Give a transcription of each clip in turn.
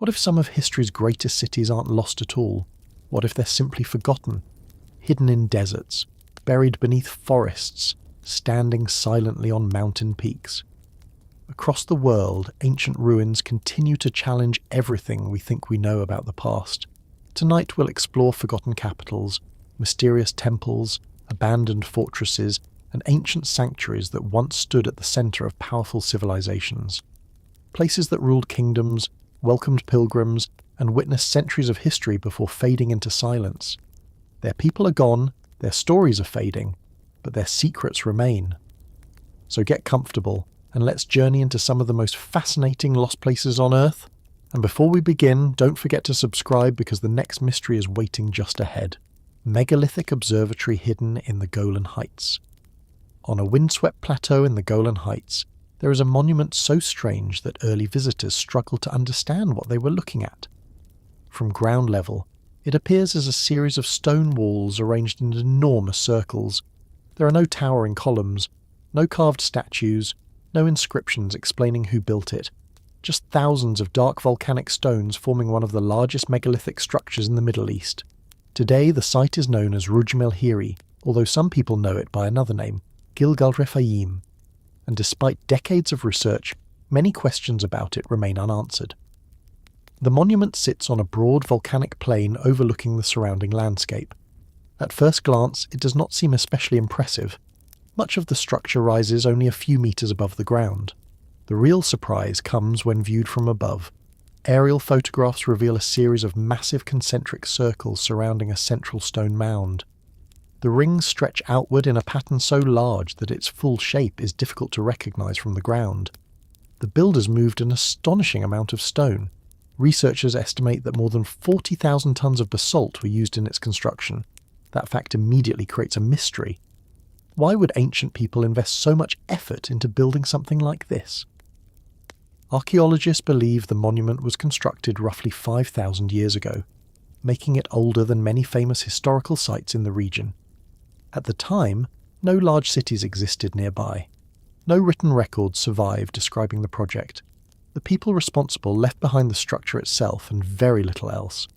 What if some of history's greatest cities aren't lost at all? What if they're simply forgotten, hidden in deserts, buried beneath forests, standing silently on mountain peaks? Across the world, ancient ruins continue to challenge everything we think we know about the past. Tonight we'll explore forgotten capitals, mysterious temples, abandoned fortresses, and ancient sanctuaries that once stood at the centre of powerful civilizations. Places that ruled kingdoms, welcomed pilgrims, and witnessed centuries of history before fading into silence. Their people are gone, their stories are fading, but their secrets remain. So get comfortable, and let's journey into some of the most fascinating lost places on Earth. And before we begin, don't forget to subscribe because the next mystery is waiting just ahead. Megalithic observatory hidden in the Golan Heights. On a windswept plateau in the Golan Heights, there is a monument so strange that early visitors struggled to understand what they were looking at. From ground level, it appears as a series of stone walls arranged in enormous circles. There are no towering columns, no carved statues, no inscriptions explaining who built it, just thousands of dark volcanic stones forming one of the largest megalithic structures in the Middle East. Today the site is known as Rujm el-Hiri, although some people know it by another name, Gilgal-Rephaim, and despite decades of research, many questions about it remain unanswered. The monument sits on a broad volcanic plain overlooking the surrounding landscape. At first glance, it does not seem especially impressive. Much of the structure rises only a few meters above the ground. The real surprise comes when viewed from above. Aerial photographs reveal a series of massive concentric circles surrounding a central stone mound. The rings stretch outward in a pattern so large that its full shape is difficult to recognize from the ground. The builders moved an astonishing amount of stone. Researchers estimate that more than 40,000 tons of basalt were used in its construction. That fact immediately creates a mystery. Why would ancient people invest so much effort into building something like this? Archaeologists believe the monument was constructed roughly 5,000 years ago, making it older than many famous historical sites in the region. At the time, no large cities existed nearby. No written records survive describing the project. The people responsible left behind the structure itself and very little else.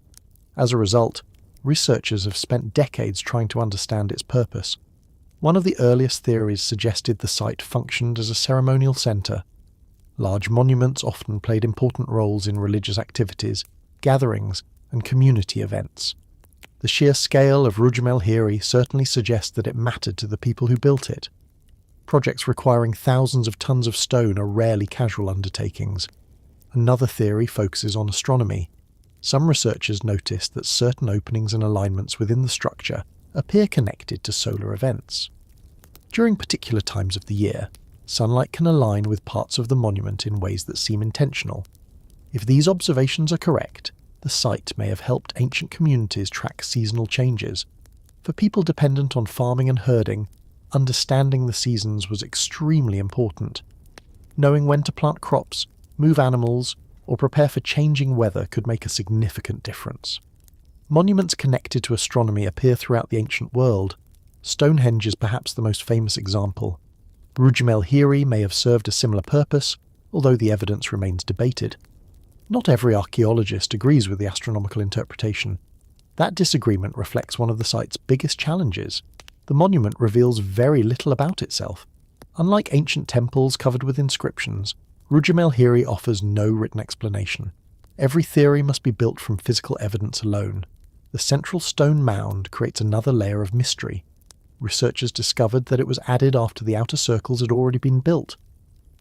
As a result, researchers have spent decades trying to understand its purpose. One of the earliest theories suggested the site functioned as a ceremonial centre. Large monuments often played important roles in religious activities, gatherings, and community events. The sheer scale of Rujm el-Hiri certainly suggests that it mattered to the people who built it. Projects requiring thousands of tons of stone are rarely casual undertakings. Another theory focuses on astronomy. Some researchers noticed that certain openings and alignments within the structure appear connected to solar events. During particular times of the year, sunlight can align with parts of the monument in ways that seem intentional. If these observations are correct, the site may have helped ancient communities track seasonal changes. For people dependent on farming and herding, understanding the seasons was extremely important. Knowing when to plant crops, move animals, or prepare for changing weather could make a significant difference. Monuments connected to astronomy appear throughout the ancient world. Stonehenge is perhaps the most famous example. Rujm el-Hiri may have served a similar purpose, although the evidence remains debated. Not every archaeologist agrees with the astronomical interpretation. That disagreement reflects one of the site's biggest challenges. The monument reveals very little about itself. Unlike ancient temples covered with inscriptions, Rujm el-Hiri offers no written explanation. Every theory must be built from physical evidence alone. The central stone mound creates another layer of mystery. Researchers discovered that it was added after the outer circles had already been built.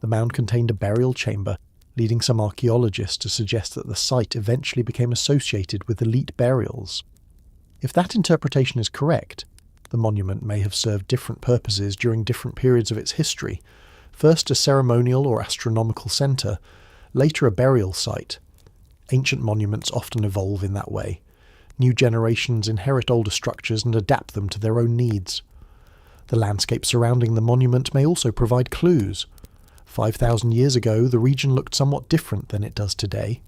The mound contained a burial chamber, leading some archaeologists to suggest that the site eventually became associated with elite burials. If that interpretation is correct, the monument may have served different purposes during different periods of its history, first a ceremonial or astronomical centre, later a burial site. Ancient monuments often evolve in that way. New generations inherit older structures and adapt them to their own needs. The landscape surrounding the monument may also provide clues. 5,000 years ago, the region looked somewhat different than it does today.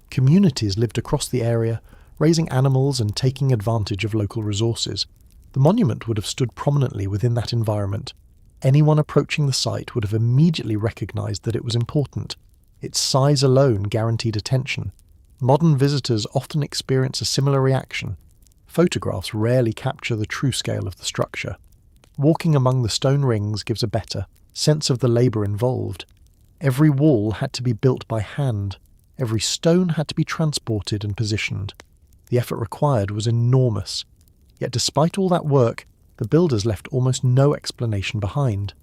Communities lived across the area, raising animals and taking advantage of local resources. The monument would have stood prominently within that environment. Anyone approaching the site would have immediately recognized that it was important. Its size alone guaranteed attention. Modern visitors often experience a similar reaction. Photographs rarely capture the true scale of the structure. Walking among the stone rings gives a better sense of the labour involved. Every wall had to be built by hand. Every stone had to be transported and positioned. The effort required was enormous. Yet despite all that work, the builders left almost no explanation behind.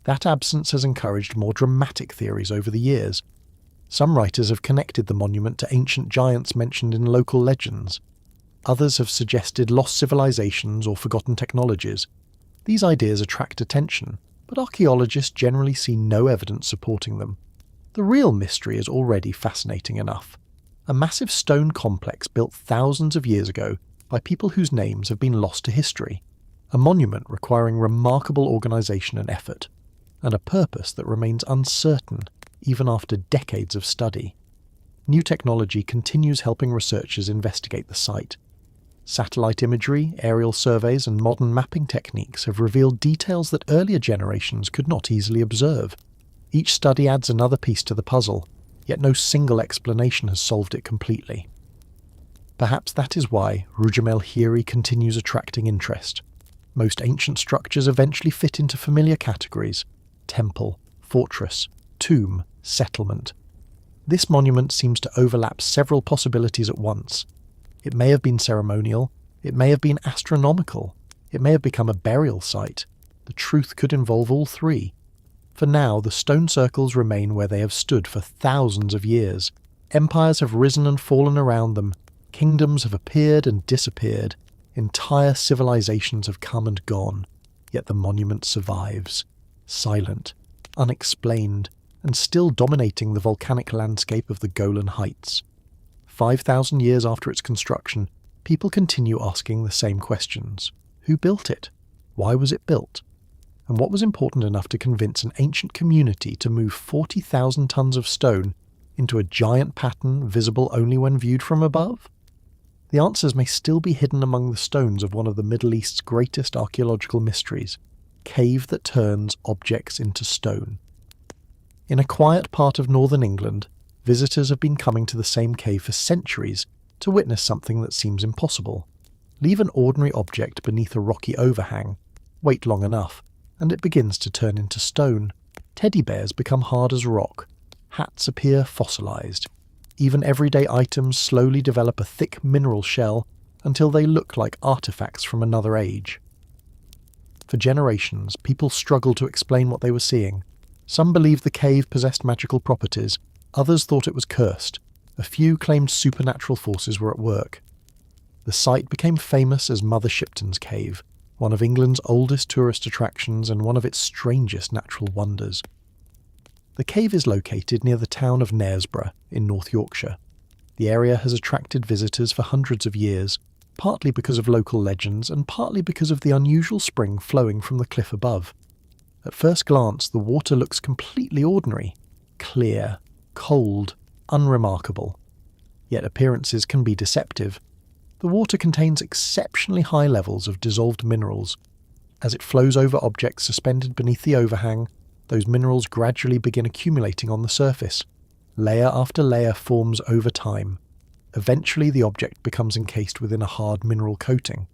That absence has encouraged more dramatic theories over the years. Some writers have connected the monument to ancient giants mentioned in local legends. Others have suggested lost civilizations or forgotten technologies. These ideas attract attention, but archaeologists generally see no evidence supporting them. The real mystery is already fascinating enough. A massive stone complex built thousands of years ago by people whose names have been lost to history. A monument requiring remarkable organisation and effort, and a purpose that remains uncertain even after decades of study. New technology continues helping researchers investigate the site. Satellite imagery, aerial surveys, and modern mapping techniques have revealed details that earlier generations could not easily observe. Each study adds another piece to the puzzle, yet no single explanation has solved it completely. Perhaps that is why Rujamel continues attracting interest. Most ancient structures eventually fit into familiar categories: temple, fortress, tomb, settlement. This monument seems to overlap several possibilities at once. It may have been ceremonial, it may have been astronomical, it may have become a burial site. The truth could involve all three. For now, the stone circles remain where they have stood for thousands of years. Empires have risen and fallen around them, kingdoms have appeared and disappeared, entire civilizations have come and gone, yet the monument survives, silent, unexplained, and still dominating the volcanic landscape of the Golan Heights. 5,000 years after its construction, people continue asking the same questions. Who built it? Why was it built? And what was important enough to convince an ancient community to move 40,000 tons of stone into a giant pattern visible only when viewed from above? The answers may still be hidden among the stones of one of the Middle East's greatest archaeological mysteries: cave that turns objects into stone. In a quiet part of northern England, visitors have been coming to the same cave for centuries to witness something that seems impossible. Leave an ordinary object beneath a rocky overhang, wait long enough, and it begins to turn into stone. Teddy bears become hard as rock. Hats appear fossilized. Even everyday items slowly develop a thick mineral shell until they look like artifacts from another age. For generations, people struggled to explain what they were seeing. Some believed the cave possessed magical properties, others thought it was cursed. A few claimed supernatural forces were at work. The site became famous as Mother Shipton's Cave, one of England's oldest tourist attractions and one of its strangest natural wonders. The cave is located near the town of Knaresborough in North Yorkshire. The area has attracted visitors for hundreds of years, partly because of local legends and partly because of the unusual spring flowing from the cliff above. At first glance, the water looks completely ordinary, clear, cold, unremarkable. Yet appearances can be deceptive. The water contains exceptionally high levels of dissolved minerals. As it flows over objects suspended beneath the overhang, those minerals gradually begin accumulating on the surface. Layer after layer forms over time. Eventually the object becomes encased within a hard mineral coating.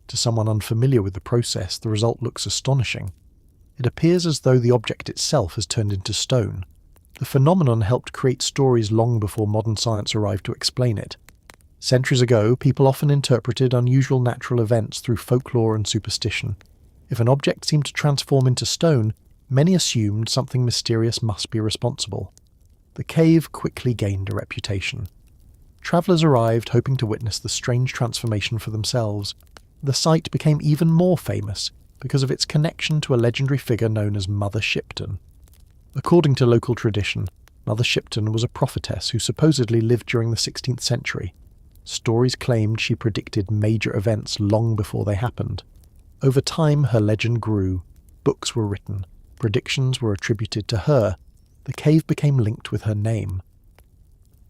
To someone unfamiliar with the process, the result looks astonishing. It appears as though the object itself has turned into stone. The phenomenon helped create stories long before modern science arrived to explain it. Centuries ago, people often interpreted unusual natural events through folklore and superstition. If an object seemed to transform into stone, many assumed something mysterious must be responsible. The cave quickly gained a reputation. Travellers arrived hoping to witness the strange transformation for themselves. The site became even more famous because of its connection to a legendary figure known as Mother Shipton. According to local tradition, Mother Shipton was a prophetess who supposedly lived during the 16th century. Stories claimed she predicted major events long before they happened. Over time, her legend grew. Books were written. Predictions were attributed to her. The cave became linked with her name.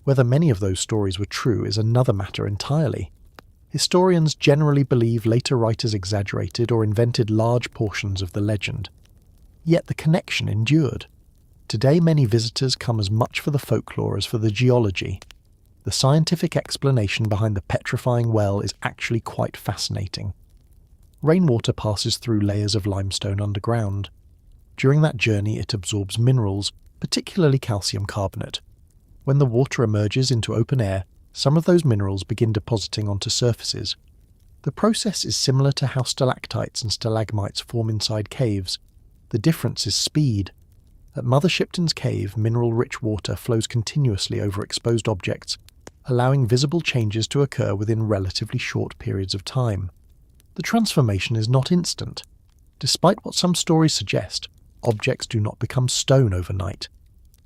Whether many of those stories were true is another matter entirely. Historians generally believe later writers exaggerated or invented large portions of the legend. Yet the connection endured. Today many visitors come as much for the folklore as for the geology. The scientific explanation behind the petrifying well is actually quite fascinating. Rainwater passes through layers of limestone underground. During that journey, it absorbs minerals, particularly calcium carbonate. When the water emerges into open air, some of those minerals begin depositing onto surfaces. The process is similar to how stalactites and stalagmites form inside caves. The difference is speed. At Mother Shipton's cave, mineral-rich water flows continuously over exposed objects, allowing visible changes to occur within relatively short periods of time. The transformation is not instant. Despite what some stories suggest, objects do not become stone overnight.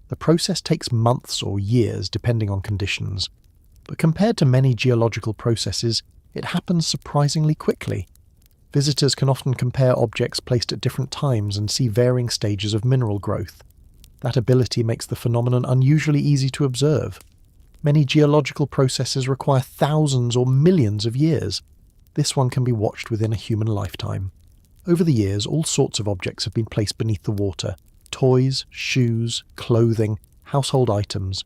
The process takes months or years depending on conditions, but compared to many geological processes, it happens surprisingly quickly. Visitors can often compare objects placed at different times and see varying stages of mineral growth. That ability makes the phenomenon unusually easy to observe. Many geological processes require thousands or millions of years. This one can be watched within a human lifetime. Over the years, all sorts of objects have been placed beneath the water: toys, shoes, clothing, household items.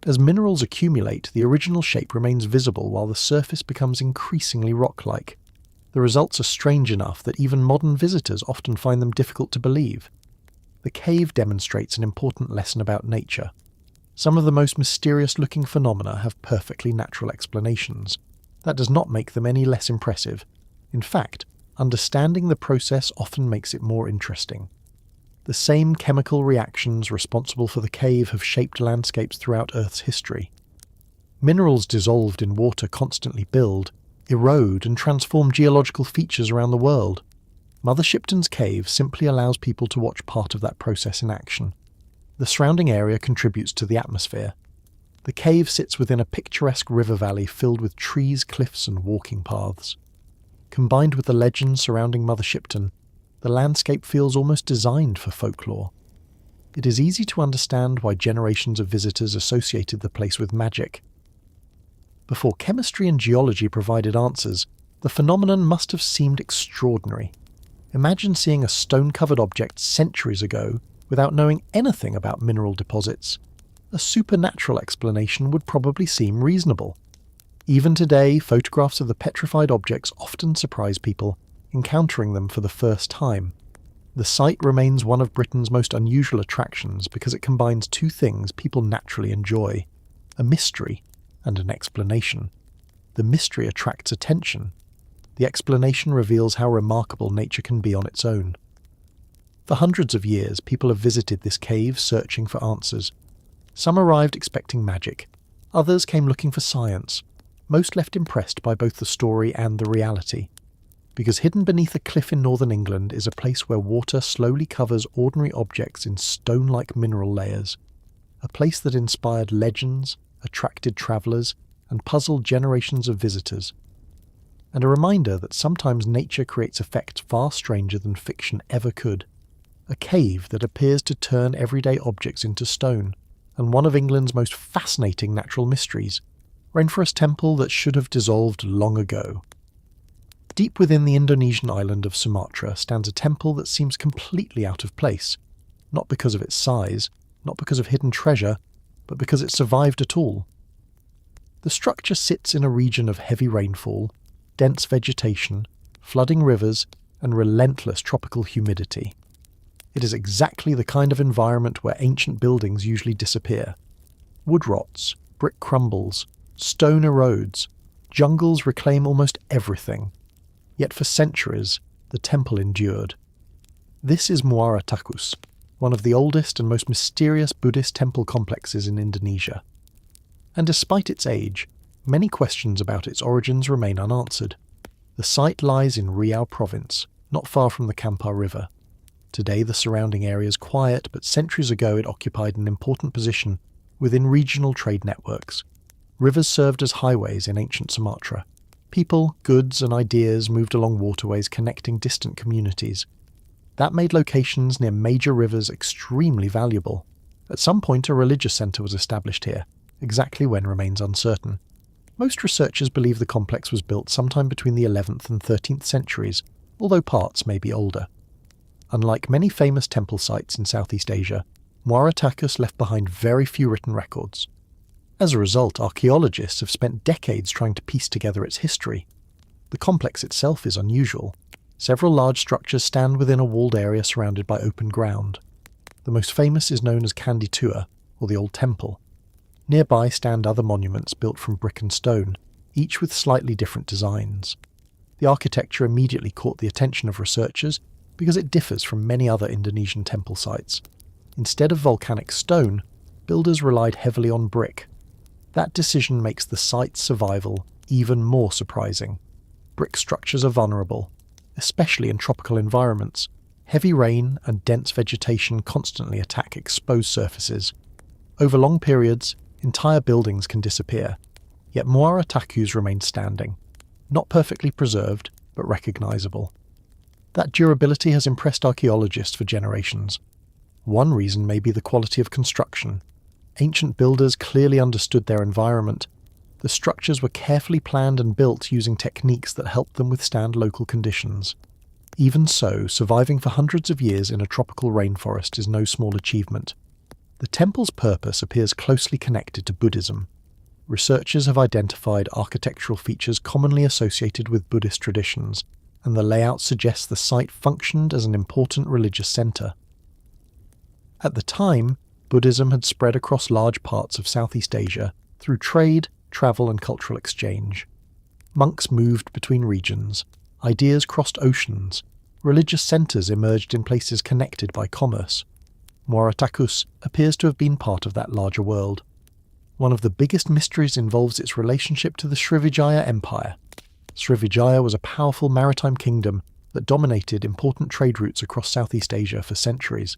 As minerals accumulate, the original shape remains visible while the surface becomes increasingly rock-like. The results are strange enough that even modern visitors often find them difficult to believe. The cave demonstrates an important lesson about nature. Some of the most mysterious-looking phenomena have perfectly natural explanations. That does not make them any less impressive. In fact, understanding the process often makes it more interesting. The same chemical reactions responsible for the cave have shaped landscapes throughout Earth's history. Minerals dissolved in water constantly build, erode, and transform geological features around the world. Mother Shipton's cave simply allows people to watch part of that process in action. The surrounding area contributes to the atmosphere. The cave sits within a picturesque river valley filled with trees, cliffs, and walking paths. Combined with the legends surrounding Mother Shipton, the landscape feels almost designed for folklore. It is easy to understand why generations of visitors associated the place with magic. Before chemistry and geology provided answers, the phenomenon must have seemed extraordinary. Imagine seeing a stone-covered object centuries ago without knowing anything about mineral deposits. A supernatural explanation would probably seem reasonable. Even today, photographs of the petrified objects often surprise people, encountering them for the first time. The site remains one of Britain's most unusual attractions because it combines two things people naturally enjoy: a mystery and an explanation. The mystery attracts attention. The explanation reveals how remarkable nature can be on its own. For hundreds of years, people have visited this cave searching for answers. Some arrived expecting magic. Others came looking for science. Most left impressed by both the story and the reality. Because hidden beneath a cliff in northern England is a place where water slowly covers ordinary objects in stone-like mineral layers. A place that inspired legends, attracted travellers, and puzzled generations of visitors. And a reminder that sometimes nature creates effects far stranger than fiction ever could. A cave that appears to turn everyday objects into stone, and one of England's most fascinating natural mysteries. Rainforest temple that should have dissolved long ago. Deep within the Indonesian island of Sumatra stands a temple that seems completely out of place, not because of its size, not because of hidden treasure, but because it survived at all. The structure sits in a region of heavy rainfall, dense vegetation, flooding rivers, and relentless tropical humidity. It is exactly the kind of environment where ancient buildings usually disappear. Wood rots, brick crumbles, stone erodes, jungles reclaim almost everything. Yet for centuries, the temple endured. This is Muara Takus, one of the oldest and most mysterious Buddhist temple complexes in Indonesia. And despite its age, many questions about its origins remain unanswered. The site lies in Riau province, not far from the Kampar River. Today the surrounding area is quiet, but centuries ago it occupied an important position within regional trade networks. Rivers served as highways in ancient Sumatra. People, goods, and ideas moved along waterways connecting distant communities. That made locations near major rivers extremely valuable. At some point a religious centre was established here. Exactly when remains uncertain. Most researchers believe the complex was built sometime between the 11th and 13th centuries, although parts may be older. Unlike many famous temple sites in Southeast Asia, Muara Takus left behind very few written records. As a result, archaeologists have spent decades trying to piece together its history. The complex itself is unusual. Several large structures stand within a walled area surrounded by open ground. The most famous is known as Candi Tua, or the Old Temple. Nearby stand other monuments built from brick and stone, each with slightly different designs. The architecture immediately caught the attention of researchers because it differs from many other Indonesian temple sites. Instead of volcanic stone, builders relied heavily on brick. That decision makes the site's survival even more surprising. Brick structures are vulnerable, especially in tropical environments. Heavy rain and dense vegetation constantly attack exposed surfaces. Over long periods, entire buildings can disappear, yet Muara Takus remain standing, not perfectly preserved, but recognisable. That durability has impressed archaeologists for generations. One reason may be the quality of construction. Ancient builders clearly understood their environment. The structures were carefully planned and built using techniques that helped them withstand local conditions. Even so, surviving for hundreds of years in a tropical rainforest is no small achievement. The temple's purpose appears closely connected to Buddhism. Researchers have identified architectural features commonly associated with Buddhist traditions, and the layout suggests the site functioned as an important religious centre. At the time, Buddhism had spread across large parts of Southeast Asia through trade, travel and cultural exchange. Monks moved between regions, ideas crossed oceans, religious centres emerged in places connected by commerce. Muara Takus appears to have been part of that larger world. One of the biggest mysteries involves its relationship to the Srivijaya Empire. Srivijaya was a powerful maritime kingdom that dominated important trade routes across Southeast Asia for centuries.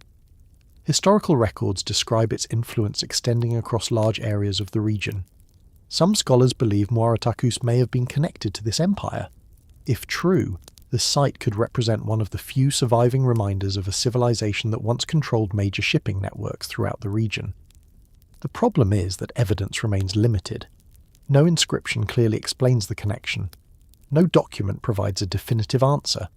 Historical records describe its influence extending across large areas of the region. Some scholars believe Muara Takus may have been connected to this empire. If true, the site could represent one of the few surviving reminders of a civilization that once controlled major shipping networks throughout the region. The problem is that evidence remains limited. No inscription clearly explains the connection. No document provides a definitive answer.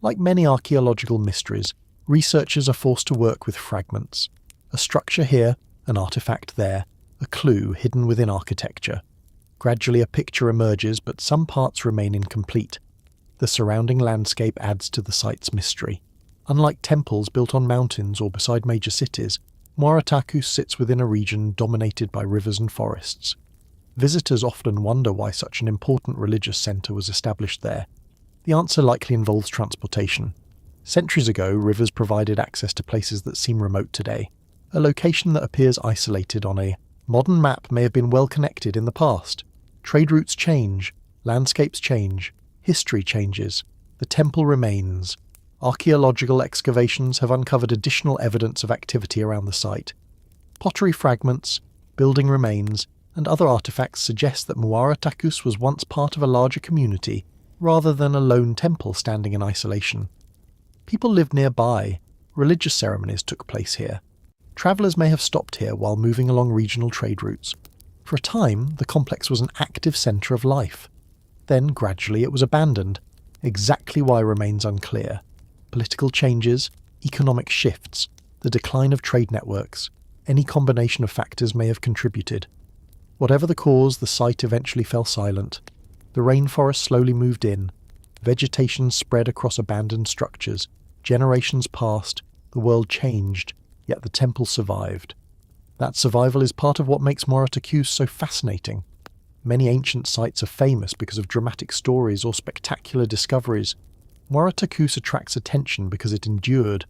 Like many archaeological mysteries, researchers are forced to work with fragments. A structure here, an artifact there, a clue hidden within architecture. Gradually a picture emerges, but some parts remain incomplete. The surrounding landscape adds to the site's mystery. Unlike temples built on mountains or beside major cities, Muara Takus sits within a region dominated by rivers and forests. Visitors often wonder why such an important religious centre was established there. The answer likely involves transportation. Centuries ago, rivers provided access to places that seem remote today. A location that appears isolated on a modern map may have been well connected in the past. Trade routes change, landscapes change, history changes, the temple remains. Archaeological excavations have uncovered additional evidence of activity around the site. Pottery fragments, building remains, and other artifacts suggest that Muara Takus was once part of a larger community, rather than a lone temple standing in isolation. People lived nearby, religious ceremonies took place here. Travellers may have stopped here while moving along regional trade routes. For a time, the complex was an active centre of life. Then, gradually, it was abandoned. Exactly why remains unclear. Political changes, economic shifts, the decline of trade networks, any combination of factors may have contributed. Whatever the cause, the site eventually fell silent. The rainforest slowly moved in. Vegetation spread across abandoned structures. Generations passed. The world changed. Yet the temple survived. That survival is part of what makes Muara Takus so fascinating. Many ancient sites are famous because of dramatic stories or spectacular discoveries. Muara Takus attracts attention because it endured,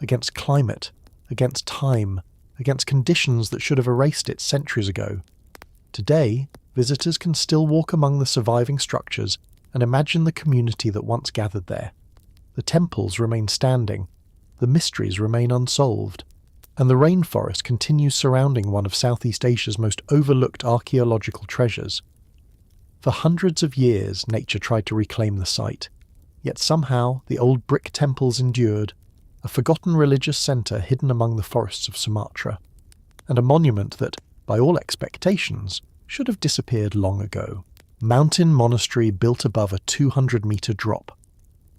against climate, against time, against conditions that should have erased it centuries ago. Today, visitors can still walk among the surviving structures and imagine the community that once gathered there. The temples remain standing, the mysteries remain unsolved, and the rainforest continues surrounding one of Southeast Asia's most overlooked archaeological treasures. For hundreds of years, nature tried to reclaim the site, yet somehow the old brick temples endured, a forgotten religious centre hidden among the forests of Sumatra, and a monument that, by all expectations, should have disappeared long ago. Mountain monastery built above a 200-metre drop.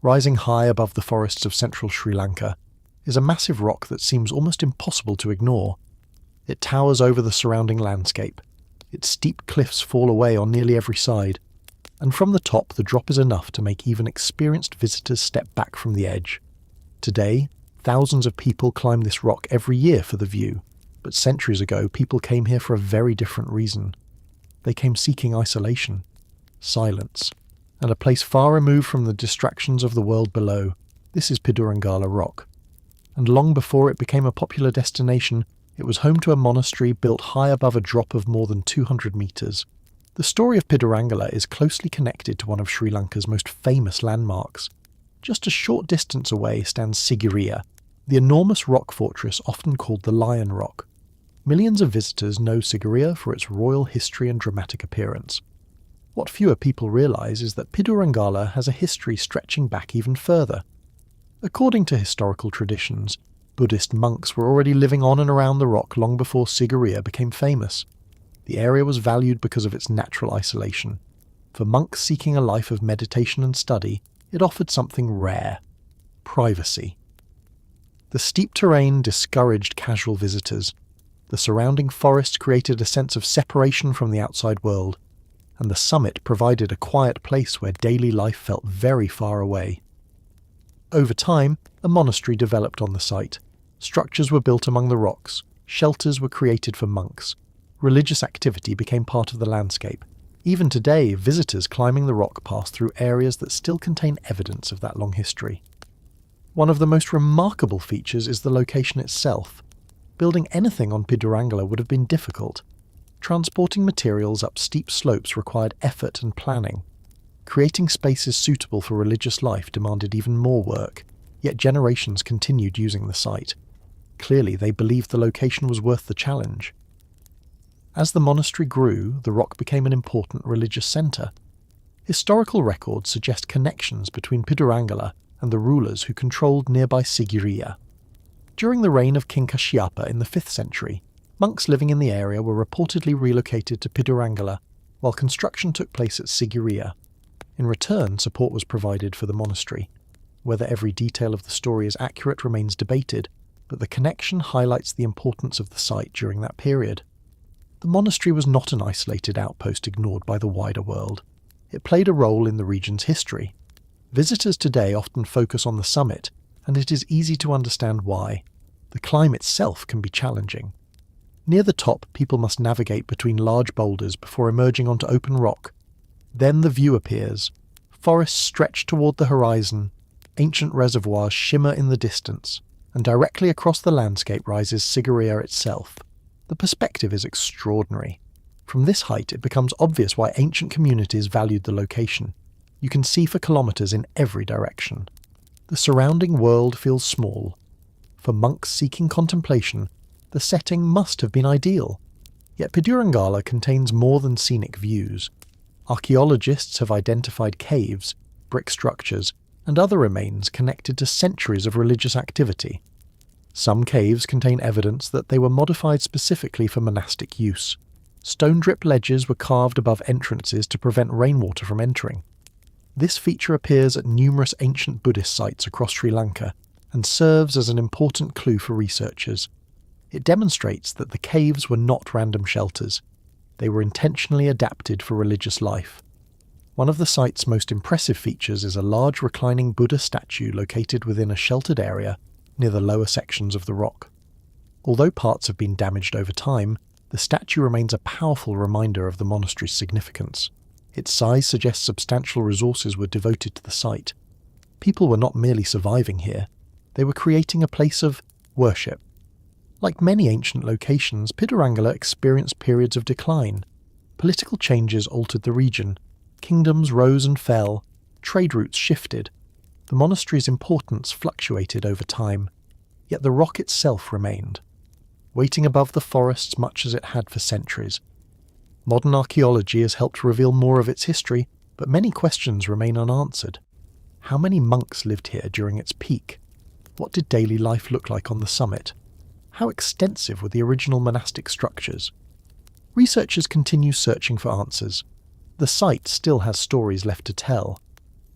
Rising high above the forests of central Sri Lanka is a massive rock that seems almost impossible to ignore. It towers over the surrounding landscape, Its steep cliffs fall away on nearly every side, and from the top the drop is enough to make even experienced visitors step back from the edge. Today, thousands of people climb this rock every year for the view, but centuries ago people came here for a very different reason. They came seeking isolation, silence, and a place far removed from the distractions of the world below. This is Pidurangala Rock. And long before it became a popular destination, it was home to a monastery built high above a drop of more than 200 metres. The story of Pidurangala is closely connected to one of Sri Lanka's most famous landmarks. Just a short distance away stands Sigiriya, the enormous rock fortress often called the Lion Rock. Millions of visitors know Sigiriya for its royal history and dramatic appearance. What fewer people realise is that Pidurangala has a history stretching back even further. According to historical traditions, Buddhist monks were already living on and around the rock long before Sigiriya became famous. The area was valued because of its natural isolation. For monks seeking a life of meditation and study, it offered something rare: privacy. The steep terrain discouraged casual visitors. The surrounding forest created a sense of separation from the outside world, and the summit provided a quiet place where daily life felt very far away. Over time, a monastery developed on the site. Structures were built among the rocks, shelters were created for monks. Religious activity became part of the landscape. Even today, visitors climbing the rock pass through areas that still contain evidence of that long history. One of the most remarkable features is the location itself. Building anything on Pidurangala would have been difficult. Transporting materials up steep slopes required effort and planning. Creating spaces suitable for religious life demanded even more work, yet generations continued using the site. Clearly, they believed the location was worth the challenge. As the monastery grew, the rock became an important religious centre. Historical records suggest connections between Pidurangala and the rulers who controlled nearby Sigiriya. During the reign of King Kashyapa in the 5th century, monks living in the area were reportedly relocated to Pidurangala, while construction took place at Sigiriya. In return, support was provided for the monastery. Whether every detail of the story is accurate remains debated, but the connection highlights the importance of the site during that period. The monastery was not an isolated outpost ignored by the wider world. It played a role in the region's history. Visitors today often focus on the summit, and it is easy to understand why. The climb itself can be challenging. Near the top, people must navigate between large boulders before emerging onto open rock. Then the view appears. Forests stretch toward the horizon, ancient reservoirs shimmer in the distance, and directly across the landscape rises Sigiriya itself. The perspective is extraordinary. From this height, it becomes obvious why ancient communities valued the location. You can see for kilometres in every direction. The surrounding world feels small. For monks seeking contemplation, the setting must have been ideal. Yet Pidurangala contains more than scenic views. Archaeologists have identified caves, brick structures, and other remains connected to centuries of religious activity. Some caves contain evidence that they were modified specifically for monastic use. Stone drip ledges were carved above entrances to prevent rainwater from entering. This feature appears at numerous ancient Buddhist sites across Sri Lanka and serves as an important clue for researchers. It demonstrates that the caves were not random shelters. They were intentionally adapted for religious life. One of the site's most impressive features is a large reclining Buddha statue located within a sheltered area near the lower sections of the rock. Although parts have been damaged over time, the statue remains a powerful reminder of the monastery's significance. Its size suggests substantial resources were devoted to the site. People were not merely surviving here, they were creating a place of worship. Like many ancient locations, Pidurangala experienced periods of decline. Political changes altered the region. Kingdoms rose and fell. Trade routes shifted. The monastery's importance fluctuated over time, yet the rock itself remained, waiting above the forests much as it had for centuries. Modern archaeology has helped reveal more of its history, but many questions remain unanswered. How many monks lived here during its peak? What did daily life look like on the summit? How extensive were the original monastic structures? Researchers continue searching for answers. The site still has stories left to tell.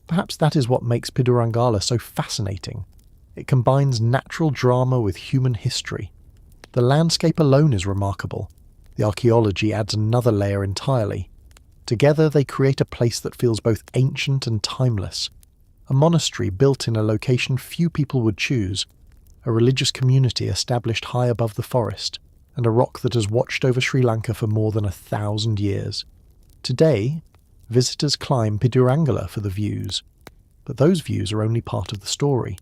Perhaps that is what makes Pidurangala so fascinating. It combines natural drama with human history. The landscape alone is remarkable, The archaeology adds another layer entirely. Together they create a place that feels both ancient and timeless. A monastery built in a location few people would choose, a religious community established high above the forest, and a rock that has watched over Sri Lanka for more than 1,000 years. Today, visitors climb Pidurangala for the views. But those views are only part of the story.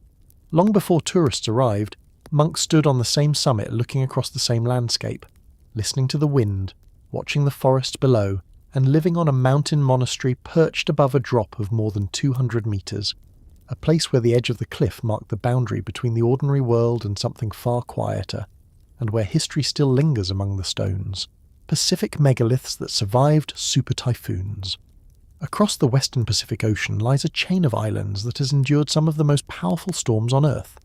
Long before tourists arrived, monks stood on the same summit looking across the same landscape, listening to the wind, watching the forest below, and living on a mountain monastery perched above a drop of more than 200 metres, a place where the edge of the cliff marked the boundary between the ordinary world and something far quieter, and where history still lingers among the stones, Pacific megaliths that survived super typhoons. Across the western Pacific Ocean lies a chain of islands that has endured some of the most powerful storms on Earth.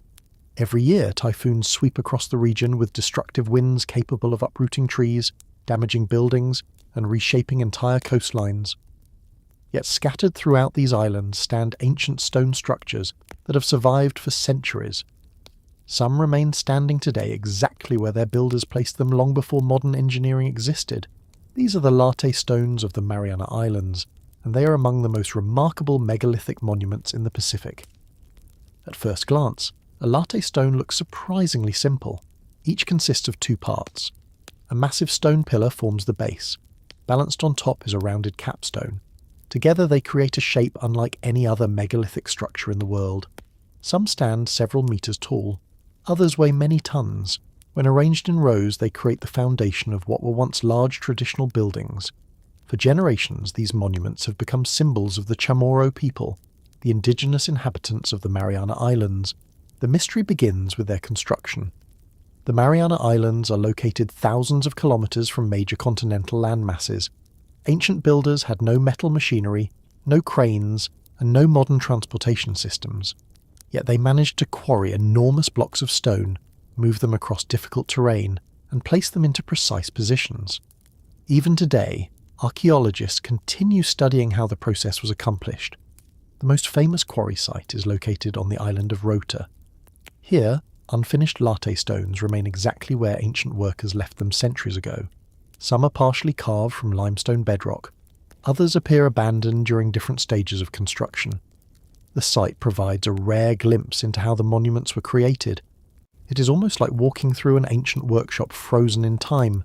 Every year, typhoons sweep across the region with destructive winds capable of uprooting trees, damaging buildings, and reshaping entire coastlines. Yet scattered throughout these islands stand ancient stone structures that have survived for centuries. Some remain standing today exactly where their builders placed them long before modern engineering existed. These are the latte stones of the Mariana Islands, and they are among the most remarkable megalithic monuments in the Pacific. At first glance, a latte stone looks surprisingly simple. Each consists of two parts. A massive stone pillar forms the base. Balanced on top is a rounded capstone. Together they create a shape unlike any other megalithic structure in the world. Some stand several meters tall. Others weigh many tons. When arranged in rows, they create the foundation of what were once large traditional buildings. For generations, these monuments have become symbols of the Chamorro people, the indigenous inhabitants of the Mariana Islands. The mystery begins with their construction. The Mariana Islands are located thousands of kilometers from major continental landmasses. Ancient builders had no metal machinery, no cranes, and no modern transportation systems. Yet they managed to quarry enormous blocks of stone, move them across difficult terrain, and place them into precise positions. Even today, archaeologists continue studying how the process was accomplished. The most famous quarry site is located on the island of Rota. Here, unfinished latte stones remain exactly where ancient workers left them centuries ago. Some are partially carved from limestone bedrock. Others appear abandoned during different stages of construction. The site provides a rare glimpse into how the monuments were created. It is almost like walking through an ancient workshop frozen in time.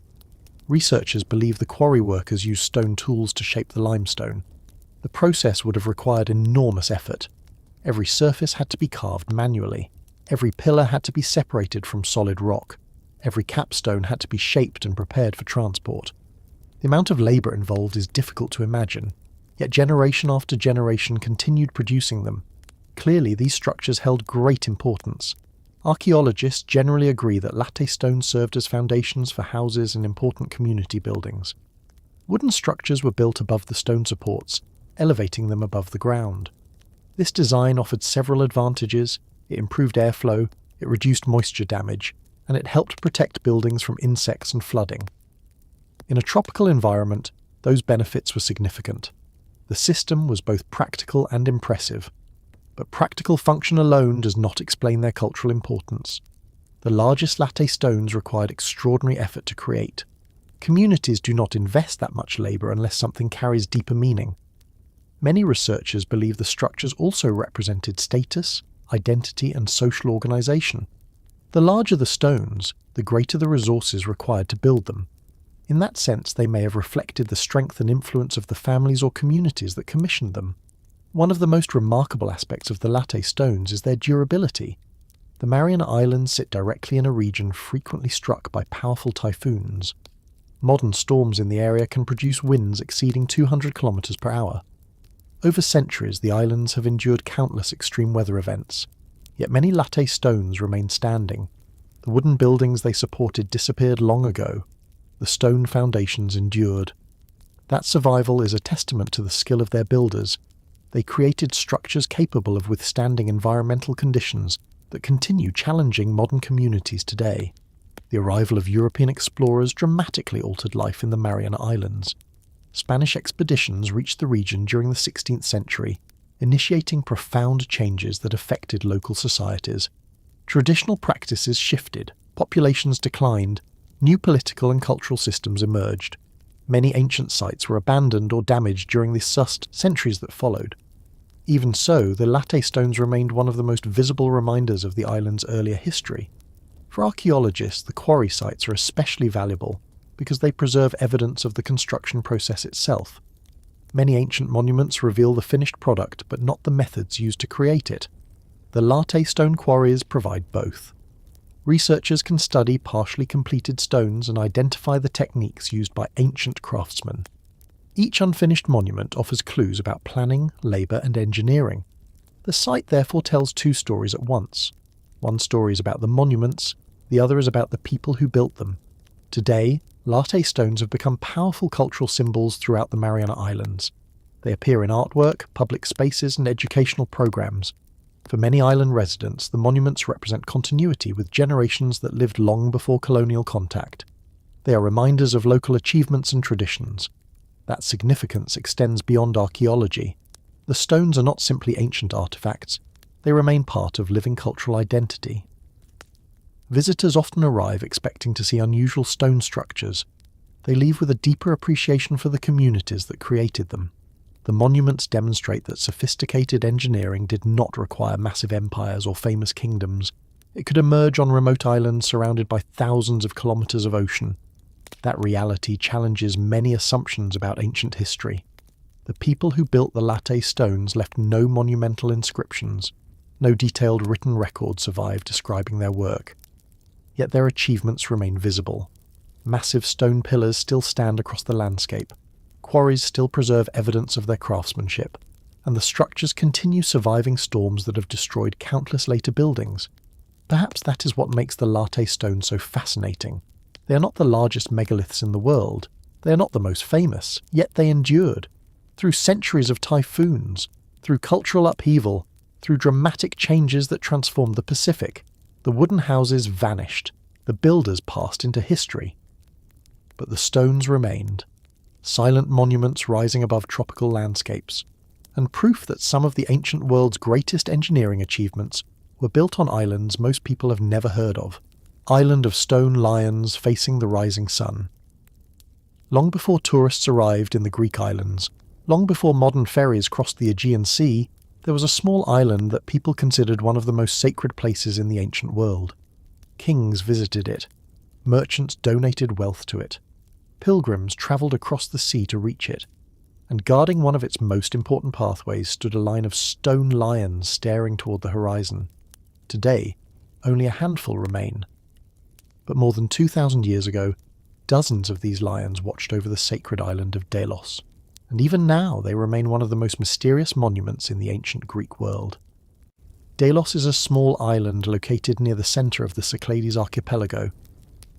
Researchers believe the quarry workers used stone tools to shape the limestone. The process would have required enormous effort. Every surface had to be carved manually. Every pillar had to be separated from solid rock. Every capstone had to be shaped and prepared for transport. The amount of labour involved is difficult to imagine, yet generation after generation continued producing them. Clearly, these structures held great importance. Archaeologists generally agree that latte stones served as foundations for houses and important community buildings. Wooden structures were built above the stone supports, elevating them above the ground. This design offered several advantages. It improved airflow, it reduced moisture damage, and it helped protect buildings from insects and flooding. In a tropical environment, those benefits were significant. The system was both practical and impressive. But practical function alone does not explain their cultural importance. The largest latte stones required extraordinary effort to create. Communities do not invest that much labour unless something carries deeper meaning. Many researchers believe the structures also represented status, identity, and social organisation. The larger the stones, the greater the resources required to build them. In that sense, they may have reflected the strength and influence of the families or communities that commissioned them. One of the most remarkable aspects of the latte stones is their durability. The Mariana Islands sit directly in a region frequently struck by powerful typhoons. Modern storms in the area can produce winds exceeding 200 kilometers per hour. Over centuries, the islands have endured countless extreme weather events, yet many latte stones remain standing. The wooden buildings they supported disappeared long ago. The stone foundations endured. That survival is a testament to the skill of their builders. They created structures capable of withstanding environmental conditions that continue challenging modern communities today. The arrival of European explorers dramatically altered life in the Mariana Islands. Spanish expeditions reached the region during the 16th century, initiating profound changes that affected local societies. Traditional practices shifted, populations declined, New political and cultural systems emerged. Many ancient sites were abandoned or damaged during the centuries that followed. Even so, the latte stones remained one of the most visible reminders of the island's earlier history. For archaeologists, the quarry sites are especially valuable because they preserve evidence of the construction process itself. Many ancient monuments reveal the finished product but not the methods used to create it. The latte stone quarries provide both. Researchers can study partially completed stones and identify the techniques used by ancient craftsmen. Each unfinished monument offers clues about planning, labour and engineering. The site therefore tells two stories at once. One story is about the monuments, the other is about the people who built them. Today, latte stones have become powerful cultural symbols throughout the Mariana Islands. They appear in artwork, public spaces and educational programs. For many island residents, the monuments represent continuity with generations that lived long before colonial contact. They are reminders of local achievements and traditions. That significance extends beyond archaeology. The stones are not simply ancient artifacts, they remain part of living cultural identity. Visitors often arrive expecting to see unusual stone structures. They leave with a deeper appreciation for the communities that created them. The monuments demonstrate that sophisticated engineering did not require massive empires or famous kingdoms. It could emerge on remote islands surrounded by thousands of kilometers of ocean. That reality challenges many assumptions about ancient history. The people who built the latte stones left no monumental inscriptions. No detailed written record survived describing their work. Yet their achievements remain visible. Massive stone pillars still stand across the landscape. Quarries still preserve evidence of their craftsmanship, and the structures continue surviving storms that have destroyed countless later buildings. Perhaps that is what makes the latte stone so fascinating. They are not the largest megaliths in the world. They are not the most famous, yet they endured. Through centuries of typhoons, through cultural upheaval, through dramatic changes that transformed the Pacific, the wooden houses vanished. The builders passed into history. But the stones remained. Silent monuments rising above tropical landscapes, and proof that some of the ancient world's greatest engineering achievements were built on islands most people have never heard of. Island of stone lions facing the rising sun. Long before tourists arrived in the Greek islands, long before modern ferries crossed the Aegean Sea, there was a small island that people considered one of the most sacred places in the ancient world. Kings visited it. Merchants donated wealth to it. Pilgrims travelled across the sea to reach it, and guarding one of its most important pathways stood a line of stone lions staring toward the horizon. Today, only a handful remain. But more than 2,000 years ago, dozens of these lions watched over the sacred island of Delos, and even now they remain one of the most mysterious monuments in the ancient Greek world. Delos is a small island located near the centre of the Cyclades archipelago.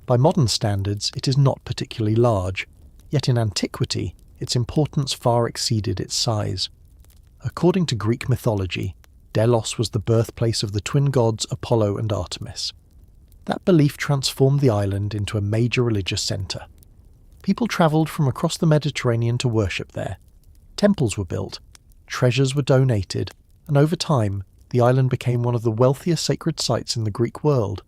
By modern standards, it is not particularly large, yet in antiquity, its importance far exceeded its size. According to Greek mythology, Delos was the birthplace of the twin gods Apollo and Artemis. That belief transformed the island into a major religious centre. People travelled from across the Mediterranean to worship there. Temples were built, treasures were donated, and over time, the island became one of the wealthiest sacred sites in the Greek world.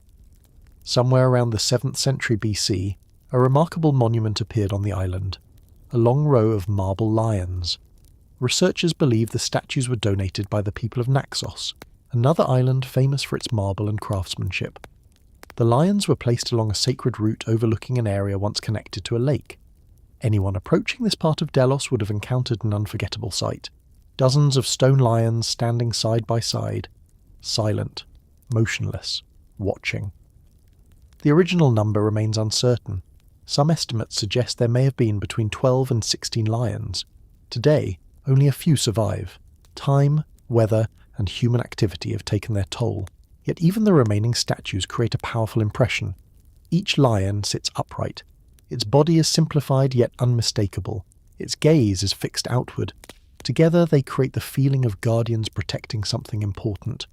Somewhere around the 7th century BC, a remarkable monument appeared on the island, a long row of marble lions. Researchers believe the statues were donated by the people of Naxos, another island famous for its marble and craftsmanship. The lions were placed along a sacred route overlooking an area once connected to a lake. Anyone approaching this part of Delos would have encountered an unforgettable sight. Dozens of stone lions standing side by side, silent, motionless, watching. The original number remains uncertain. Some estimates suggest there may have been between 12 and 16 lions. Today, only a few survive. Time, weather, and human activity have taken their toll. Yet even the remaining statues create a powerful impression. Each lion sits upright. Its body is simplified yet unmistakable. Its gaze is fixed outward. Together they create the feeling of guardians protecting something important.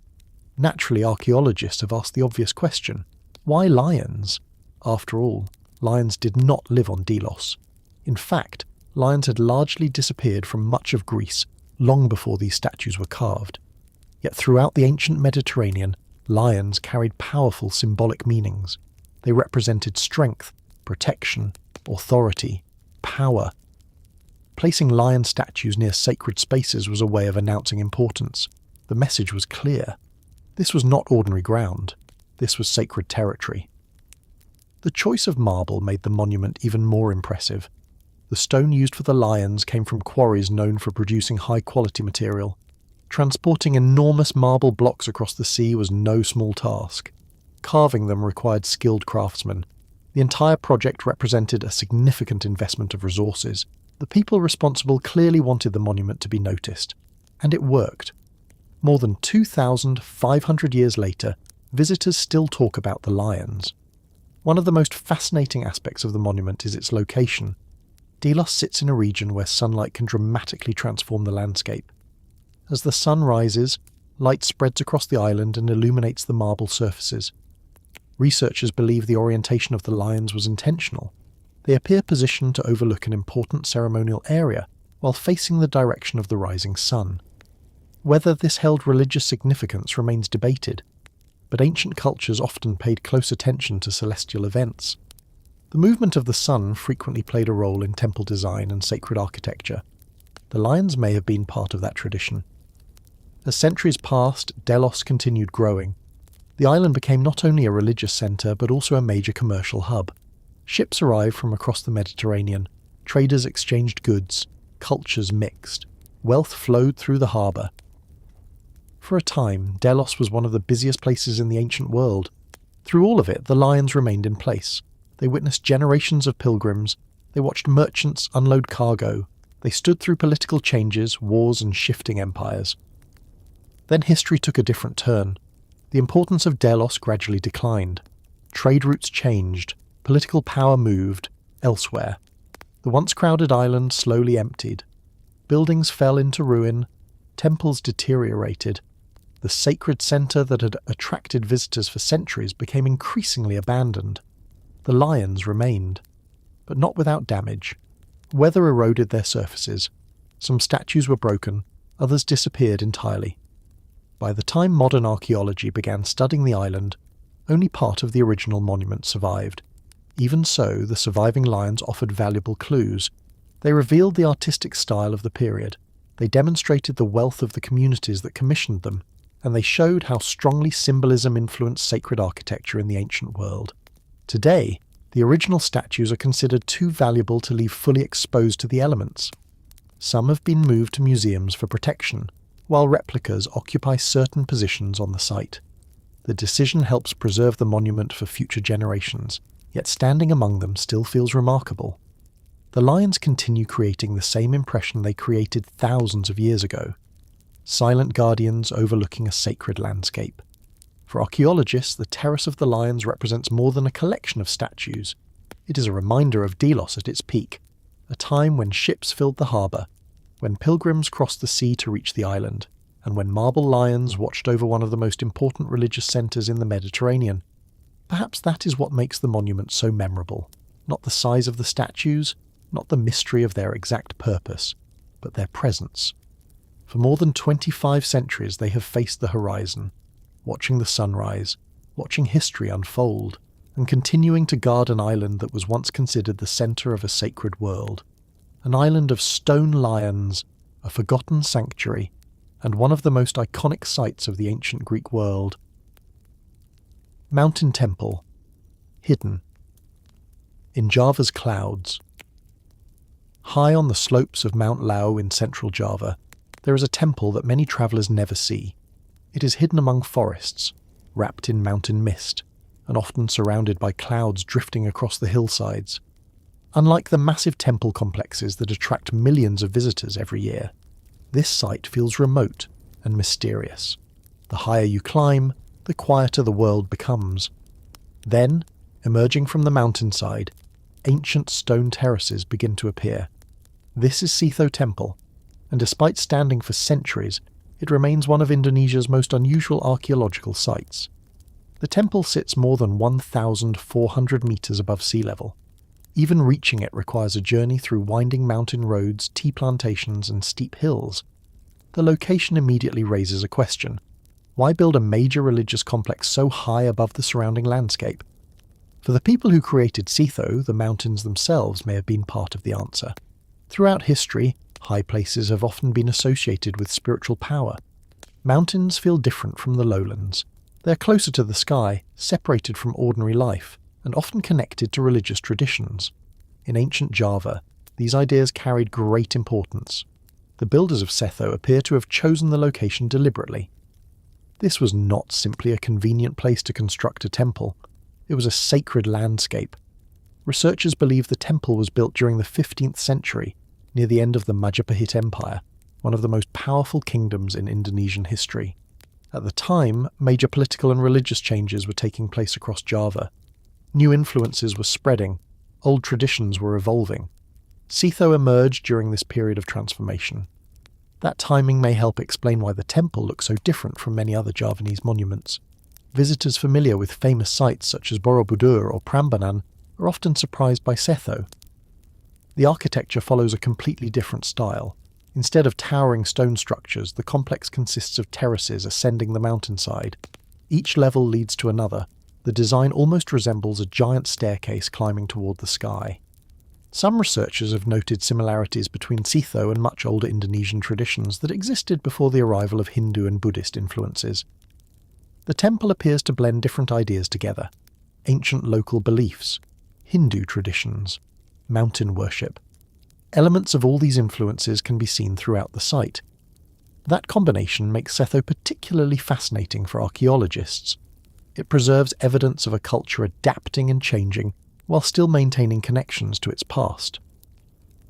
Naturally, archaeologists have asked the obvious question. Why lions? After all, lions did not live on Delos. In fact, lions had largely disappeared from much of Greece long before these statues were carved. Yet throughout the ancient Mediterranean, lions carried powerful symbolic meanings. They represented strength, protection, authority, power. Placing lion statues near sacred spaces was a way of announcing importance. The message was clear. This was not ordinary ground. This was sacred territory. The choice of marble made the monument even more impressive. The stone used for the lions came from quarries known for producing high-quality material. Transporting enormous marble blocks across the sea was no small task. Carving them required skilled craftsmen. The entire project represented a significant investment of resources. The people responsible clearly wanted the monument to be noticed. And it worked. More than 2,500 years later, visitors still talk about the lions. One of the most fascinating aspects of the monument is its location. Delos sits in a region where sunlight can dramatically transform the landscape. As the sun rises, light spreads across the island and illuminates the marble surfaces. Researchers believe the orientation of the lions was intentional. They appear positioned to overlook an important ceremonial area while facing the direction of the rising sun. Whether this held religious significance remains debated, but ancient cultures often paid close attention to celestial events. The movement of the sun frequently played a role in temple design and sacred architecture. The lions may have been part of that tradition. As centuries passed, Delos continued growing. The island became not only a religious centre but also a major commercial hub. Ships arrived from across the Mediterranean, traders exchanged goods, cultures mixed, wealth flowed through the harbour. For a time, Delos was one of the busiest places in the ancient world. Through all of it, the lions remained in place. They witnessed generations of pilgrims, they watched merchants unload cargo, they stood through political changes, wars and shifting empires. Then history took a different turn. The importance of Delos gradually declined. Trade routes changed, political power moved elsewhere. The once crowded island slowly emptied. Buildings fell into ruin, temples deteriorated. The sacred centre that had attracted visitors for centuries became increasingly abandoned. The lions remained, but not without damage. Weather eroded their surfaces. Some statues were broken, others disappeared entirely. By the time modern archaeology began studying the island, only part of the original monument survived. Even so, the surviving lions offered valuable clues. They revealed the artistic style of the period. They demonstrated the wealth of the communities that commissioned them, and they showed how strongly symbolism influenced sacred architecture in the ancient world. Today, the original statues are considered too valuable to leave fully exposed to the elements. Some have been moved to museums for protection, while replicas occupy certain positions on the site. The decision helps preserve the monument for future generations, yet standing among them still feels remarkable. The lions continue creating the same impression they created thousands of years ago. Silent guardians overlooking a sacred landscape. For archaeologists, the Terrace of the Lions represents more than a collection of statues. It is a reminder of Delos at its peak, a time when ships filled the harbour, when pilgrims crossed the sea to reach the island, and when marble lions watched over one of the most important religious centres in the Mediterranean. Perhaps that is what makes the monument so memorable. Not the size of the statues, not the mystery of their exact purpose, but their presence. For more than 25 centuries they have faced the horizon, watching the sunrise, watching history unfold, and continuing to guard an island that was once considered the centre of a sacred world. An island of stone lions, a forgotten sanctuary, and one of the most iconic sites of the ancient Greek world. Mountain Temple, hidden. In Java's clouds. High on the slopes of Mount Lau in central Java, there is a temple that many travellers never see. It is hidden among forests, wrapped in mountain mist, and often surrounded by clouds drifting across the hillsides. Unlike the massive temple complexes that attract millions of visitors every year, this site feels remote and mysterious. The higher you climb, the quieter the world becomes. Then, emerging from the mountainside, ancient stone terraces begin to appear. This is Sitho Temple, and despite standing for centuries, it remains one of Indonesia's most unusual archaeological sites. The temple sits more than 1,400 metres above sea level. Even reaching it requires a journey through winding mountain roads, tea plantations and steep hills. The location immediately raises a question. Why build a major religious complex so high above the surrounding landscape? For the people who created Sitho, the mountains themselves may have been part of the answer. Throughout history, high places have often been associated with spiritual power. Mountains feel different from the lowlands. They're closer to the sky, separated from ordinary life, and often connected to religious traditions. In ancient Java, these ideas carried great importance. The builders of Setho appear to have chosen the location deliberately. This was not simply a convenient place to construct a temple. It was a sacred landscape. Researchers believe the temple was built during the 15th century, near the end of the Majapahit Empire, one of the most powerful kingdoms in Indonesian history. At the time, major political and religious changes were taking place across Java. New influences were spreading, old traditions were evolving. Sitho emerged during this period of transformation. That timing may help explain why the temple looks so different from many other Javanese monuments. Visitors familiar with famous sites such as Borobudur or Prambanan are often surprised by Setho. The architecture follows a completely different style. Instead of towering stone structures, the complex consists of terraces ascending the mountainside. Each level leads to another. The design almost resembles a giant staircase climbing toward the sky. Some researchers have noted similarities between Sitho and much older Indonesian traditions that existed before the arrival of Hindu and Buddhist influences. The temple appears to blend different ideas together: ancient local beliefs, Hindu traditions, mountain worship. Elements of all these influences can be seen throughout the site. That combination makes Setho particularly fascinating for archaeologists. It preserves evidence of a culture adapting and changing while still maintaining connections to its past.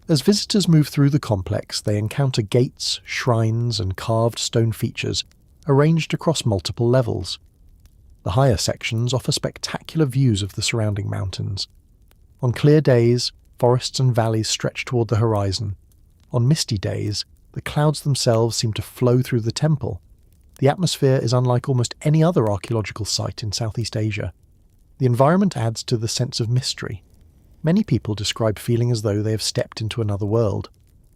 As visitors move through the complex, they encounter gates, shrines, and carved stone features arranged across multiple levels. The higher sections offer spectacular views of the surrounding mountains. On clear days, forests and valleys stretch toward the horizon. On misty days, the clouds themselves seem to flow through the temple. The atmosphere is unlike almost any other archaeological site in Southeast Asia. The environment adds to the sense of mystery. Many people describe feeling as though they have stepped into another world.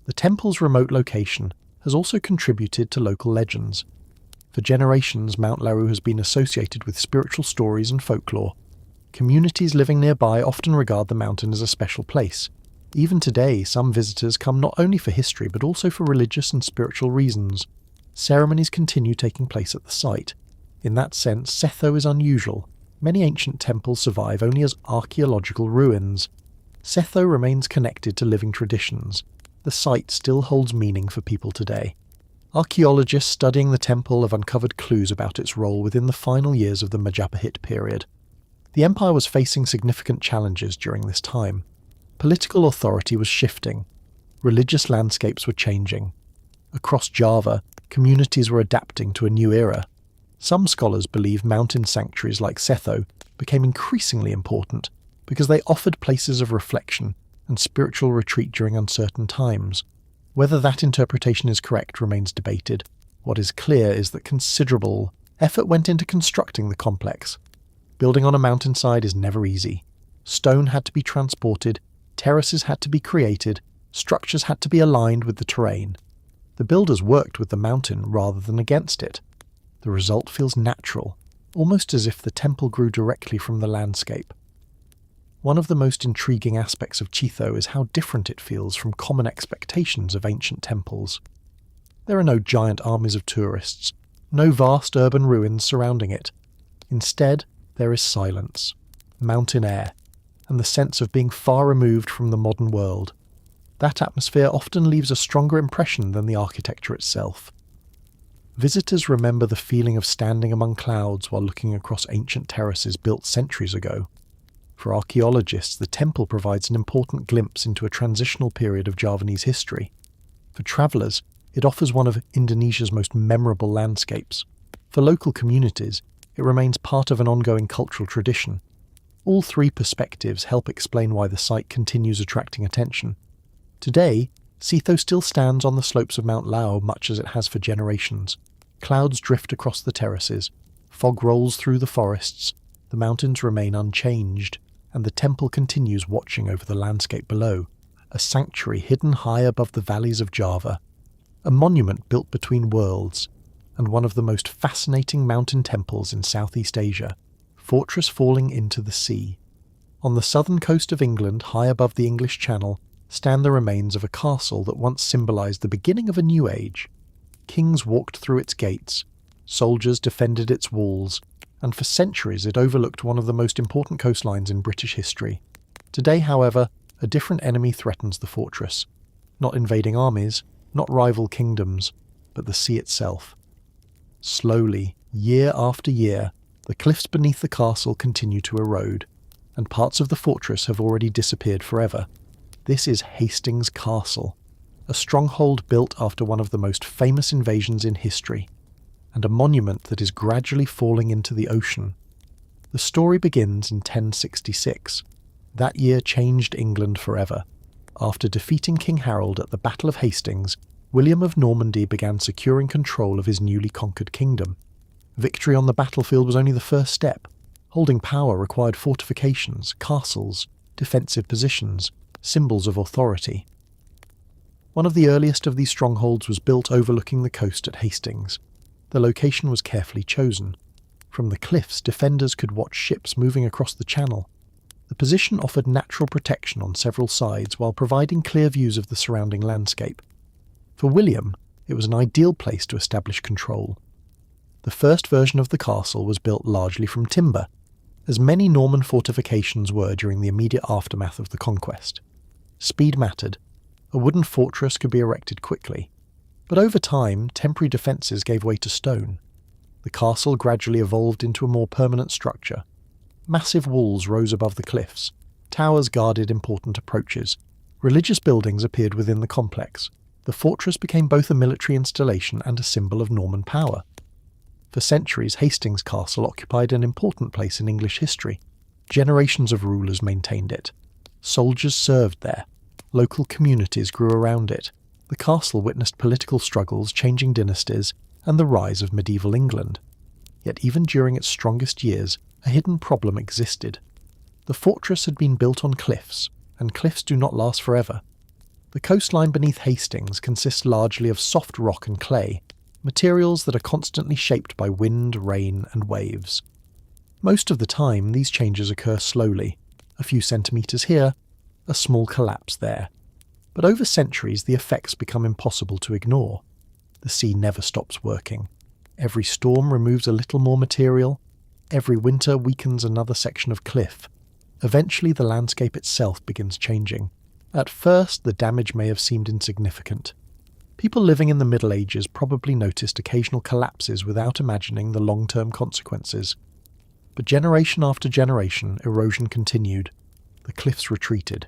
The temple's remote location has also contributed to local legends. For generations, Mount Laru has been associated with spiritual stories and folklore. Communities living nearby often regard the mountain as a special place. Even today, some visitors come not only for history but also for religious and spiritual reasons. Ceremonies continue taking place at the site. In that sense, Setho is unusual. Many ancient temples survive only as archaeological ruins. Setho remains connected to living traditions. The site still holds meaning for people today. Archaeologists studying the temple have uncovered clues about its role within the final years of the Majapahit period. The empire was facing significant challenges during this time. Political authority was shifting. Religious landscapes were changing. Across Java, communities were adapting to a new era. Some scholars believe mountain sanctuaries like Setho became increasingly important because they offered places of reflection and spiritual retreat during uncertain times. Whether that interpretation is correct remains debated. What is clear is that considerable effort went into constructing the complex. Building on a mountainside is never easy. Stone had to be transported, terraces had to be created, structures had to be aligned with the terrain. The builders worked with the mountain rather than against it. The result feels natural, almost as if the temple grew directly from the landscape. One of the most intriguing aspects of Sitho is how different it feels from common expectations of ancient temples. There are no giant armies of tourists, no vast urban ruins surrounding it. Instead, there is silence, mountain air, and the sense of being far removed from the modern world. That atmosphere often leaves a stronger impression than the architecture itself. Visitors remember the feeling of standing among clouds while looking across ancient terraces built centuries ago. For archaeologists, the temple provides an important glimpse into a transitional period of Javanese history. For travellers, it offers one of Indonesia's most memorable landscapes. For local communities, it remains part of an ongoing cultural tradition. All three perspectives help explain why the site continues attracting attention. Today, Sitho still stands on the slopes of Mount Lau much as it has for generations. Clouds drift across the terraces, fog rolls through the forests, the mountains remain unchanged, and the temple continues watching over the landscape below, a sanctuary hidden high above the valleys of Java, a monument built between worlds, and one of the most fascinating mountain temples in Southeast Asia, fortress falling into the sea. On the southern coast of England, high above the English Channel, stand the remains of a castle that once symbolised the beginning of a new age. Kings walked through its gates, soldiers defended its walls, and for centuries it overlooked one of the most important coastlines in British history. Today, however, a different enemy threatens the fortress. Not invading armies, not rival kingdoms, but the sea itself. Slowly, year after year, the cliffs beneath the castle continue to erode, and parts of the fortress have already disappeared forever. This is Hastings Castle, a stronghold built after one of the most famous invasions in history, and a monument that is gradually falling into the ocean. The story begins in 1066. That year changed England forever. After defeating King Harold at the Battle of Hastings, William of Normandy began securing control of his newly conquered kingdom. Victory on the battlefield was only the first step. Holding power required fortifications, castles, defensive positions, symbols of authority. One of the earliest of these strongholds was built overlooking the coast at Hastings. The location was carefully chosen. From the cliffs, defenders could watch ships moving across the channel. The position offered natural protection on several sides while providing clear views of the surrounding landscape. For William, it was an ideal place to establish control. The first version of the castle was built largely from timber, as many Norman fortifications were during the immediate aftermath of the conquest. Speed mattered. A wooden fortress could be erected quickly. But over time, temporary defences gave way to stone. The castle gradually evolved into a more permanent structure. Massive walls rose above the cliffs. Towers guarded important approaches. Religious buildings appeared within the complex. The fortress became both a military installation and a symbol of Norman power. For centuries, Hastings Castle occupied an important place in English history. Generations of rulers maintained it. Soldiers served there. Local communities grew around it. The castle witnessed political struggles, changing dynasties, and the rise of medieval England. Yet even during its strongest years, a hidden problem existed. The fortress had been built on cliffs, and cliffs do not last forever. The coastline beneath Hastings consists largely of soft rock and clay, materials that are constantly shaped by wind, rain, and waves. Most of the time, these changes occur slowly, a few centimetres here, a small collapse there. But over centuries, the effects become impossible to ignore. The sea never stops working. Every storm removes a little more material. Every winter weakens another section of cliff. Eventually, the landscape itself begins changing. At first, the damage may have seemed insignificant. People living in the Middle Ages probably noticed occasional collapses without imagining the long-term consequences. But generation after generation, erosion continued. The cliffs retreated.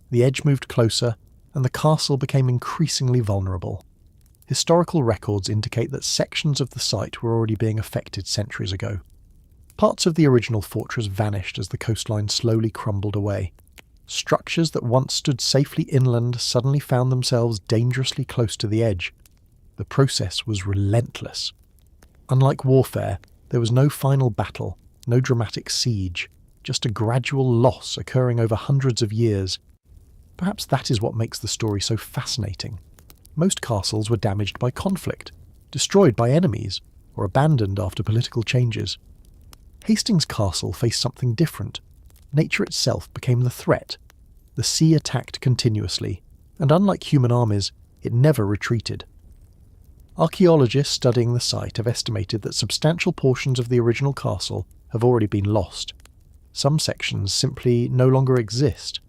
The edge moved closer, and the castle became increasingly vulnerable. Historical records indicate that sections of the site were already being affected centuries ago. Parts of the original fortress vanished as the coastline slowly crumbled away. Structures that once stood safely inland suddenly found themselves dangerously close to the edge. The process was relentless. Unlike warfare, there was no final battle, no dramatic siege, just a gradual loss occurring over hundreds of years. Perhaps that is what makes the story so fascinating. Most castles were damaged by conflict, destroyed by enemies, or abandoned after political changes. Hastings Castle faced something different. Nature itself became the threat. The sea attacked continuously, and unlike human armies, it never retreated. Archaeologists studying the site have estimated that substantial portions of the original castle have already been lost. Some sections simply no longer exist.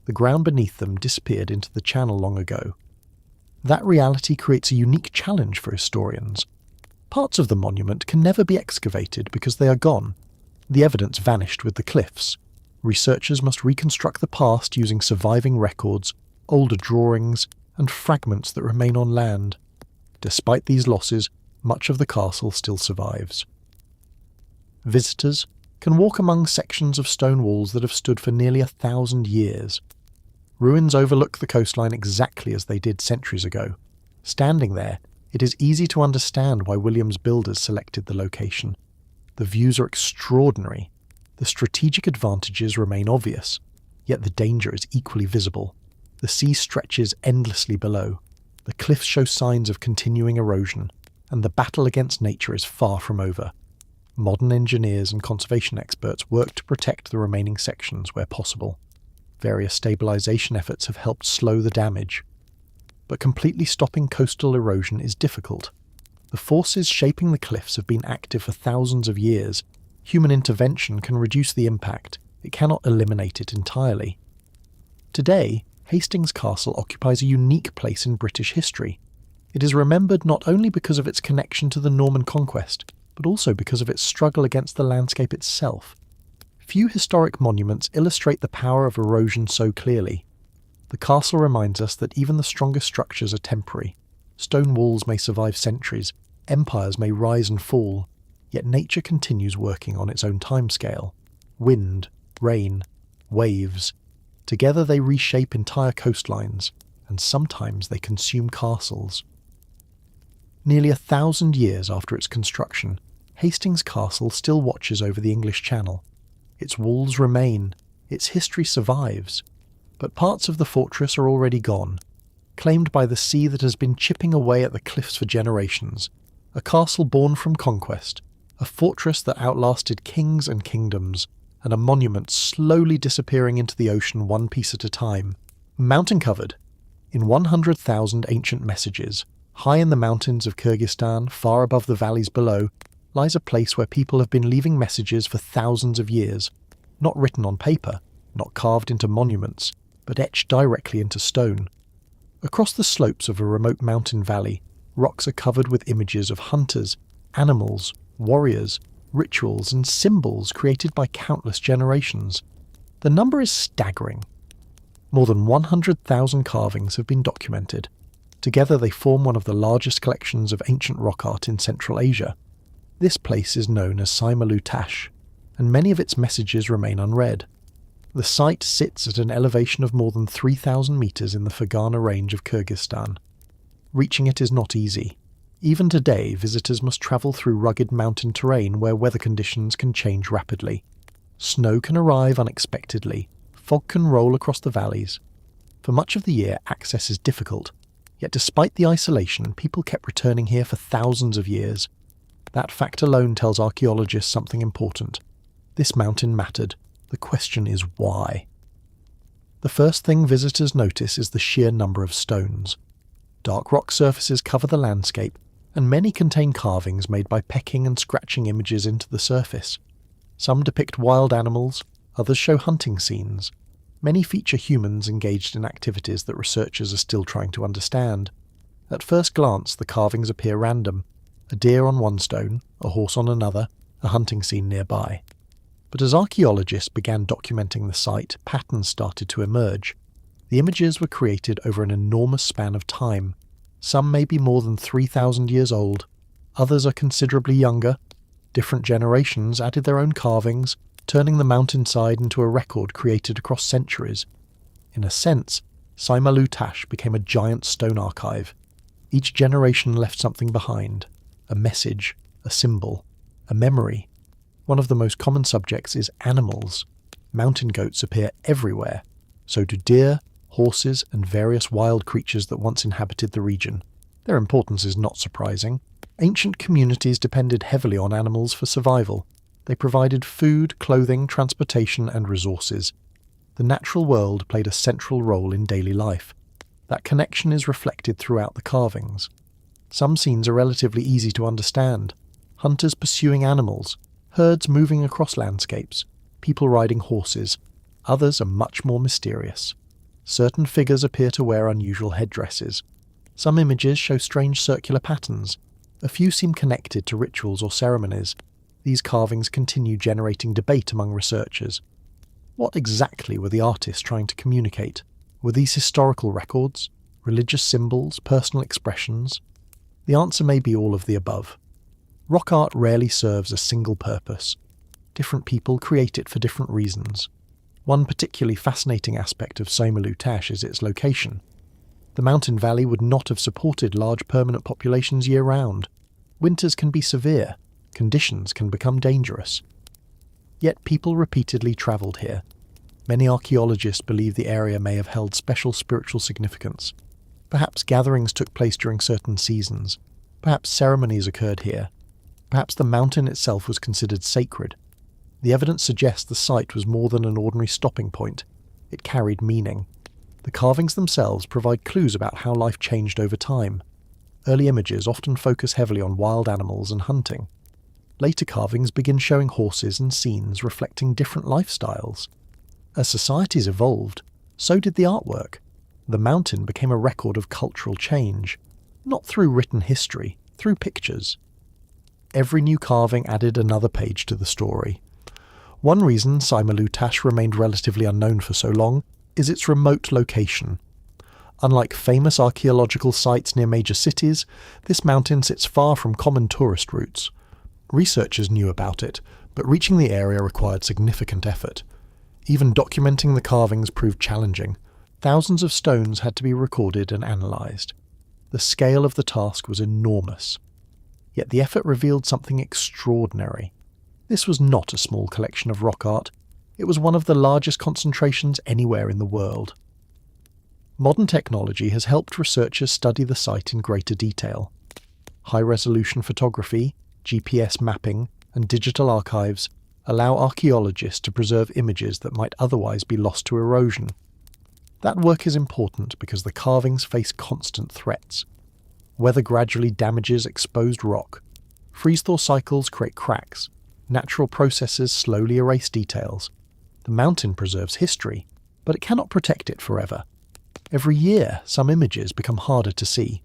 The ground beneath them disappeared into the channel long ago. That reality creates a unique challenge for historians. Parts of the monument can never be excavated because they are gone. The evidence vanished with the cliffs. Researchers must reconstruct the past using surviving records, older drawings, and fragments that remain on land. Despite these losses, much of the castle still survives. Visitors can walk among sections of stone walls that have stood for nearly 1,000 years. Ruins overlook the coastline exactly as they did centuries ago. Standing there, it is easy to understand why William's builders selected the location. The views are extraordinary. The strategic advantages remain obvious, yet the danger is equally visible. The sea stretches endlessly below. The cliffs show signs of continuing erosion, and the battle against nature is far from over. Modern engineers and conservation experts work to protect the remaining sections where possible. Various stabilization efforts have helped slow the damage. But completely stopping coastal erosion is difficult. The forces shaping the cliffs have been active for thousands of years. Human intervention can reduce the impact. It cannot eliminate it entirely. Today, Hastings Castle occupies a unique place in British history. It is remembered not only because of its connection to the Norman conquest, but also because of its struggle against the landscape itself. Few historic monuments illustrate the power of erosion so clearly. The castle reminds us that even the strongest structures are temporary. Stone walls may survive centuries, empires may rise and fall, yet nature continues working on its own timescale. Wind, rain, waves. Together they reshape entire coastlines, and sometimes they consume castles. Nearly 1,000 years after its construction, Hastings Castle still watches over the English Channel. Its walls remain, its history survives, but parts of the fortress are already gone, claimed by the sea that has been chipping away at the cliffs for generations. A castle born from conquest, a fortress that outlasted kings and kingdoms, and a monument slowly disappearing into the ocean one piece at a time. Mountain-covered. In 100,000 ancient messages, high in the mountains of Kyrgyzstan, far above the valleys below, lies a place where people have been leaving messages for thousands of years, not written on paper, not carved into monuments, but etched directly into stone. Across the slopes of a remote mountain valley, rocks are covered with images of hunters, animals, warriors, rituals and symbols created by countless generations. The number is staggering. More than 100,000 carvings have been documented. Together they form one of the largest collections of ancient rock art in Central Asia. This place is known as Saimalu Tash, and many of its messages remain unread. The site sits at an elevation of more than 3,000 meters in the Fergana range of Kyrgyzstan. Reaching it is not easy. Even today, visitors must travel through rugged mountain terrain where weather conditions can change rapidly. Snow can arrive unexpectedly, fog can roll across the valleys. For much of the year, access is difficult, yet despite the isolation, people kept returning here for thousands of years. That fact alone tells archaeologists something important. This mountain mattered. The question is why? The first thing visitors notice is the sheer number of stones. Dark rock surfaces cover the landscape, and many contain carvings made by pecking and scratching images into the surface. Some depict wild animals, others show hunting scenes. Many feature humans engaged in activities that researchers are still trying to understand. At first glance, the carvings appear random. A deer on one stone, a horse on another, a hunting scene nearby. But as archaeologists began documenting the site, patterns started to emerge. The images were created over an enormous span of time. Some may be more than 3,000 years old. Others are considerably younger. Different generations added their own carvings, turning the mountainside into a record created across centuries. In a sense, Saimalu Tash became a giant stone archive. Each generation left something behind. A message, a symbol, a memory. One of the most common subjects is animals. Mountain goats appear everywhere. So do deer, horses, and various wild creatures that once inhabited the region. Their importance is not surprising. Ancient communities depended heavily on animals for survival. They provided food, clothing, transportation, and resources. The natural world played a central role in daily life. That connection is reflected throughout the carvings. Some scenes are relatively easy to understand. Hunters pursuing animals, herds moving across landscapes, people riding horses. Others are much more mysterious. Certain figures appear to wear unusual headdresses. Some images show strange circular patterns. A few seem connected to rituals or ceremonies. These carvings continue generating debate among researchers. What exactly were the artists trying to communicate? Were these historical records, religious symbols, personal expressions? The answer may be all of the above. Rock art rarely serves a single purpose. Different people create it for different reasons. One particularly fascinating aspect of Saimalu Tash is its location. The mountain valley would not have supported large permanent populations year-round. Winters can be severe. Conditions can become dangerous. Yet people repeatedly travelled here. Many archaeologists believe the area may have held special spiritual significance. Perhaps gatherings took place during certain seasons. Perhaps ceremonies occurred here. Perhaps the mountain itself was considered sacred. The evidence suggests the site was more than an ordinary stopping point. It carried meaning. The carvings themselves provide clues about how life changed over time. Early images often focus heavily on wild animals and hunting. Later carvings begin showing horses and scenes reflecting different lifestyles. As societies evolved, so did the artwork. The mountain became a record of cultural change, not through written history, through pictures. Every new carving added another page to the story. One reason Saima-Lutash remained relatively unknown for so long is its remote location. Unlike famous archaeological sites near major cities, this mountain sits far from common tourist routes. Researchers knew about it, but reaching the area required significant effort. Even documenting the carvings proved challenging. Thousands of stones had to be recorded and analysed. The scale of the task was enormous. Yet the effort revealed something extraordinary. This was not a small collection of rock art. It was one of the largest concentrations anywhere in the world. Modern technology has helped researchers study the site in greater detail. High-resolution photography, GPS mapping, and digital archives allow archaeologists to preserve images that might otherwise be lost to erosion. That work is important because the carvings face constant threats. Weather gradually damages exposed rock. Freeze-thaw cycles create cracks. Natural processes slowly erase details. The mountain preserves history, but it cannot protect it forever. Every year, some images become harder to see.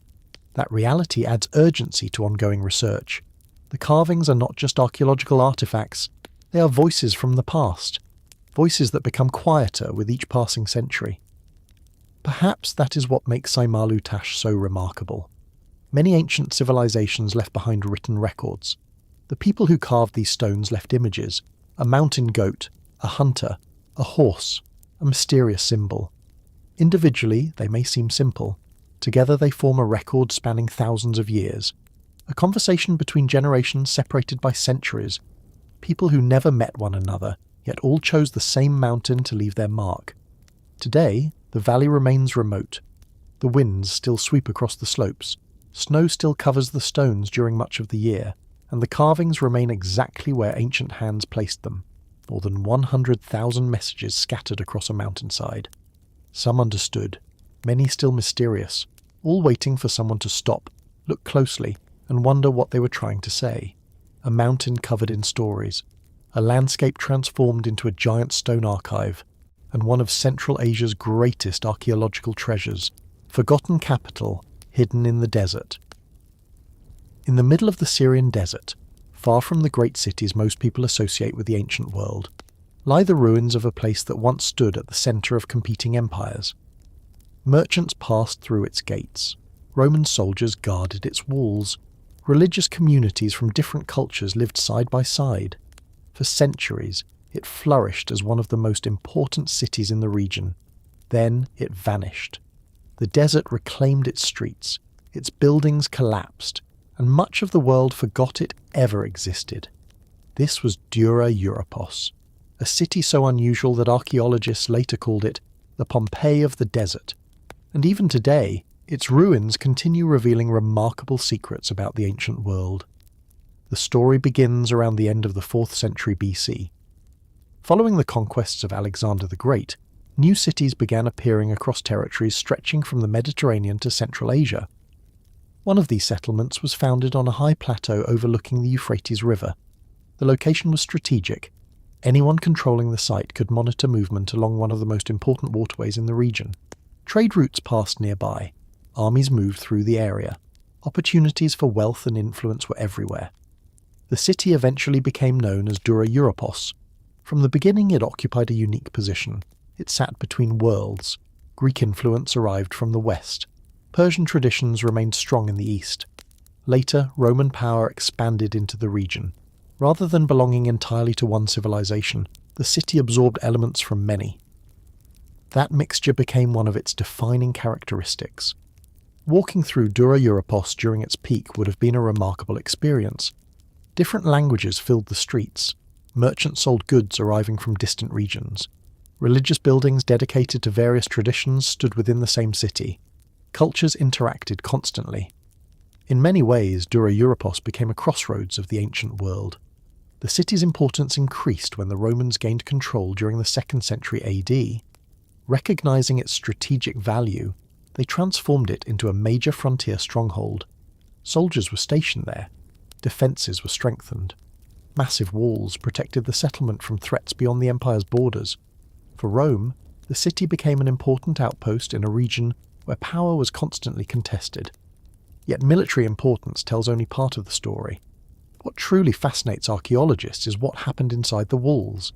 That reality adds urgency to ongoing research. The carvings are not just archaeological artifacts, they are voices from the past, voices that become quieter with each passing century. Perhaps that is what makes Saima-Lutash so remarkable. Many ancient civilizations left behind written records. The people who carved these stones left images: a mountain goat, a hunter, a horse, a mysterious symbol. Individually, they may seem simple. Together they form a record spanning thousands of years. A conversation between generations separated by centuries. People who never met one another, yet all chose the same mountain to leave their mark. Today, the valley remains remote. The winds still sweep across the slopes. Snow still covers the stones during much of the year, and the carvings remain exactly where ancient hands placed them. More than 100,000 messages scattered across a mountainside. Some understood, many still mysterious, all waiting for someone to stop, look closely, and wonder what they were trying to say. A mountain covered in stories, a landscape transformed into a giant stone archive, and one of Central Asia's greatest archaeological treasures, forgotten capital hidden in the desert. In the middle of the Syrian desert, far from the great cities most people associate with the ancient world, lie the ruins of a place that once stood at the centre of competing empires. Merchants passed through its gates. Roman soldiers guarded its walls. Religious communities from different cultures lived side by side. For centuries, it flourished as one of the most important cities in the region. Then it vanished. The desert reclaimed its streets. Its buildings collapsed, and much of the world forgot it ever existed. This was Dura Europos, a city so unusual that archaeologists later called it the Pompeii of the desert. And even today, its ruins continue revealing remarkable secrets about the ancient world. The story begins around the end of the 4th century BC. Following the conquests of Alexander the Great, new cities began appearing across territories stretching from the Mediterranean to Central Asia. One of these settlements was founded on a high plateau overlooking the Euphrates River. The location was strategic. Anyone controlling the site could monitor movement along one of the most important waterways in the region. Trade routes passed nearby. Armies moved through the area. Opportunities for wealth and influence were everywhere. The city eventually became known as Dura Europos. From the beginning, it occupied a unique position. It sat between worlds. Greek influence arrived from the west. Persian traditions remained strong in the east. Later, Roman power expanded into the region. Rather than belonging entirely to one civilization, the city absorbed elements from many. That mixture became one of its defining characteristics. Walking through Dura Europos during its peak would have been a remarkable experience. Different languages filled the streets. Merchants sold goods arriving from distant regions. Religious buildings dedicated to various traditions stood within the same city. Cultures interacted constantly. In many ways, Dura Europos became a crossroads of the ancient world. The city's importance increased when the Romans gained control during the 2nd century AD. Recognizing its strategic value, they transformed it into a major frontier stronghold. Soldiers were stationed there. Defences were strengthened. Massive walls protected the settlement from threats beyond the empire's borders. For Rome, the city became an important outpost in a region where power was constantly contested. Yet military importance tells only part of the story. What truly fascinates archaeologists is what happened inside the walls.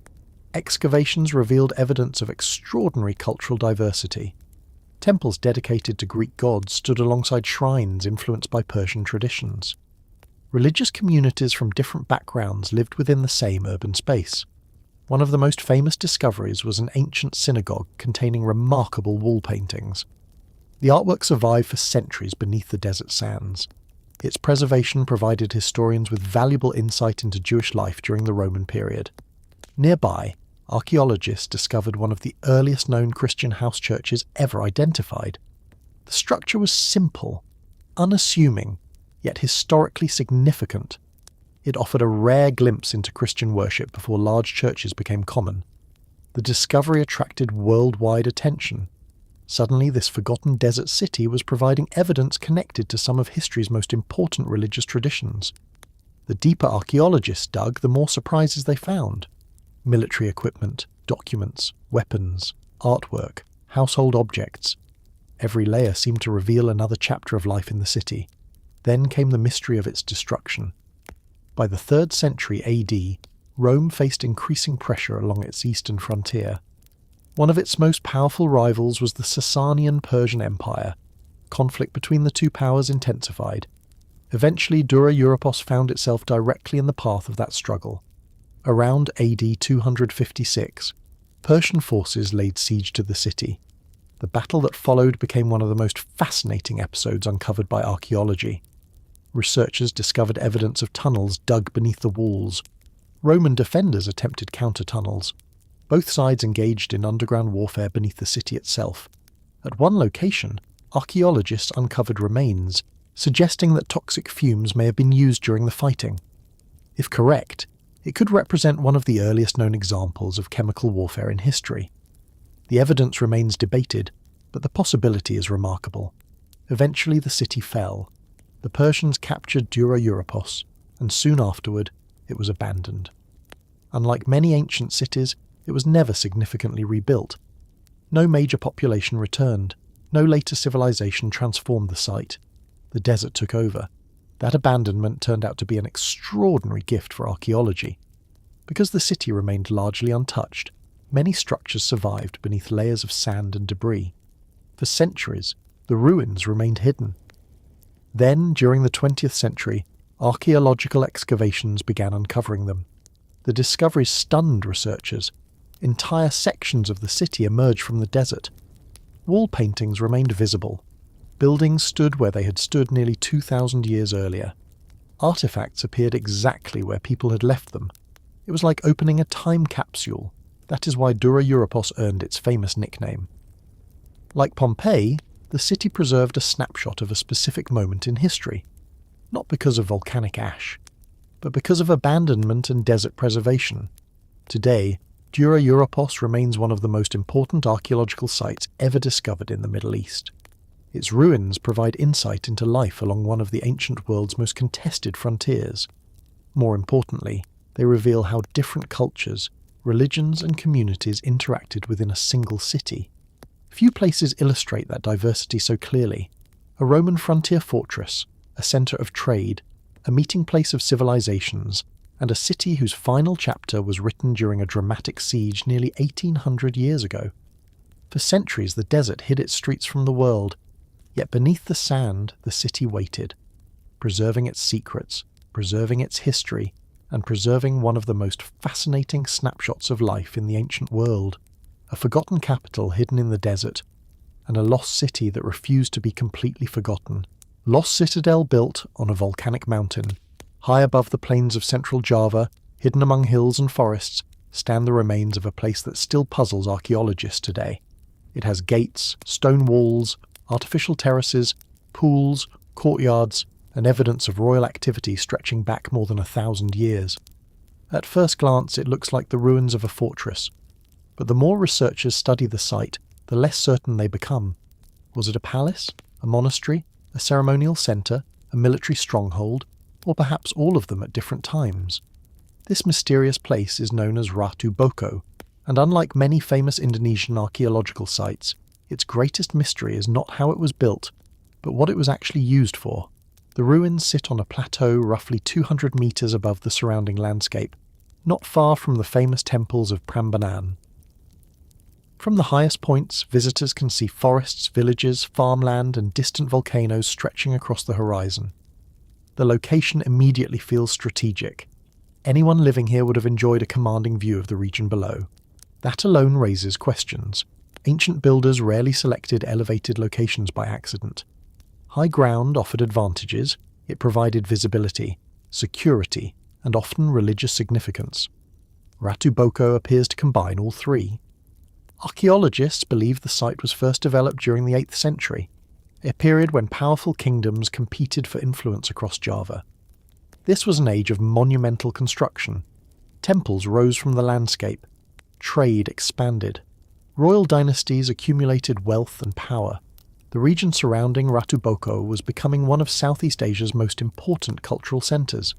Excavations revealed evidence of extraordinary cultural diversity. Temples dedicated to Greek gods stood alongside shrines influenced by Persian traditions. Religious communities from different backgrounds lived within the same urban space. One of the most famous discoveries was an ancient synagogue containing remarkable wall paintings. The artwork survived for centuries beneath the desert sands. Its preservation provided historians with valuable insight into Jewish life during the Roman period. Nearby, archaeologists discovered one of the earliest known Christian house churches ever identified. The structure was simple, unassuming, yet historically significant. It offered a rare glimpse into Christian worship before large churches became common. The discovery attracted worldwide attention. Suddenly, this forgotten desert city was providing evidence connected to some of history's most important religious traditions. The deeper archaeologists dug, the more surprises they found. Military equipment, documents, weapons, artwork, household objects. Every layer seemed to reveal another chapter of life in the city. Then came the mystery of its destruction. By the 3rd century AD, Rome faced increasing pressure along its eastern frontier. One of its most powerful rivals was the Sasanian Persian Empire. Conflict between the two powers intensified. Eventually, Dura Europos found itself directly in the path of that struggle. Around AD 256, Persian forces laid siege to the city. The battle that followed became one of the most fascinating episodes uncovered by archaeology. Researchers discovered evidence of tunnels dug beneath the walls. Roman defenders attempted counter-tunnels. Both sides engaged in underground warfare beneath the city itself. At one location, archaeologists uncovered remains, suggesting that toxic fumes may have been used during the fighting. If correct, it could represent one of the earliest known examples of chemical warfare in history. The evidence remains debated, but the possibility is remarkable. Eventually the city fell. The Persians captured Dura Europos, and soon afterward it was abandoned. Unlike many ancient cities, it was never significantly rebuilt. No major population returned. No later civilization transformed the site. The desert took over. That abandonment turned out to be an extraordinary gift for archaeology. Because the city remained largely untouched, many structures survived beneath layers of sand and debris. For centuries, the ruins remained hidden. Then, during the 20th century, archaeological excavations began uncovering them. The discoveries stunned researchers. Entire sections of the city emerged from the desert. Wall paintings remained visible. Buildings stood where they had stood nearly 2,000 years earlier. Artifacts appeared exactly where people had left them. It was like opening a time capsule. That is why Dura Europos earned its famous nickname. Like Pompeii, the city preserved a snapshot of a specific moment in history. Not because of volcanic ash, but because of abandonment and desert preservation. Today, Dura Europos remains one of the most important archaeological sites ever discovered in the Middle East. Its ruins provide insight into life along one of the ancient world's most contested frontiers. More importantly, they reveal how different cultures, religions and communities interacted within a single city. Few places illustrate that diversity so clearly. A Roman frontier fortress, a centre of trade, a meeting place of civilizations, and a city whose final chapter was written during a dramatic siege nearly 1,800 years ago. For centuries the desert hid its streets from the world, yet beneath the sand the city waited, preserving its secrets, preserving its history, and preserving one of the most fascinating snapshots of life in the ancient world. A forgotten capital hidden in the desert, and a lost city that refused to be completely forgotten. Lost citadel built on a volcanic mountain. High above the plains of central Java, hidden among hills and forests, stand the remains of a place that still puzzles archaeologists today. It has gates, stone walls, artificial terraces, pools, courtyards, and evidence of royal activity stretching back more than 1,000 years. At first glance, it looks like the ruins of a fortress, but the more researchers study the site, the less certain they become. Was it a palace, a monastery, a ceremonial centre, a military stronghold, or perhaps all of them at different times? This mysterious place is known as Ratu Boko, and unlike many famous Indonesian archaeological sites, its greatest mystery is not how it was built, but what it was actually used for. The ruins sit on a plateau roughly 200 metres above the surrounding landscape, not far from the famous temples of Prambanan. From the highest points, visitors can see forests, villages, farmland, and distant volcanoes stretching across the horizon. The location immediately feels strategic. Anyone living here would have enjoyed a commanding view of the region below. That alone raises questions. Ancient builders rarely selected elevated locations by accident. High ground offered advantages, it provided visibility, security, and often religious significance. Ratu Boko appears to combine all three. Archaeologists believe the site was first developed during the 8th century, a period when powerful kingdoms competed for influence across Java. This was an age of monumental construction. Temples rose from the landscape. Trade expanded. Royal dynasties accumulated wealth and power. The region surrounding Ratu Boko was becoming one of Southeast Asia's most important cultural centres.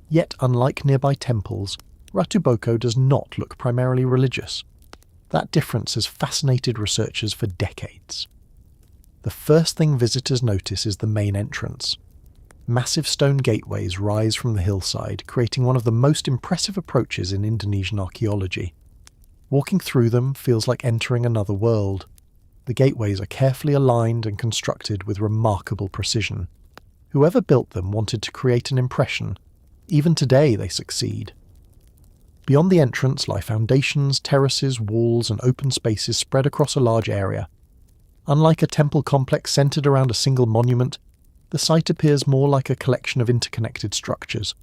Yet, unlike nearby temples, Ratu Boko does not look primarily religious. That difference has fascinated researchers for decades. The first thing visitors notice is the main entrance. Massive stone gateways rise from the hillside, creating one of the most impressive approaches in Indonesian archaeology. Walking through them feels like entering another world. The gateways are carefully aligned and constructed with remarkable precision. Whoever built them wanted to create an impression. Even today they succeed. Beyond the entrance lie foundations, terraces, walls, and open spaces spread across a large area. Unlike a temple complex centered around a single monument, the site appears more like a collection of interconnected structures.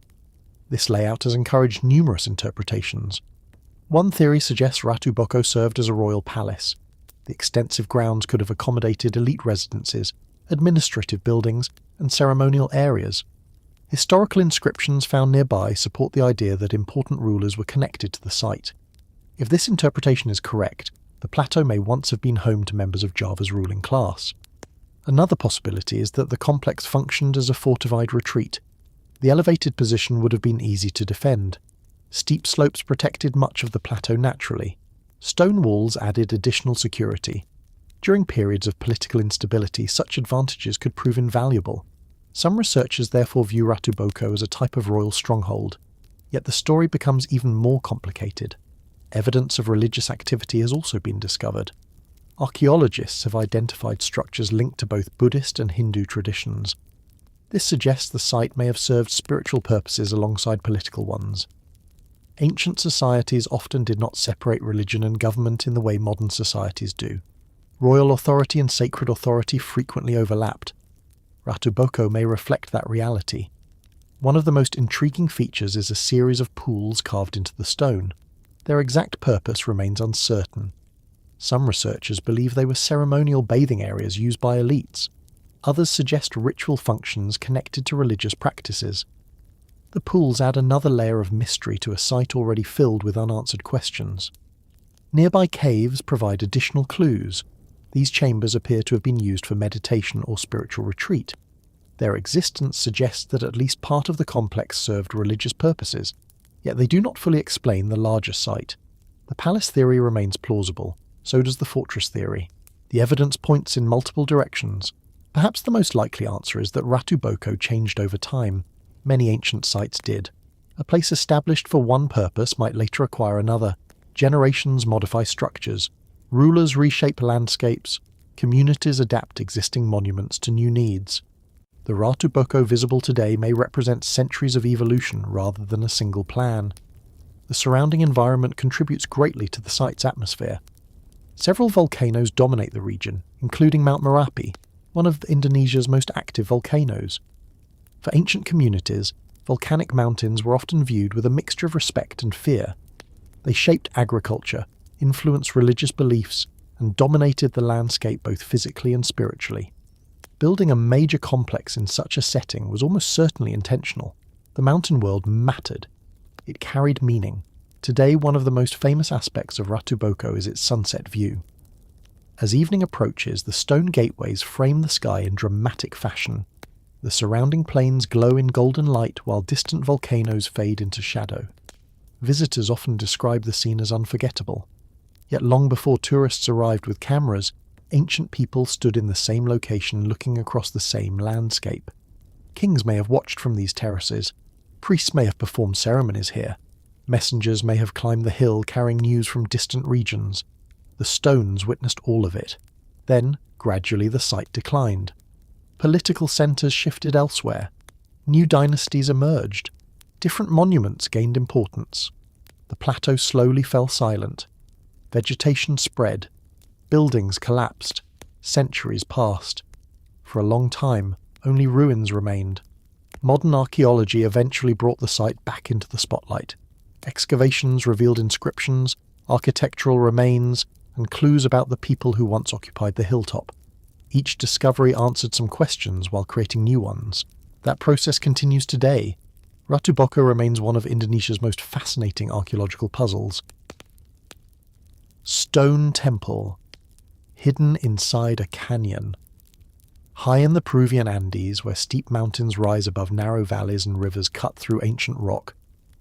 This layout has encouraged numerous interpretations. One theory suggests Ratu Boko served as a royal palace. The extensive grounds could have accommodated elite residences, administrative buildings, and ceremonial areas. Historical inscriptions found nearby support the idea that important rulers were connected to the site. If this interpretation is correct, the plateau may once have been home to members of Java's ruling class. Another possibility is that the complex functioned as a fortified retreat. The elevated position would have been easy to defend. Steep slopes protected much of the plateau naturally. Stone walls added additional security. During periods of political instability, such advantages could prove invaluable. Some researchers therefore view Ratu Boko as a type of royal stronghold. Yet the story becomes even more complicated. Evidence of religious activity has also been discovered. Archaeologists have identified structures linked to both Buddhist and Hindu traditions. This suggests the site may have served spiritual purposes alongside political ones. Ancient societies often did not separate religion and government in the way modern societies do. Royal authority and sacred authority frequently overlapped. Ratu Boko may reflect that reality. One of the most intriguing features is a series of pools carved into the stone. Their exact purpose remains uncertain. Some researchers believe they were ceremonial bathing areas used by elites. Others suggest ritual functions connected to religious practices. The pools add another layer of mystery to a site already filled with unanswered questions. Nearby caves provide additional clues. These chambers appear to have been used for meditation or spiritual retreat. Their existence suggests that at least part of the complex served religious purposes, yet they do not fully explain the larger site. The palace theory remains plausible, so does the fortress theory. The evidence points in multiple directions. Perhaps the most likely answer is that Ratu Boko changed over time. Many ancient sites did. A place established for one purpose might later acquire another. Generations modify structures. Rulers reshape landscapes. Communities adapt existing monuments to new needs. The Ratu Boko visible today may represent centuries of evolution rather than a single plan. The surrounding environment contributes greatly to the site's atmosphere. Several volcanoes dominate the region, including Mount Merapi, one of Indonesia's most active volcanoes. For ancient communities, volcanic mountains were often viewed with a mixture of respect and fear. They shaped agriculture, influenced religious beliefs, and dominated the landscape both physically and spiritually. Building a major complex in such a setting was almost certainly intentional. The mountain world mattered. It carried meaning. Today, one of the most famous aspects of Ratu Boko is its sunset view. As evening approaches, the stone gateways frame the sky in dramatic fashion. The surrounding plains glow in golden light while distant volcanoes fade into shadow. Visitors often describe the scene as unforgettable. Yet long before tourists arrived with cameras, ancient people stood in the same location looking across the same landscape. Kings may have watched from these terraces. Priests may have performed ceremonies here. Messengers may have climbed the hill carrying news from distant regions. The stones witnessed all of it. Then, gradually, the site declined. Political centres shifted elsewhere. New dynasties emerged. Different monuments gained importance. The plateau slowly fell silent. Vegetation spread. Buildings collapsed. Centuries passed. For a long time, only ruins remained. Modern archaeology eventually brought the site back into the spotlight. Excavations revealed inscriptions, architectural remains, and clues about the people who once occupied the hilltop. Each discovery answered some questions while creating new ones. That process continues today. Ratu Boko remains one of Indonesia's most fascinating archaeological puzzles. Stone Temple, hidden inside a canyon. High in the Peruvian Andes, where steep mountains rise above narrow valleys and rivers cut through ancient rock,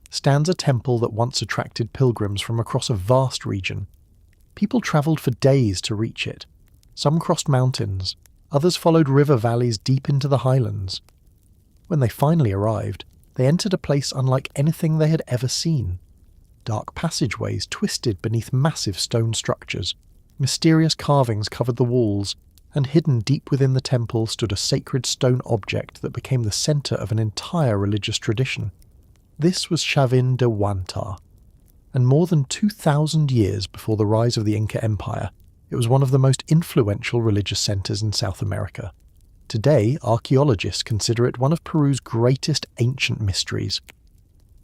stands a temple that once attracted pilgrims from across a vast region. People travelled for days to reach it. Some crossed mountains, others followed river valleys deep into the highlands. When they finally arrived, they entered a place unlike anything they had ever seen. Dark passageways twisted beneath massive stone structures. Mysterious carvings covered the walls, and hidden deep within the temple stood a sacred stone object that became the centre of an entire religious tradition. This was Chavín de Huántar, and more than 2,000 years before the rise of the Inca Empire, it was one of the most influential religious centres in South America. Today, archaeologists consider it one of Peru's greatest ancient mysteries.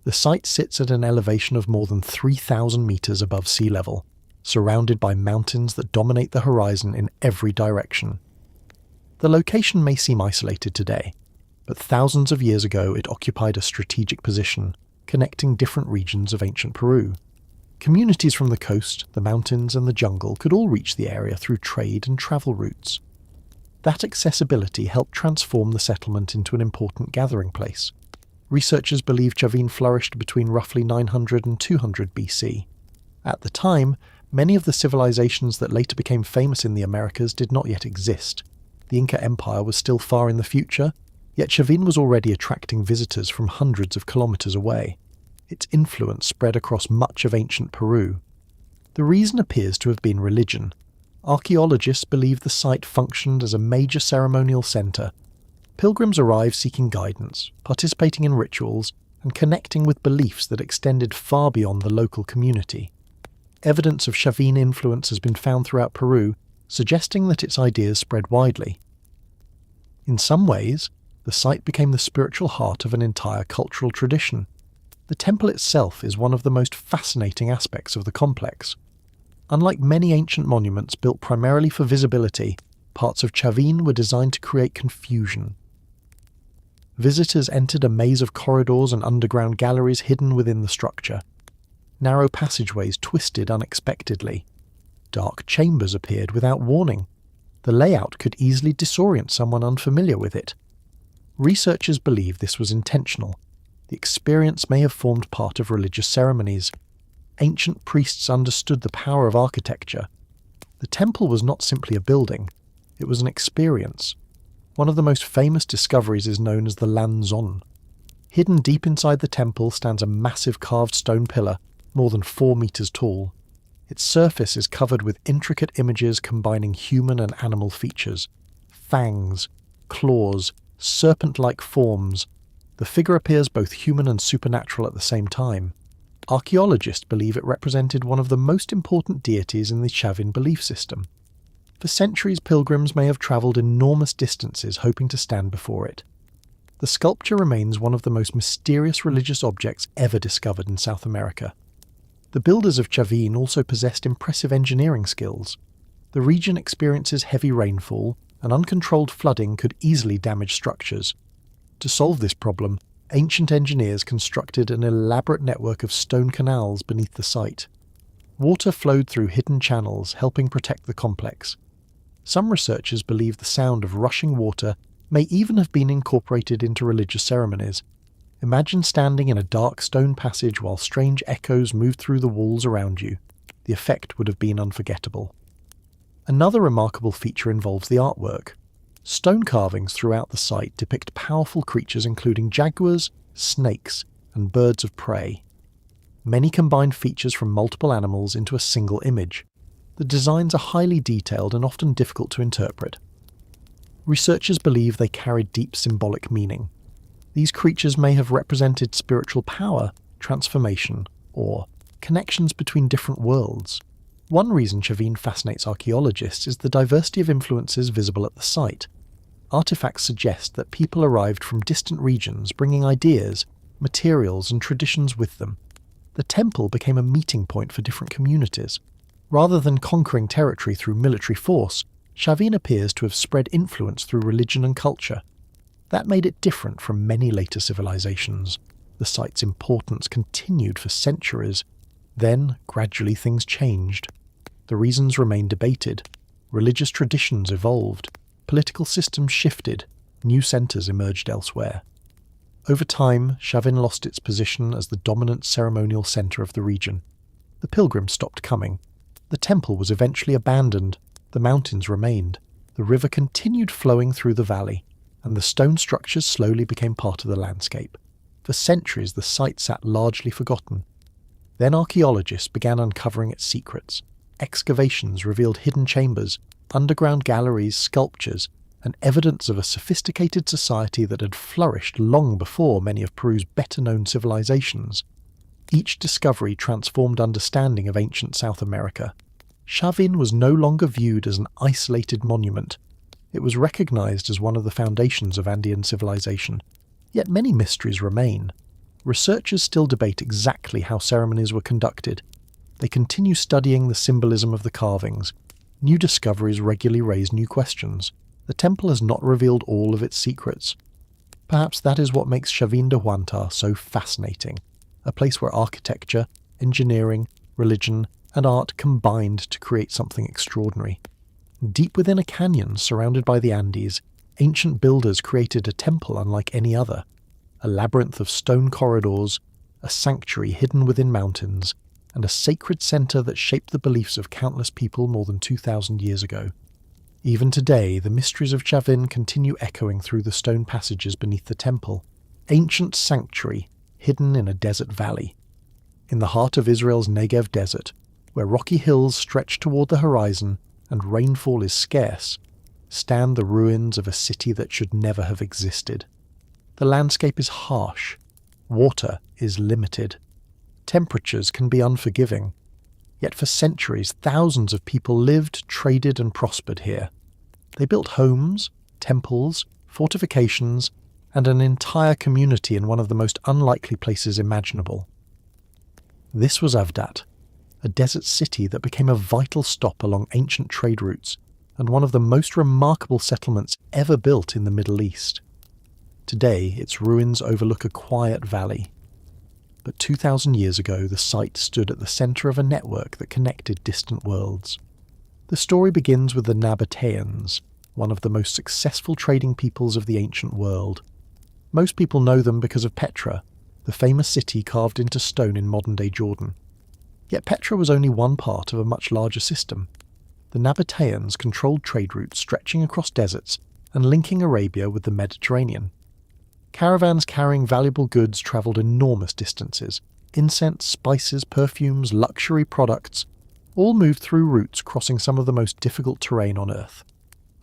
The site sits at an elevation of more than 3,000 metres above sea level, surrounded by mountains that dominate the horizon in every direction. The location may seem isolated today, but thousands of years ago it occupied a strategic position, connecting different regions of ancient Peru. Communities from the coast, the mountains, and the jungle could all reach the area through trade and travel routes. That accessibility helped transform the settlement into an important gathering place. Researchers believe Chavín flourished between roughly 900 and 200 BC. At the time, many of the civilizations that later became famous in the Americas did not yet exist. The Inca Empire was still far in the future, yet Chavín was already attracting visitors from hundreds of kilometers away. Its influence spread across much of ancient Peru. The reason appears to have been religion. Archaeologists believe the site functioned as a major ceremonial center. Pilgrims arrived seeking guidance, participating in rituals, and connecting with beliefs that extended far beyond the local community. Evidence of Chavín influence has been found throughout Peru, suggesting that its ideas spread widely. In some ways, the site became the spiritual heart of an entire cultural tradition. The temple itself is one of the most fascinating aspects of the complex. Unlike many ancient monuments built primarily for visibility, parts of Chavín were designed to create confusion. Visitors entered a maze of corridors and underground galleries hidden within the structure. Narrow passageways twisted unexpectedly. Dark chambers appeared without warning. The layout could easily disorient someone unfamiliar with it. Researchers believe this was intentional. The experience may have formed part of religious ceremonies. Ancient priests understood the power of architecture. The temple was not simply a building, it was an experience. One of the most famous discoveries is known as the Lanzon. Hidden deep inside the temple stands a massive carved stone pillar, more than 4 meters tall. Its surface is covered with intricate images combining human and animal features. Fangs, claws, serpent-like forms. The figure appears both human and supernatural at the same time. Archaeologists believe it represented one of the most important deities in the Chavín belief system. For centuries, pilgrims may have travelled enormous distances hoping to stand before it. The sculpture remains one of the most mysterious religious objects ever discovered in South America. The builders of Chavín also possessed impressive engineering skills. The region experiences heavy rainfall, and uncontrolled flooding could easily damage structures. To solve this problem, ancient engineers constructed an elaborate network of stone canals beneath the site. Water flowed through hidden channels, helping protect the complex. Some researchers believe the sound of rushing water may even have been incorporated into religious ceremonies. Imagine standing in a dark stone passage while strange echoes moved through the walls around you. The effect would have been unforgettable. Another remarkable feature involves the artwork. Stone carvings throughout the site depict powerful creatures including jaguars, snakes, and birds of prey. Many combine features from multiple animals into a single image. The designs are highly detailed and often difficult to interpret. Researchers believe they carried deep symbolic meaning. These creatures may have represented spiritual power, transformation, or connections between different worlds. One reason Chavín fascinates archaeologists is the diversity of influences visible at the site. Artifacts suggest that people arrived from distant regions bringing ideas, materials, and traditions with them. The temple became a meeting point for different communities. Rather than conquering territory through military force, Chavín appears to have spread influence through religion and culture. That made it different from many later civilizations. The site's importance continued for centuries. Then, gradually things changed. The reasons remain debated. Religious traditions evolved. Political systems shifted. New centres emerged elsewhere. Over time, Chavín lost its position as the dominant ceremonial centre of the region. The pilgrims stopped coming. The temple was eventually abandoned. The mountains remained. The river continued flowing through the valley, and the stone structures slowly became part of the landscape. For centuries, the site sat largely forgotten. Then archaeologists began uncovering its secrets. Excavations revealed hidden chambers, underground galleries, sculptures, and evidence of a sophisticated society that had flourished long before many of Peru's better-known civilizations. Each discovery transformed understanding of ancient South America. Chavín was no longer viewed as an isolated monument. It was recognized as one of the foundations of Andean civilization. Yet many mysteries remain. Researchers still debate exactly how ceremonies were conducted. They continue studying the symbolism of the carvings. New discoveries regularly raise new questions. The temple has not revealed all of its secrets. Perhaps that is what makes Chavín de Huántar so fascinating, a place where architecture, engineering, religion, and art combined to create something extraordinary. Deep within a canyon surrounded by the Andes, ancient builders created a temple unlike any other, a labyrinth of stone corridors, a sanctuary hidden within mountains, and a sacred center that shaped the beliefs of countless people more than 2,000 years ago. Even today, the mysteries of Chavín continue echoing through the stone passages beneath the temple, ancient sanctuary hidden in a desert valley. In the heart of Israel's Negev desert, where rocky hills stretch toward the horizon and rainfall is scarce, stand the ruins of a city that should never have existed. The landscape is harsh. Water is limited. Temperatures can be unforgiving. Yet for centuries, thousands of people lived, traded, and prospered here. They built homes, temples, fortifications, and an entire community in one of the most unlikely places imaginable. This was Avdat, a desert city that became a vital stop along ancient trade routes and one of the most remarkable settlements ever built in the Middle East. Today, its ruins overlook a quiet valley. But 2,000 years ago, the site stood at the center of a network that connected distant worlds. The story begins with the Nabateans, one of the most successful trading peoples of the ancient world. Most people know them because of Petra, the famous city carved into stone in modern-day Jordan. Yet Petra was only one part of a much larger system. The Nabateans controlled trade routes stretching across deserts and linking Arabia with the Mediterranean. Caravans carrying valuable goods travelled enormous distances. Incense, spices, perfumes, luxury products, all moved through routes crossing some of the most difficult terrain on Earth.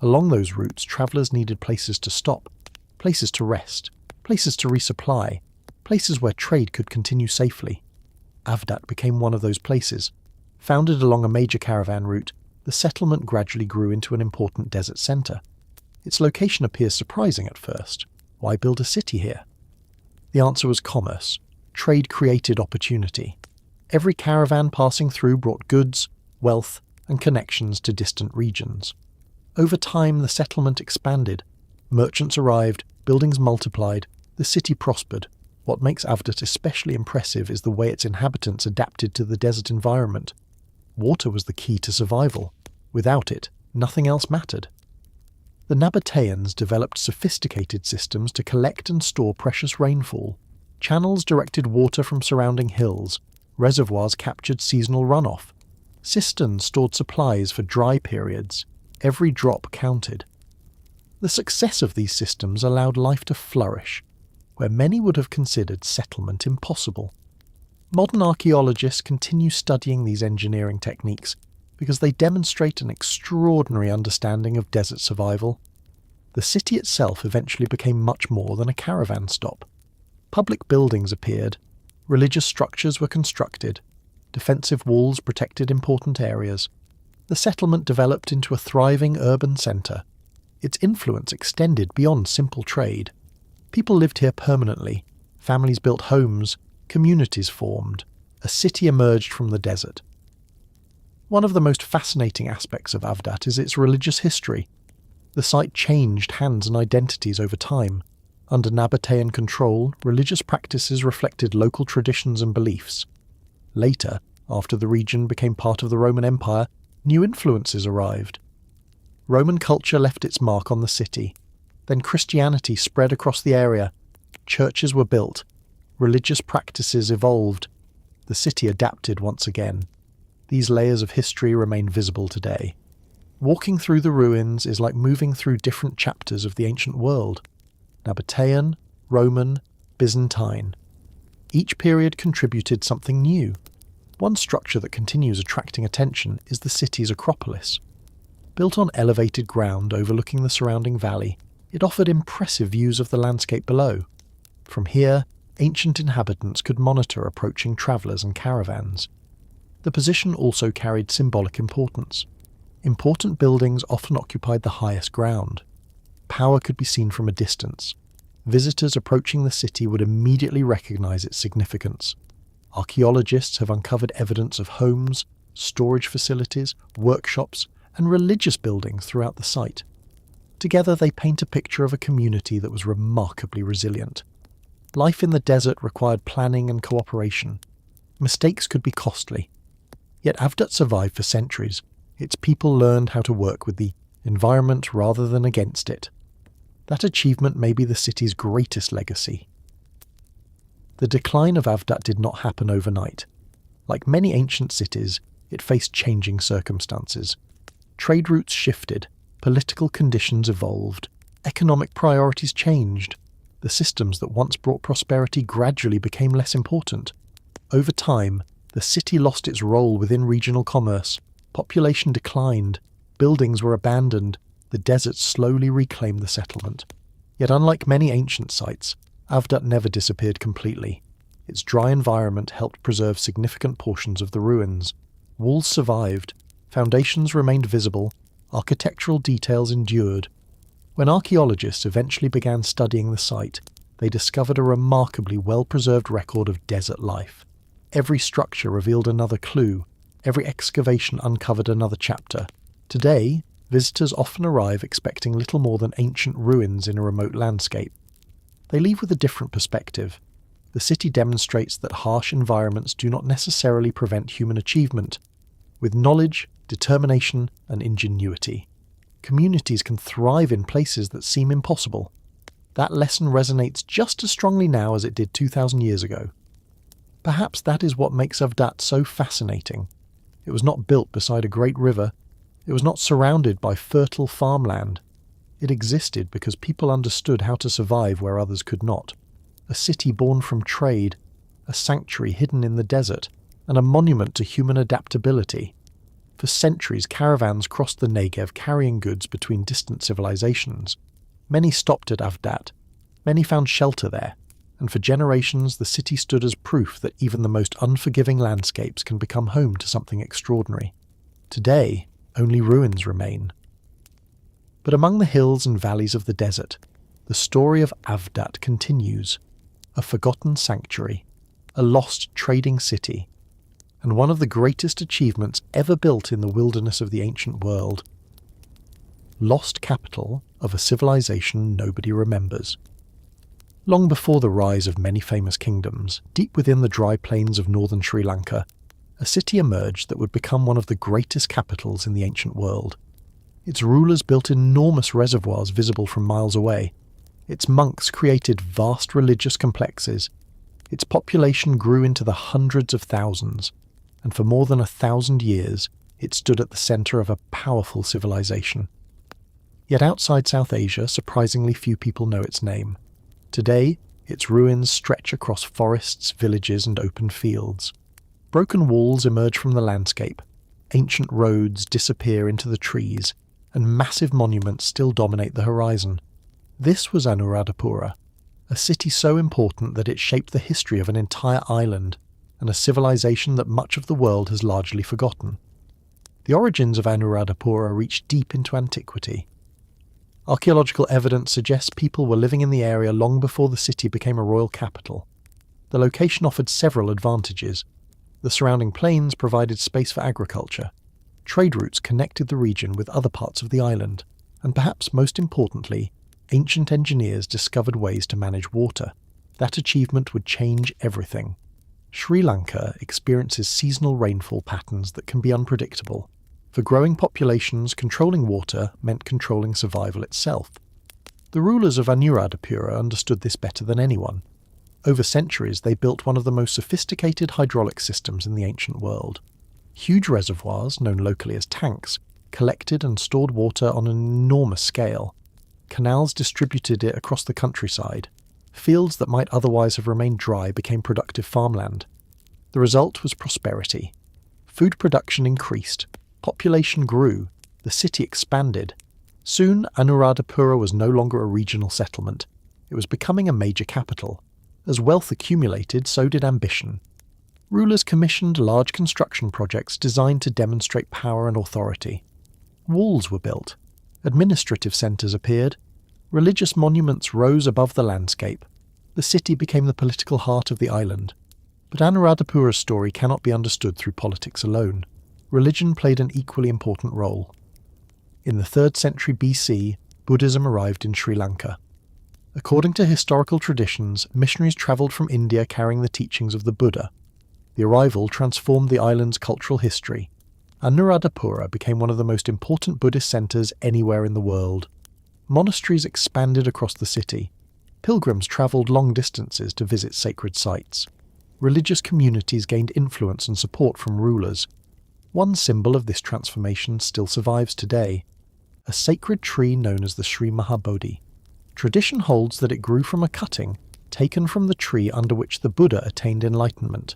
Along those routes, travellers needed places to stop, places to rest, places to resupply, places where trade could continue safely. Avdat became one of those places. Founded along a major caravan route, the settlement gradually grew into an important desert centre. Its location appears surprising at first. Why build a city here? The answer was commerce. Trade created opportunity. Every caravan passing through brought goods, wealth, and connections to distant regions. Over time, the settlement expanded. Merchants arrived, buildings multiplied, the city prospered. What makes Avdat especially impressive is the way its inhabitants adapted to the desert environment. Water was the key to survival. Without it, nothing else mattered. The Nabateans developed sophisticated systems to collect and store precious rainfall. Channels directed water from surrounding hills. Reservoirs captured seasonal runoff. Cisterns stored supplies for dry periods. Every drop counted. The success of these systems allowed life to flourish, where many would have considered settlement impossible. Modern archaeologists continue studying these engineering techniques because they demonstrate an extraordinary understanding of desert survival. The city itself eventually became much more than a caravan stop. Public buildings appeared, religious structures were constructed, defensive walls protected important areas. The settlement developed into a thriving urban centre. Its influence extended beyond simple trade. People lived here permanently, families built homes, communities formed, a city emerged from the desert. One of the most fascinating aspects of Avdat is its religious history. The site changed hands and identities over time. Under Nabatean control, religious practices reflected local traditions and beliefs. Later, after the region became part of the Roman Empire, new influences arrived. Roman culture left its mark on the city. Then Christianity spread across the area. Churches were built. Religious practices evolved. The city adapted once again. These layers of history remain visible today. Walking through the ruins is like moving through different chapters of the ancient world. Nabatean, Roman, Byzantine. Each period contributed something new. One structure that continues attracting attention is the city's Acropolis. Built on elevated ground overlooking the surrounding valley, it offered impressive views of the landscape below. From here, ancient inhabitants could monitor approaching travellers and caravans. The position also carried symbolic importance. Important buildings often occupied the highest ground. Power could be seen from a distance. Visitors approaching the city would immediately recognise its significance. Archaeologists have uncovered evidence of homes, storage facilities, workshops, and religious buildings throughout the site. Together they paint a picture of a community that was remarkably resilient. Life in the desert required planning and cooperation. Mistakes could be costly. Yet Avdat survived for centuries. Its people learned how to work with the environment rather than against it. That achievement may be the city's greatest legacy. The decline of Avdat did not happen overnight. Like many ancient cities, it faced changing circumstances. Trade routes shifted, political conditions evolved, economic priorities changed. The systems that once brought prosperity gradually became less important. Over time, the city lost its role within regional commerce. Population declined, buildings were abandoned, the desert slowly reclaimed the settlement. Yet unlike many ancient sites, Avdat never disappeared completely. Its dry environment helped preserve significant portions of the ruins. Walls survived, foundations remained visible, architectural details endured. When archaeologists eventually began studying the site, they discovered a remarkably well-preserved record of desert life. Every structure revealed another clue, every excavation uncovered another chapter. Today, visitors often arrive expecting little more than ancient ruins in a remote landscape. They leave with a different perspective. The city demonstrates that harsh environments do not necessarily prevent human achievement. With knowledge, determination, and ingenuity, communities can thrive in places that seem impossible. That lesson resonates just as strongly now as it did 2,000 years ago. Perhaps that is what makes Avdat so fascinating. It was not built beside a great river. It was not surrounded by fertile farmland. It existed because people understood how to survive where others could not. A city born from trade, a sanctuary hidden in the desert, and a monument to human adaptability. For centuries, caravans crossed the Negev carrying goods between distant civilizations. Many stopped at Avdat. Many found shelter there. And for generations the city stood as proof that even the most unforgiving landscapes can become home to something extraordinary. Today, only ruins remain. But among the hills and valleys of the desert, the story of Avdat continues. A forgotten sanctuary, a lost trading city, and one of the greatest achievements ever built in the wilderness of the ancient world. lost capital of a civilization nobody remembers. Long before the rise of many famous kingdoms, deep within the dry plains of northern Sri Lanka, a city emerged that would become one of the greatest capitals in the ancient world. Its rulers built enormous reservoirs visible from miles away. Its monks created vast religious complexes. Its population grew into the hundreds of thousands, and for more than 1,000 years, it stood at the centre of a powerful civilization. Yet outside South Asia, surprisingly few people know its name. Today, its ruins stretch across forests, villages, and open fields. Broken walls emerge from the landscape, ancient roads disappear into the trees, and massive monuments still dominate the horizon. This was Anuradhapura, a city so important that it shaped the history of an entire island, and a civilization that much of the world has largely forgotten. The origins of Anuradhapura reach deep into antiquity. Archaeological evidence suggests people were living in the area long before the city became a royal capital. The location offered several advantages. The surrounding plains provided space for agriculture. Trade routes connected the region with other parts of the island, and perhaps most importantly, ancient engineers discovered ways to manage water. That achievement would change everything. Sri Lanka experiences seasonal rainfall patterns that can be unpredictable. For growing populations, controlling water meant controlling survival itself. The rulers of Anuradhapura understood this better than anyone. Over centuries, they built one of the most sophisticated hydraulic systems in the ancient world. Huge reservoirs, known locally as tanks, collected and stored water on an enormous scale. Canals distributed it across the countryside. Fields that might otherwise have remained dry became productive farmland. The result was prosperity. Food production increased. Population grew, the city expanded. Soon, Anuradhapura was no longer a regional settlement. It was becoming a major capital. As wealth accumulated, so did ambition. Rulers commissioned large construction projects designed to demonstrate power and authority. Walls were built. Administrative centres appeared. Religious monuments rose above the landscape. The city became the political heart of the island. But Anuradhapura's story cannot be understood through politics alone. Religion played an equally important role. In the 3rd century BC, Buddhism arrived in Sri Lanka. According to historical traditions, missionaries travelled from India carrying the teachings of the Buddha. The arrival transformed the island's cultural history. Anuradhapura became one of the most important Buddhist centres anywhere in the world. Monasteries expanded across the city. Pilgrims travelled long distances to visit sacred sites. Religious communities gained influence and support from rulers. One symbol of this transformation still survives today, a sacred tree known as the Sri Mahabodhi. Tradition holds that it grew from a cutting taken from the tree under which the Buddha attained enlightenment.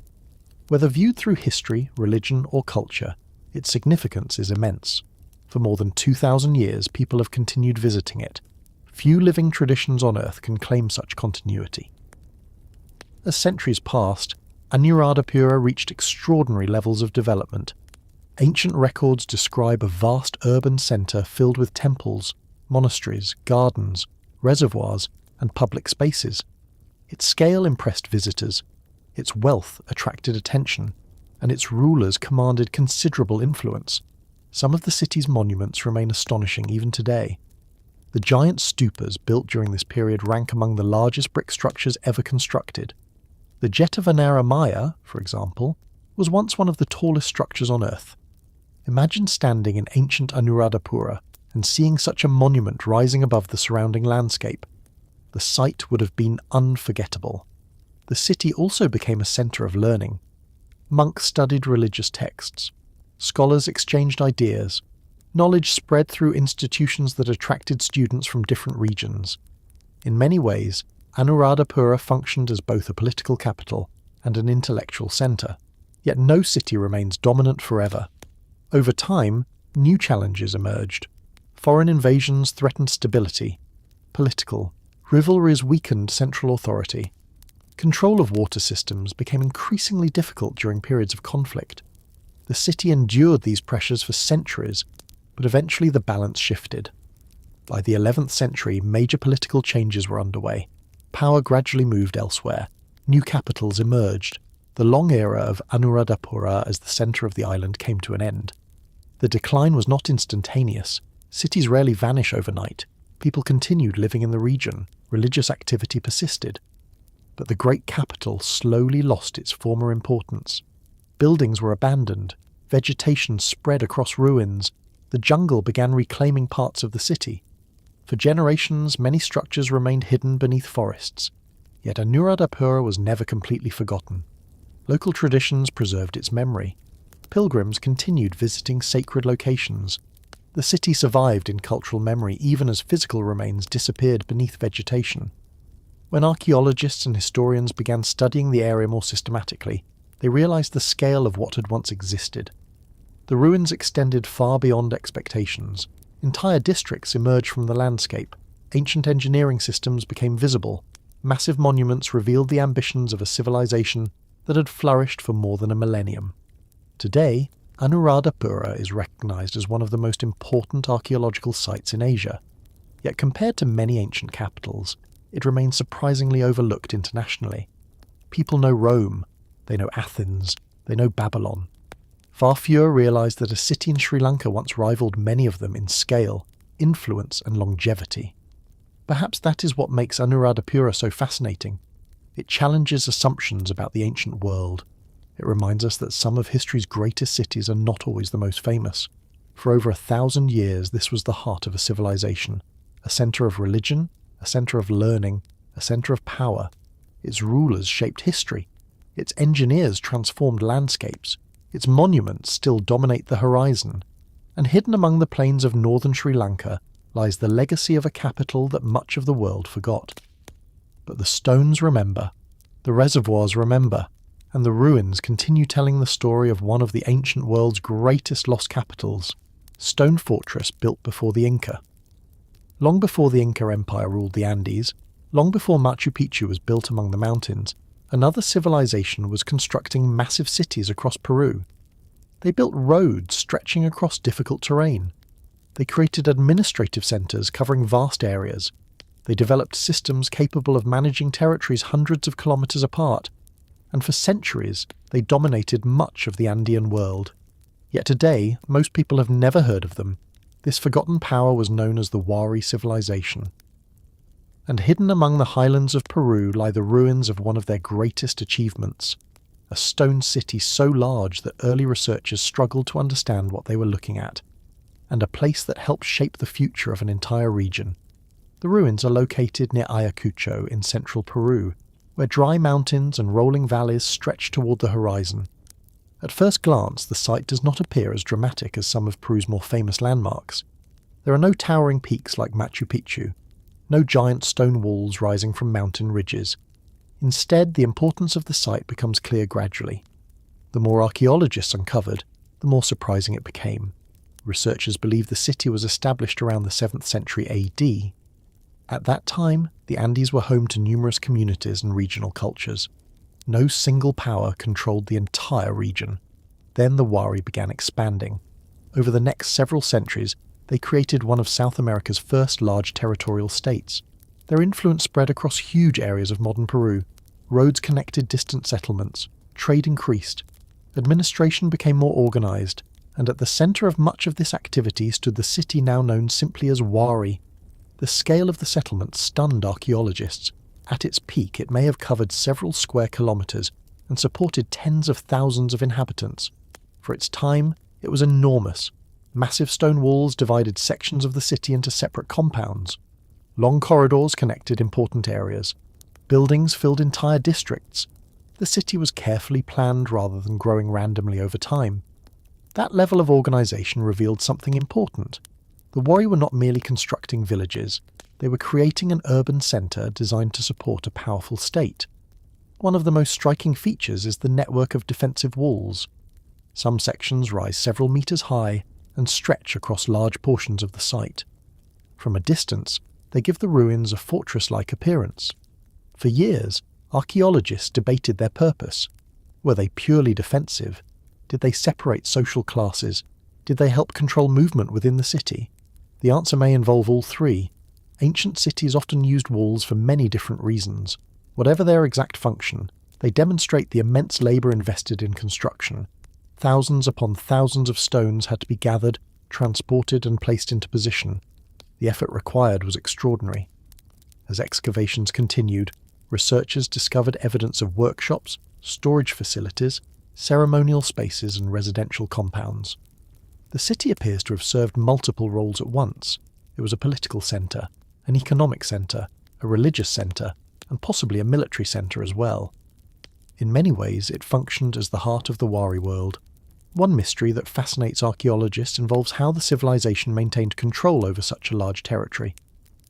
Whether viewed through history, religion, or culture, its significance is immense. For more than 2,000 years, people have continued visiting it. Few living traditions on Earth can claim such continuity. As centuries passed, Anuradhapura reached extraordinary levels of development. Ancient records describe a vast urban centre filled with temples, monasteries, gardens, reservoirs, and public spaces. Its scale impressed visitors, its wealth attracted attention, and its rulers commanded considerable influence. Some of the city's monuments remain astonishing even today. The giant stupas built during this period rank among the largest brick structures ever constructed. The Jetavanara Maya, for example, was once one of the tallest structures on Earth. Imagine standing in ancient Anuradhapura and seeing such a monument rising above the surrounding landscape. The sight would have been unforgettable. The city also became a centre of learning. Monks studied religious texts. Scholars exchanged ideas. Knowledge spread through institutions that attracted students from different regions. In many ways, Anuradhapura functioned as both a political capital and an intellectual centre. Yet no city remains dominant forever. Over time, new challenges emerged. Foreign invasions threatened stability. Political rivalries weakened central authority. Control of water systems became increasingly difficult during periods of conflict. The city endured these pressures for centuries, but eventually the balance shifted. By the 11th century, major political changes were underway. Power gradually moved elsewhere. New capitals emerged. The long era of Anuradhapura as the centre of the island came to an end. The decline was not instantaneous. Cities rarely vanish overnight. People continued living in the region. Religious activity persisted. But the great capital slowly lost its former importance. Buildings were abandoned. Vegetation spread across ruins. The jungle began reclaiming parts of the city. For generations, many structures remained hidden beneath forests. Yet Anuradhapura was never completely forgotten. Local traditions preserved its memory. Pilgrims continued visiting sacred locations. The city survived in cultural memory even as physical remains disappeared beneath vegetation. When archaeologists and historians began studying the area more systematically, they realized the scale of what had once existed. The ruins extended far beyond expectations. Entire districts emerged from the landscape. Ancient engineering systems became visible. Massive monuments revealed the ambitions of a civilization that had flourished for more than a millennium. Today, Anuradhapura is recognized as one of the most important archaeological sites in Asia. Yet compared to many ancient capitals, it remains surprisingly overlooked internationally. People know Rome, they know Athens, they know Babylon. Far fewer realize that a city in Sri Lanka once rivaled many of them in scale, influence, and longevity. Perhaps that is what makes Anuradhapura so fascinating. It challenges assumptions about the ancient world. It reminds us that some of history's greatest cities are not always the most famous. For over 1,000 years, this was the heart of a civilization, a center of religion, a center of learning, a center of power. Its rulers shaped history. Its engineers transformed landscapes. Its monuments still dominate the horizon. And hidden among the plains of northern Sri Lanka lies the legacy of a capital that much of the world forgot. But the stones remember, the reservoirs remember, and the ruins continue telling the story of one of the ancient world's greatest lost capitals, stone fortress built before the Inca. Long before the Inca Empire ruled the Andes, long before Machu Picchu was built among the mountains, another civilization was constructing massive cities across Peru. They built roads stretching across difficult terrain. They created administrative centers covering vast areas. They developed systems capable of managing territories hundreds of kilometers apart, and for centuries they dominated much of the Andean world. Yet today, most people have never heard of them. This forgotten power was known as the Wari civilization. And hidden among the highlands of Peru lie the ruins of one of their greatest achievements, a stone city so large that early researchers struggled to understand what they were looking at, and a place that helped shape the future of an entire region. The ruins are located near Ayacucho in central Peru, where dry mountains and rolling valleys stretch toward the horizon. At first glance, the site does not appear as dramatic as some of Peru's more famous landmarks. There are no towering peaks like Machu Picchu, no giant stone walls rising from mountain ridges. Instead, the importance of the site becomes clear gradually. The more archaeologists uncovered, the more surprising it became. Researchers believe the city was established around the 7th century AD. At that time, the Andes were home to numerous communities and regional cultures. No single power controlled the entire region. Then the Wari began expanding. Over the next several centuries, they created one of South America's first large territorial states. Their influence spread across huge areas of modern Peru. Roads connected distant settlements. Trade increased. Administration became more organized. And at the center of much of this activity stood the city now known simply as Wari. The scale of the settlement stunned archaeologists. At its peak, it may have covered several square kilometers and supported tens of thousands of inhabitants. For its time, it was enormous. Massive stone walls divided sections of the city into separate compounds. Long corridors connected important areas. Buildings filled entire districts. The city was carefully planned rather than growing randomly over time. That level of organization revealed something important. The Wari were not merely constructing villages, they were creating an urban center designed to support a powerful state. One of the most striking features is the network of defensive walls. Some sections rise several meters high and stretch across large portions of the site. From a distance, they give the ruins a fortress-like appearance. For years, archaeologists debated their purpose. Were they purely defensive? Did they separate social classes? Did they help control movement within the city? The answer may involve all three. Ancient cities often used walls for many different reasons. Whatever their exact function, they demonstrate the immense labor invested in construction. Thousands upon thousands of stones had to be gathered, transported and placed into position, the effort required was extraordinary. As excavations continued, researchers discovered evidence of workshops, storage facilities, ceremonial spaces and residential compounds. The city appears to have served multiple roles at once. It was a political centre, an economic centre, a religious centre, and possibly a military centre as well. In many ways, it functioned as the heart of the Wari world. One mystery that fascinates archaeologists involves how the civilization maintained control over such a large territory.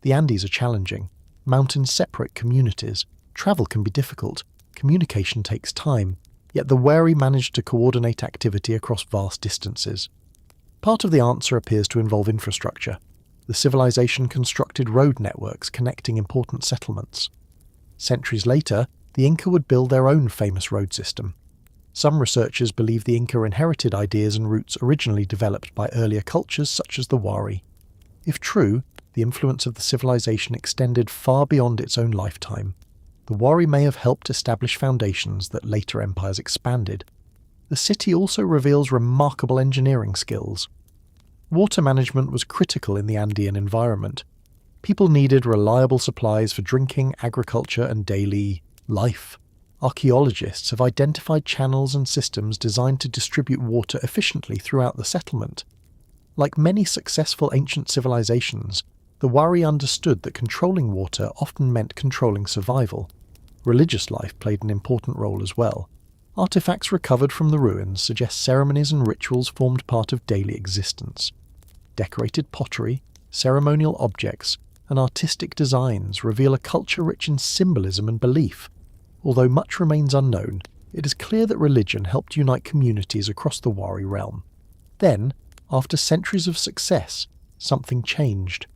The Andes are challenging. Mountains separate communities. Travel can be difficult. Communication takes time. Yet the Wari managed to coordinate activity across vast distances. Part of the answer appears to involve infrastructure. The civilization constructed road networks connecting important settlements. Centuries later, the Inca would build their own famous road system. Some researchers believe the Inca inherited ideas and routes originally developed by earlier cultures such as the Wari. If true, the influence of the civilization extended far beyond its own lifetime. The Wari may have helped establish foundations that later empires expanded. The city also reveals remarkable engineering skills. Water management was critical in the Andean environment. People needed reliable supplies for drinking, agriculture, and daily life. Archaeologists have identified channels and systems designed to distribute water efficiently throughout the settlement. Like many successful ancient civilizations, the Wari understood that controlling water often meant controlling survival. Religious life played an important role as well. Artifacts recovered from the ruins suggest ceremonies and rituals formed part of daily existence. Decorated pottery, ceremonial objects, and artistic designs reveal a culture rich in symbolism and belief. Although much remains unknown, it is clear that religion helped unite communities across the Wari realm. Then, after centuries of success, something changed.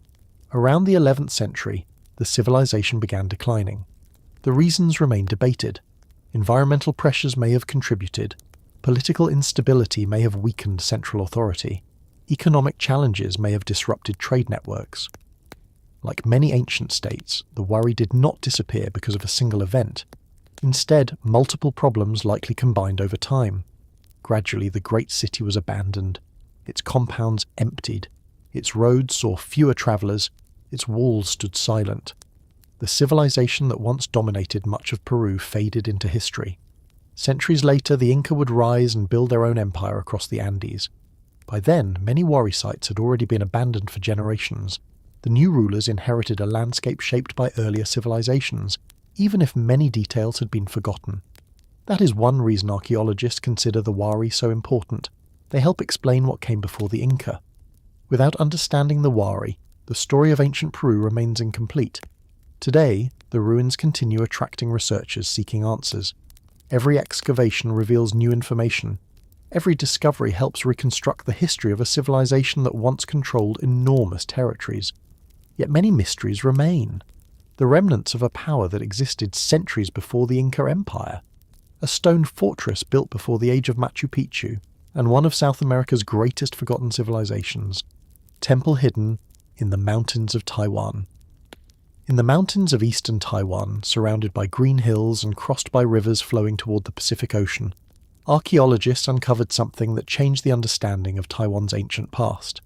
Around the 11th century, the civilization began declining. The reasons remain debated. Environmental pressures may have contributed. Political instability may have weakened central authority. Economic challenges may have disrupted trade networks. Like many ancient states, the Wari did not disappear because of a single event. Instead, multiple problems likely combined over time. Gradually, the great city was abandoned. Its compounds emptied. Its roads saw fewer travellers. Its walls stood silent. The civilization that once dominated much of Peru faded into history. Centuries later, the Inca would rise and build their own empire across the Andes. By then, many Wari sites had already been abandoned for generations. The new rulers inherited a landscape shaped by earlier civilizations, even if many details had been forgotten. That is one reason archaeologists consider the Wari so important. They help explain what came before the Inca. Without understanding the Wari, the story of ancient Peru remains incomplete. Today, the ruins continue attracting researchers seeking answers. Every excavation reveals new information. Every discovery helps reconstruct the history of a civilization that once controlled enormous territories. Yet many mysteries remain. The remnants of a power that existed centuries before the Inca Empire. A stone fortress built before the age of Machu Picchu, and one of South America's greatest forgotten civilizations. Temple hidden in the mountains of Taiwan. In the mountains of eastern Taiwan, surrounded by green hills and crossed by rivers flowing toward the Pacific Ocean, archaeologists uncovered something that changed the understanding of Taiwan's ancient past.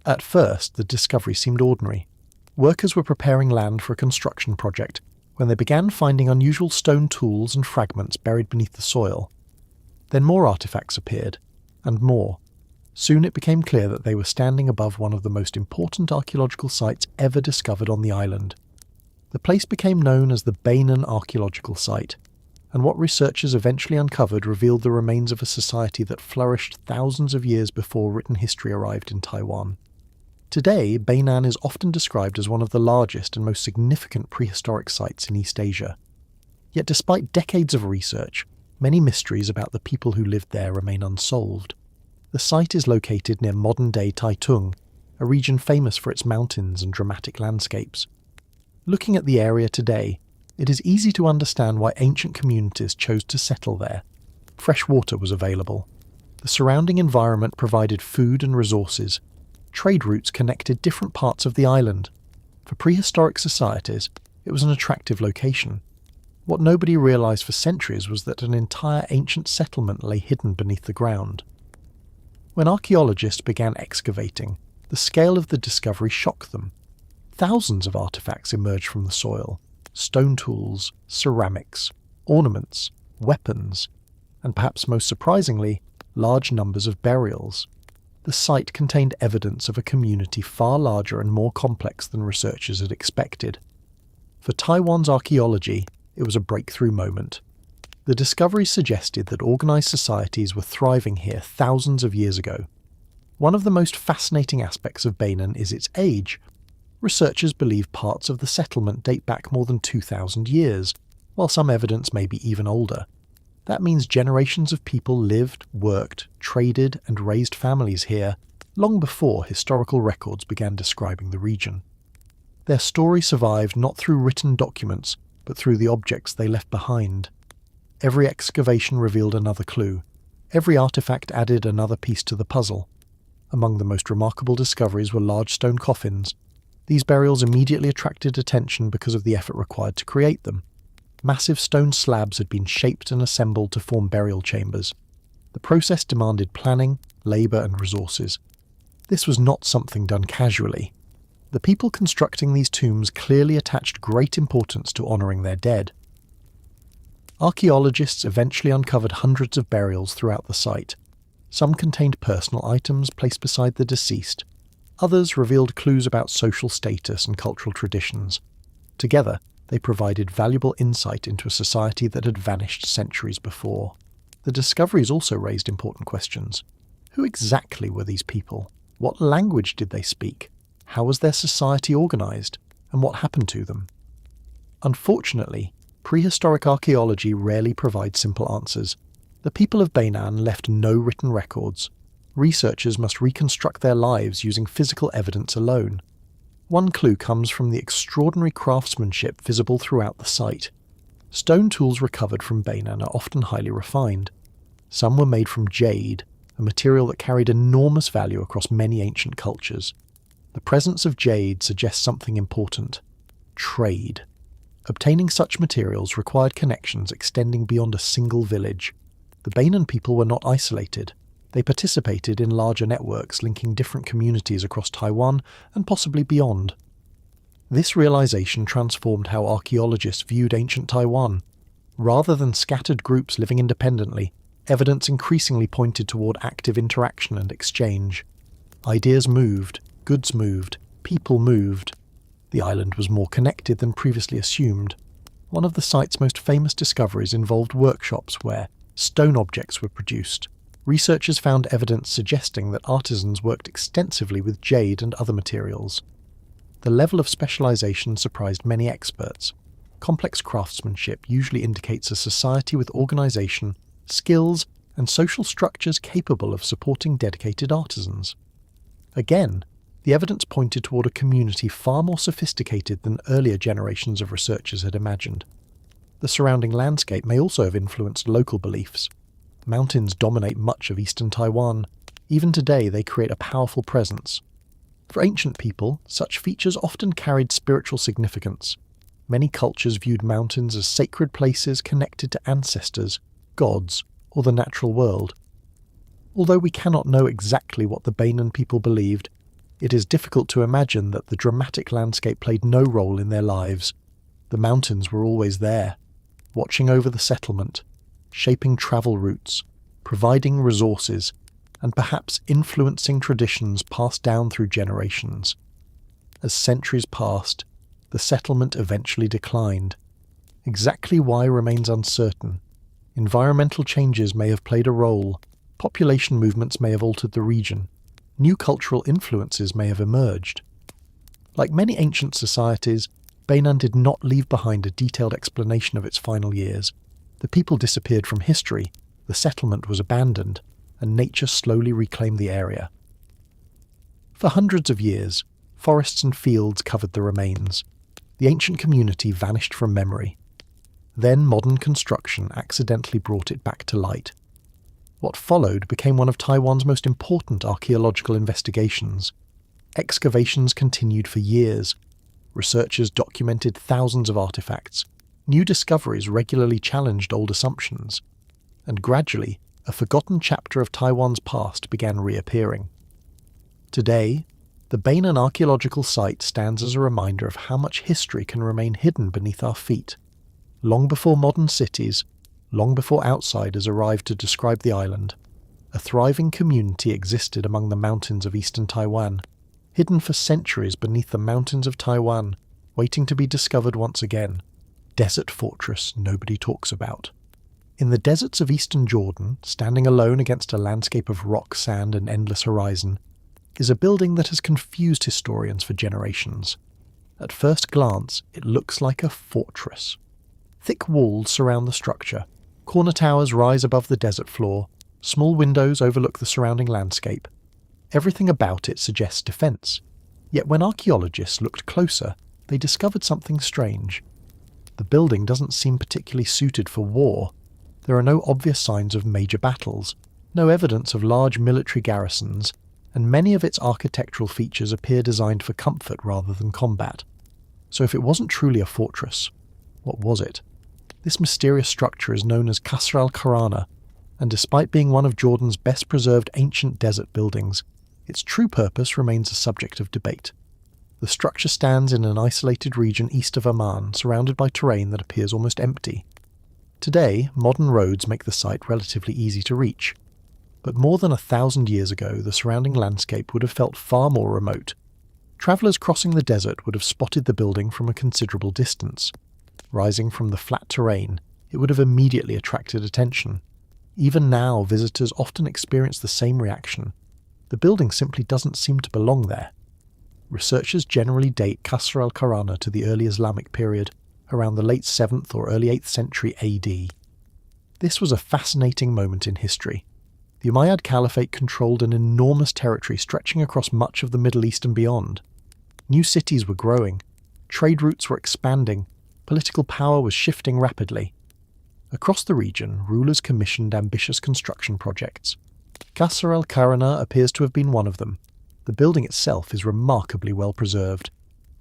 At first, the discovery seemed ordinary. Workers were preparing land for a construction project when they began finding unusual stone tools and fragments buried beneath the soil. Then more artifacts appeared, and more. Soon it became clear that they were standing above one of the most important archaeological sites ever discovered on the island. The place became known as the Beinan Archaeological Site, and what researchers eventually uncovered revealed the remains of a society that flourished thousands of years before written history arrived in Taiwan. Today, Beinan is often described as one of the largest and most significant prehistoric sites in East Asia. Yet despite decades of research, many mysteries about the people who lived there remain unsolved. The site is located near modern-day Taitung, a region famous for its mountains and dramatic landscapes. Looking at the area today, it is easy to understand why ancient communities chose to settle there. Fresh water was available. The surrounding environment provided food and resources. Trade routes connected different parts of the island. For prehistoric societies, it was an attractive location. What nobody realized for centuries was that an entire ancient settlement lay hidden beneath the ground. When archaeologists began excavating, the scale of the discovery shocked them. Thousands of artifacts emerged from the soil: stone tools, ceramics, ornaments, weapons, and perhaps most surprisingly, large numbers of burials. The site contained evidence of a community far larger and more complex than researchers had expected. For Taiwan's archaeology, it was a breakthrough moment. The discovery suggested that organised societies were thriving here thousands of years ago. One of the most fascinating aspects of Beinan is its age. Researchers believe parts of the settlement date back more than 2,000 years, while some evidence may be even older. That means generations of people lived, worked, traded, and raised families here long before historical records began describing the region. Their story survived not through written documents, but through the objects they left behind. Every excavation revealed another clue. Every artifact added another piece to the puzzle. Among the most remarkable discoveries were large stone coffins. These burials immediately attracted attention because of the effort required to create them. Massive stone slabs had been shaped and assembled to form burial chambers. The process demanded planning, labour and resources. This was not something done casually. The people constructing these tombs clearly attached great importance to honouring their dead. Archaeologists eventually uncovered hundreds of burials throughout the site. Some contained personal items placed beside the deceased. Others revealed clues about social status and cultural traditions. Together, they provided valuable insight into a society that had vanished centuries before. The discoveries also raised important questions. Who exactly were these people? What language did they speak? How was their society organised? And what happened to them? Unfortunately, prehistoric archaeology rarely provides simple answers. The people of Beinan left no written records. Researchers must reconstruct their lives using physical evidence alone. One clue comes from the extraordinary craftsmanship visible throughout the site. Stone tools recovered from Beinan are often highly refined. Some were made from jade, a material that carried enormous value across many ancient cultures. The presence of jade suggests something important: trade. Obtaining such materials required connections extending beyond a single village. The Beinan people were not isolated. They participated in larger networks linking different communities across Taiwan and possibly beyond. This realization transformed how archaeologists viewed ancient Taiwan. Rather than scattered groups living independently, evidence increasingly pointed toward active interaction and exchange. Ideas moved, goods moved, people moved. The island was more connected than previously assumed. One of the site's most famous discoveries involved workshops where stone objects were produced. Researchers found evidence suggesting that artisans worked extensively with jade and other materials. The level of specialization surprised many experts. Complex craftsmanship usually indicates a society with organization, skills, and social structures capable of supporting dedicated artisans. Again, the evidence pointed toward a community far more sophisticated than earlier generations of researchers had imagined. The surrounding landscape may also have influenced local beliefs. Mountains dominate much of eastern Taiwan. Even today, they create a powerful presence. For ancient people, such features often carried spiritual significance. Many cultures viewed mountains as sacred places connected to ancestors, gods, or the natural world. Although we cannot know exactly what the Beinan people believed, it is difficult to imagine that the dramatic landscape played no role in their lives. The mountains were always there, watching over the settlement, shaping travel routes, providing resources, and perhaps influencing traditions passed down through generations. As centuries passed, the settlement eventually declined. Exactly why remains uncertain. Environmental changes may have played a role, population movements may have altered the region, new cultural influences may have emerged. Like many ancient societies, Beinan did not leave behind a detailed explanation of its final years. The people disappeared from history, the settlement was abandoned, and nature slowly reclaimed the area. For hundreds of years, forests and fields covered the remains. The ancient community vanished from memory. Then modern construction accidentally brought it back to light. What followed became one of Taiwan's most important archaeological investigations. Excavations continued for years. Researchers documented thousands of artifacts. New discoveries regularly challenged old assumptions. And gradually, a forgotten chapter of Taiwan's past began reappearing. Today, the Beinan archaeological site stands as a reminder of how much history can remain hidden beneath our feet. Long before modern cities, long before outsiders arrived to describe the island, a thriving community existed among the mountains of eastern Taiwan, hidden for centuries beneath the mountains of Taiwan, waiting to be discovered once again. Desert fortress nobody talks about. In the deserts of eastern Jordan, standing alone against a landscape of rock, sand, and endless horizon, is a building that has confused historians for generations. At first glance, it looks like a fortress. Thick walls surround the structure, corner towers rise above the desert floor, small windows overlook the surrounding landscape. Everything about it suggests defence. Yet when archaeologists looked closer, they discovered something strange. The building doesn't seem particularly suited for war. There are no obvious signs of major battles, no evidence of large military garrisons, and many of its architectural features appear designed for comfort rather than combat. So if it wasn't truly a fortress, what was it? This mysterious structure is known as Qasr al-Qarana, and despite being one of Jordan's best preserved ancient desert buildings, its true purpose remains a subject of debate. The structure stands in an isolated region east of Amman, surrounded by terrain that appears almost empty. Today, modern roads make the site relatively easy to reach, but more than 1,000 years ago, the surrounding landscape would have felt far more remote. Travellers crossing the desert would have spotted the building from a considerable distance. Rising from the flat terrain, it would have immediately attracted attention. Even now, visitors often experience the same reaction. The building simply doesn't seem to belong there. Researchers generally date Qasr al-Qarana to the early Islamic period, around the late 7th or early 8th century AD. This was a fascinating moment in history. The Umayyad Caliphate controlled an enormous territory stretching across much of the Middle East and beyond. New cities were growing, trade routes were expanding, political power was shifting rapidly. Across the region, rulers commissioned ambitious construction projects. Qasr al-Qarana appears to have been one of them. The building itself is remarkably well preserved.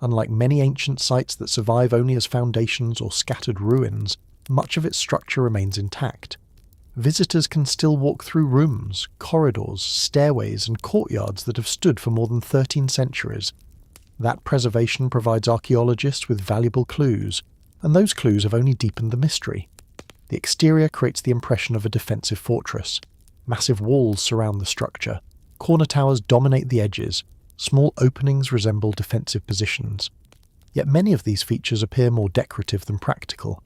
Unlike many ancient sites that survive only as foundations or scattered ruins, much of its structure remains intact. Visitors can still walk through rooms, corridors, stairways, and courtyards that have stood for more than 13 centuries. That preservation provides archaeologists with valuable clues, and those clues have only deepened the mystery. The exterior creates the impression of a defensive fortress. Massive walls surround the structure. Corner towers dominate the edges. Small openings resemble defensive positions. Yet many of these features appear more decorative than practical.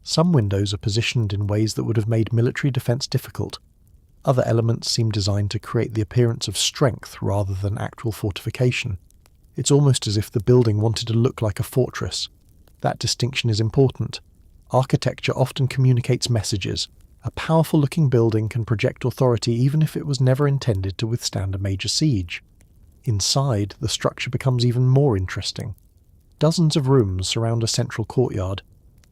Some windows are positioned in ways that would have made military defense difficult. Other elements seem designed to create the appearance of strength rather than actual fortification. It's almost as if the building wanted to look like a fortress. That distinction is important. Architecture often communicates messages. A powerful-looking building can project authority even if it was never intended to withstand a major siege. Inside, the structure becomes even more interesting. Dozens of rooms surround a central courtyard.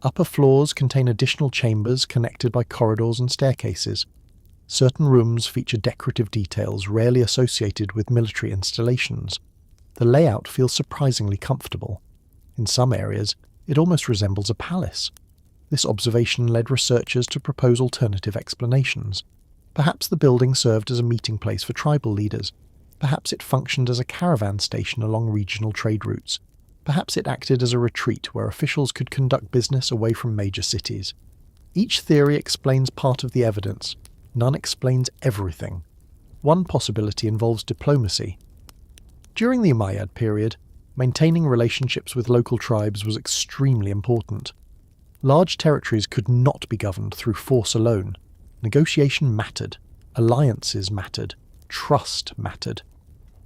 Upper floors contain additional chambers connected by corridors and staircases. Certain rooms feature decorative details rarely associated with military installations. The layout feels surprisingly comfortable. In some areas, it almost resembles a palace. This observation led researchers to propose alternative explanations. Perhaps the building served as a meeting place for tribal leaders. Perhaps it functioned as a caravan station along regional trade routes. Perhaps it acted as a retreat where officials could conduct business away from major cities. Each theory explains part of the evidence. None explains everything. One possibility involves diplomacy. During the Umayyad period, maintaining relationships with local tribes was extremely important. Large territories could not be governed through force alone. Negotiation mattered. Alliances mattered. Trust mattered.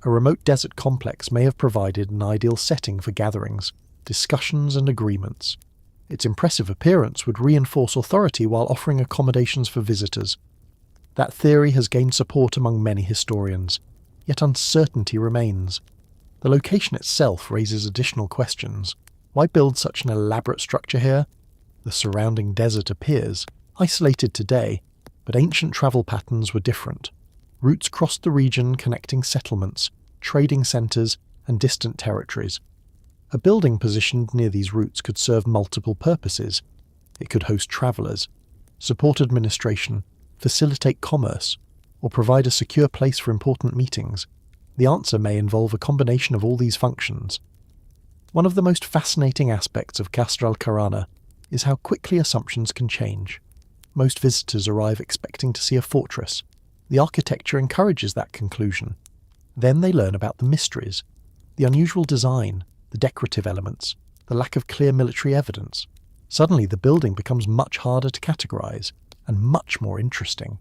A remote desert complex may have provided an ideal setting for gatherings, discussions and agreements. Its impressive appearance would reinforce authority while offering accommodations for visitors. That theory has gained support among many historians, yet uncertainty remains. The location itself raises additional questions. Why build such an elaborate structure here? The surrounding desert appears isolated today, but ancient travel patterns were different. Routes crossed the region connecting settlements, trading centres, and distant territories. A building positioned near these routes could serve multiple purposes. It could host travellers, support administration, facilitate commerce, or provide a secure place for important meetings? The answer may involve a combination of all these functions. One of the most fascinating aspects of Qasr al-Kharana is how quickly assumptions can change. Most visitors arrive expecting to see a fortress. The architecture encourages that conclusion. Then they learn about the mysteries, the unusual design, the decorative elements, the lack of clear military evidence. Suddenly the building becomes much harder to categorize and much more interesting.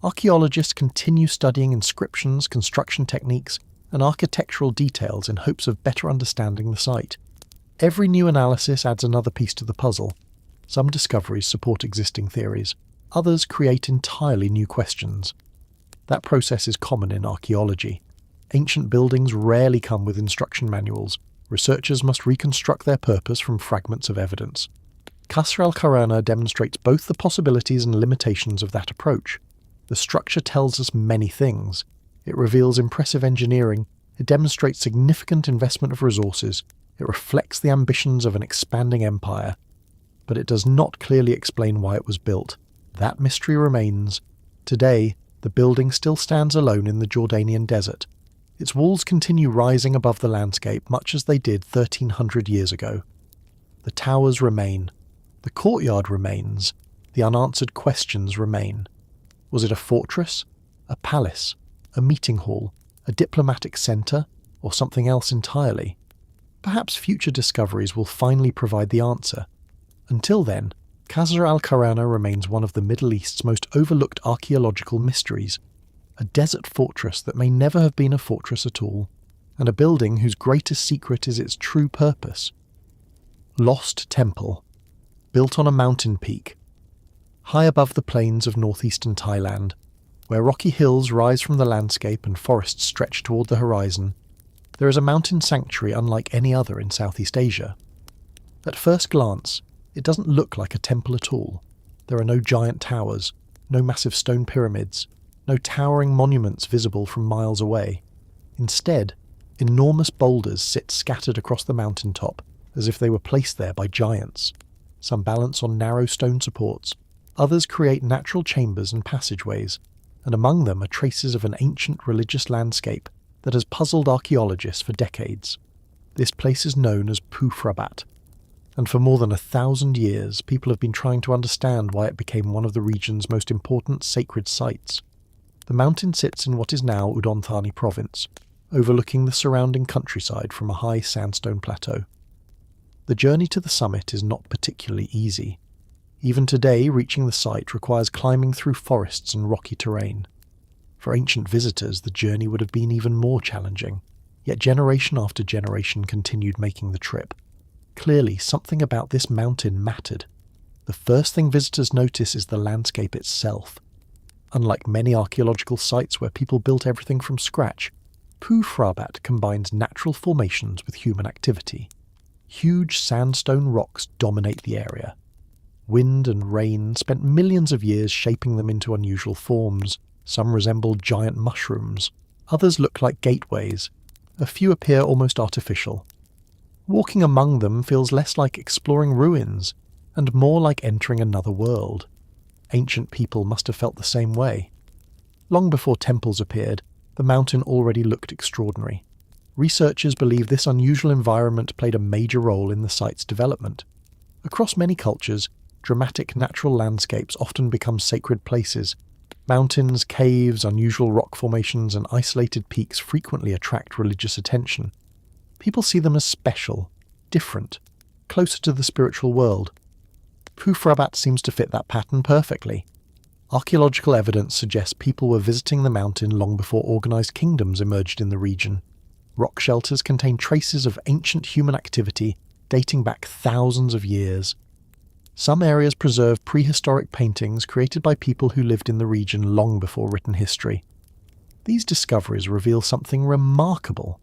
Archaeologists continue studying inscriptions, construction techniques, and architectural details in hopes of better understanding the site. Every new analysis adds another piece to the puzzle. Some discoveries support existing theories, others create entirely new questions. That process is common in archaeology. Ancient buildings rarely come with instruction manuals. Researchers must reconstruct their purpose from fragments of evidence. Qasr al-Kharana demonstrates both the possibilities and limitations of that approach. The structure tells us many things. It reveals impressive engineering, it demonstrates significant investment of resources, it reflects the ambitions of an expanding empire. But it does not clearly explain why it was built. That mystery remains. Today, the building still stands alone in the Jordanian desert. Its walls continue rising above the landscape much as they did 1,300 years ago. The towers remain. The courtyard remains. The unanswered questions remain. Was it a fortress? A palace? A meeting hall? A diplomatic centre? Or something else entirely? Perhaps future discoveries will finally provide the answer. Until then, Qasr al-Kharana remains one of the Middle East's most overlooked archaeological mysteries. A desert fortress that may never have been a fortress at all, and a building whose greatest secret is its true purpose. Lost Temple. Built on a mountain peak, high above the plains of northeastern Thailand, where rocky hills rise from the landscape and forests stretch toward the horizon, there is a mountain sanctuary unlike any other in Southeast Asia. At first glance, it doesn't look like a temple at all. There are no giant towers, no massive stone pyramids, no towering monuments visible from miles away. Instead, enormous boulders sit scattered across the mountaintop as if they were placed there by giants. Some balance on narrow stone supports, others create natural chambers and passageways, and among them are traces of an ancient religious landscape that has puzzled archaeologists for decades. This place is known as Pufrabat, and for more than 1,000 years people have been trying to understand why it became one of the region's most important sacred sites. The mountain sits in what is now Udon Thani province, overlooking the surrounding countryside from a high sandstone plateau. The journey to the summit is not particularly easy. Even today, reaching the site requires climbing through forests and rocky terrain. For ancient visitors, the journey would have been even more challenging, yet generation after generation continued making the trip. Clearly, something about this mountain mattered. The first thing visitors notice is the landscape itself. Unlike many archaeological sites where people built everything from scratch, Pufrabat combines natural formations with human activity. Huge sandstone rocks dominate the area. Wind and rain spent millions of years shaping them into unusual forms. Some resemble giant mushrooms, others look like gateways, a few appear almost artificial. Walking among them feels less like exploring ruins, and more like entering another world. Ancient people must have felt the same way. Long before temples appeared, the mountain already looked extraordinary. Researchers believe this unusual environment played a major role in the site's development. Across many cultures, dramatic natural landscapes often become sacred places. Mountains, caves, unusual rock formations, and isolated peaks frequently attract religious attention. People see them as special, different, closer to the spiritual world. Pufrabat seems to fit that pattern perfectly. Archaeological evidence suggests people were visiting the mountain long before organized kingdoms emerged in the region. Rock shelters contain traces of ancient human activity dating back thousands of years. Some areas preserve prehistoric paintings created by people who lived in the region long before written history. These discoveries reveal something remarkable.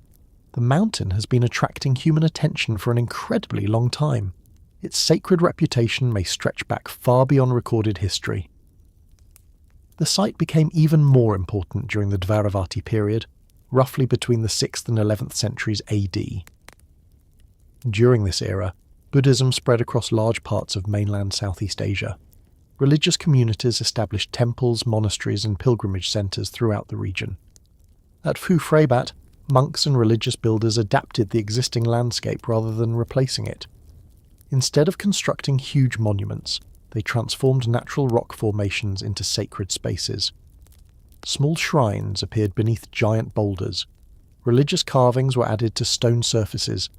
The mountain has been attracting human attention for an incredibly long time. Its sacred reputation may stretch back far beyond recorded history. The site became even more important during the Dvaravati period, roughly between the 6th and 11th centuries AD. During this era, Buddhism spread across large parts of mainland Southeast Asia. religious communities established temples, monasteries, and pilgrimage centres throughout the region. At Phu Phrabat, monks and religious builders adapted the existing landscape rather than replacing it. Instead of constructing huge monuments, they transformed natural rock formations into sacred spaces. Small shrines appeared beneath giant boulders. Religious carvings were added to stone surfaces.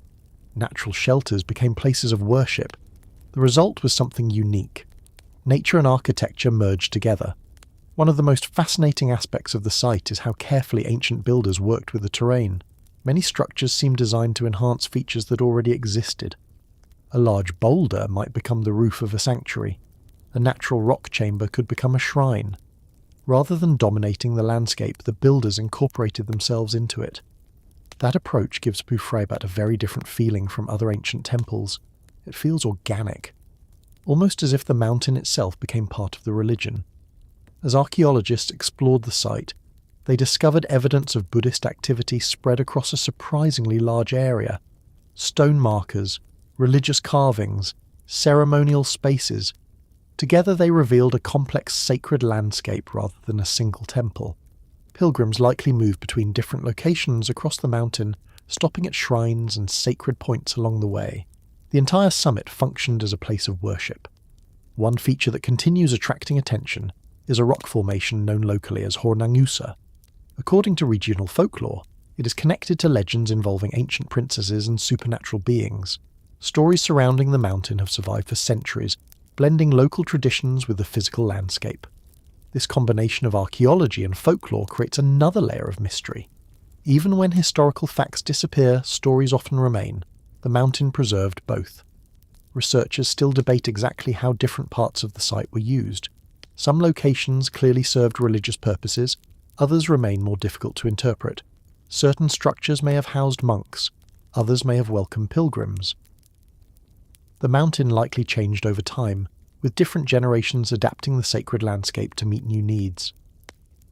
Natural shelters became places of worship. The result was something unique. Nature and architecture merged together. One of the most fascinating aspects of the site is how carefully ancient builders worked with the terrain. Many structures seem designed to enhance features that already existed. A large boulder might become the roof of a sanctuary. A natural rock chamber could become a shrine. Rather than dominating the landscape, the builders incorporated themselves into it. That approach gives Phu Phrabat a very different feeling from other ancient temples. It feels organic, almost as if the mountain itself became part of the religion. As archaeologists explored the site, they discovered evidence of Buddhist activity spread across a surprisingly large area. Stone markers, religious carvings, ceremonial spaces. Together they revealed a complex sacred landscape rather than a single temple. Pilgrims likely moved between different locations across the mountain, stopping at shrines and sacred points along the way. The entire summit functioned as a place of worship. One feature that continues attracting attention is a rock formation known locally as Hornangusa. According to regional folklore, it is connected to legends involving ancient princesses and supernatural beings. Stories surrounding the mountain have survived for centuries, blending local traditions with the physical landscape. This combination of archaeology and folklore creates another layer of mystery. Even when historical facts disappear, stories often remain. The mountain preserved both. Researchers still debate exactly how different parts of the site were used. Some locations clearly served religious purposes, others remain more difficult to interpret. Certain structures may have housed monks, others may have welcomed pilgrims. The mountain likely changed over time, with different generations adapting the sacred landscape to meet new needs.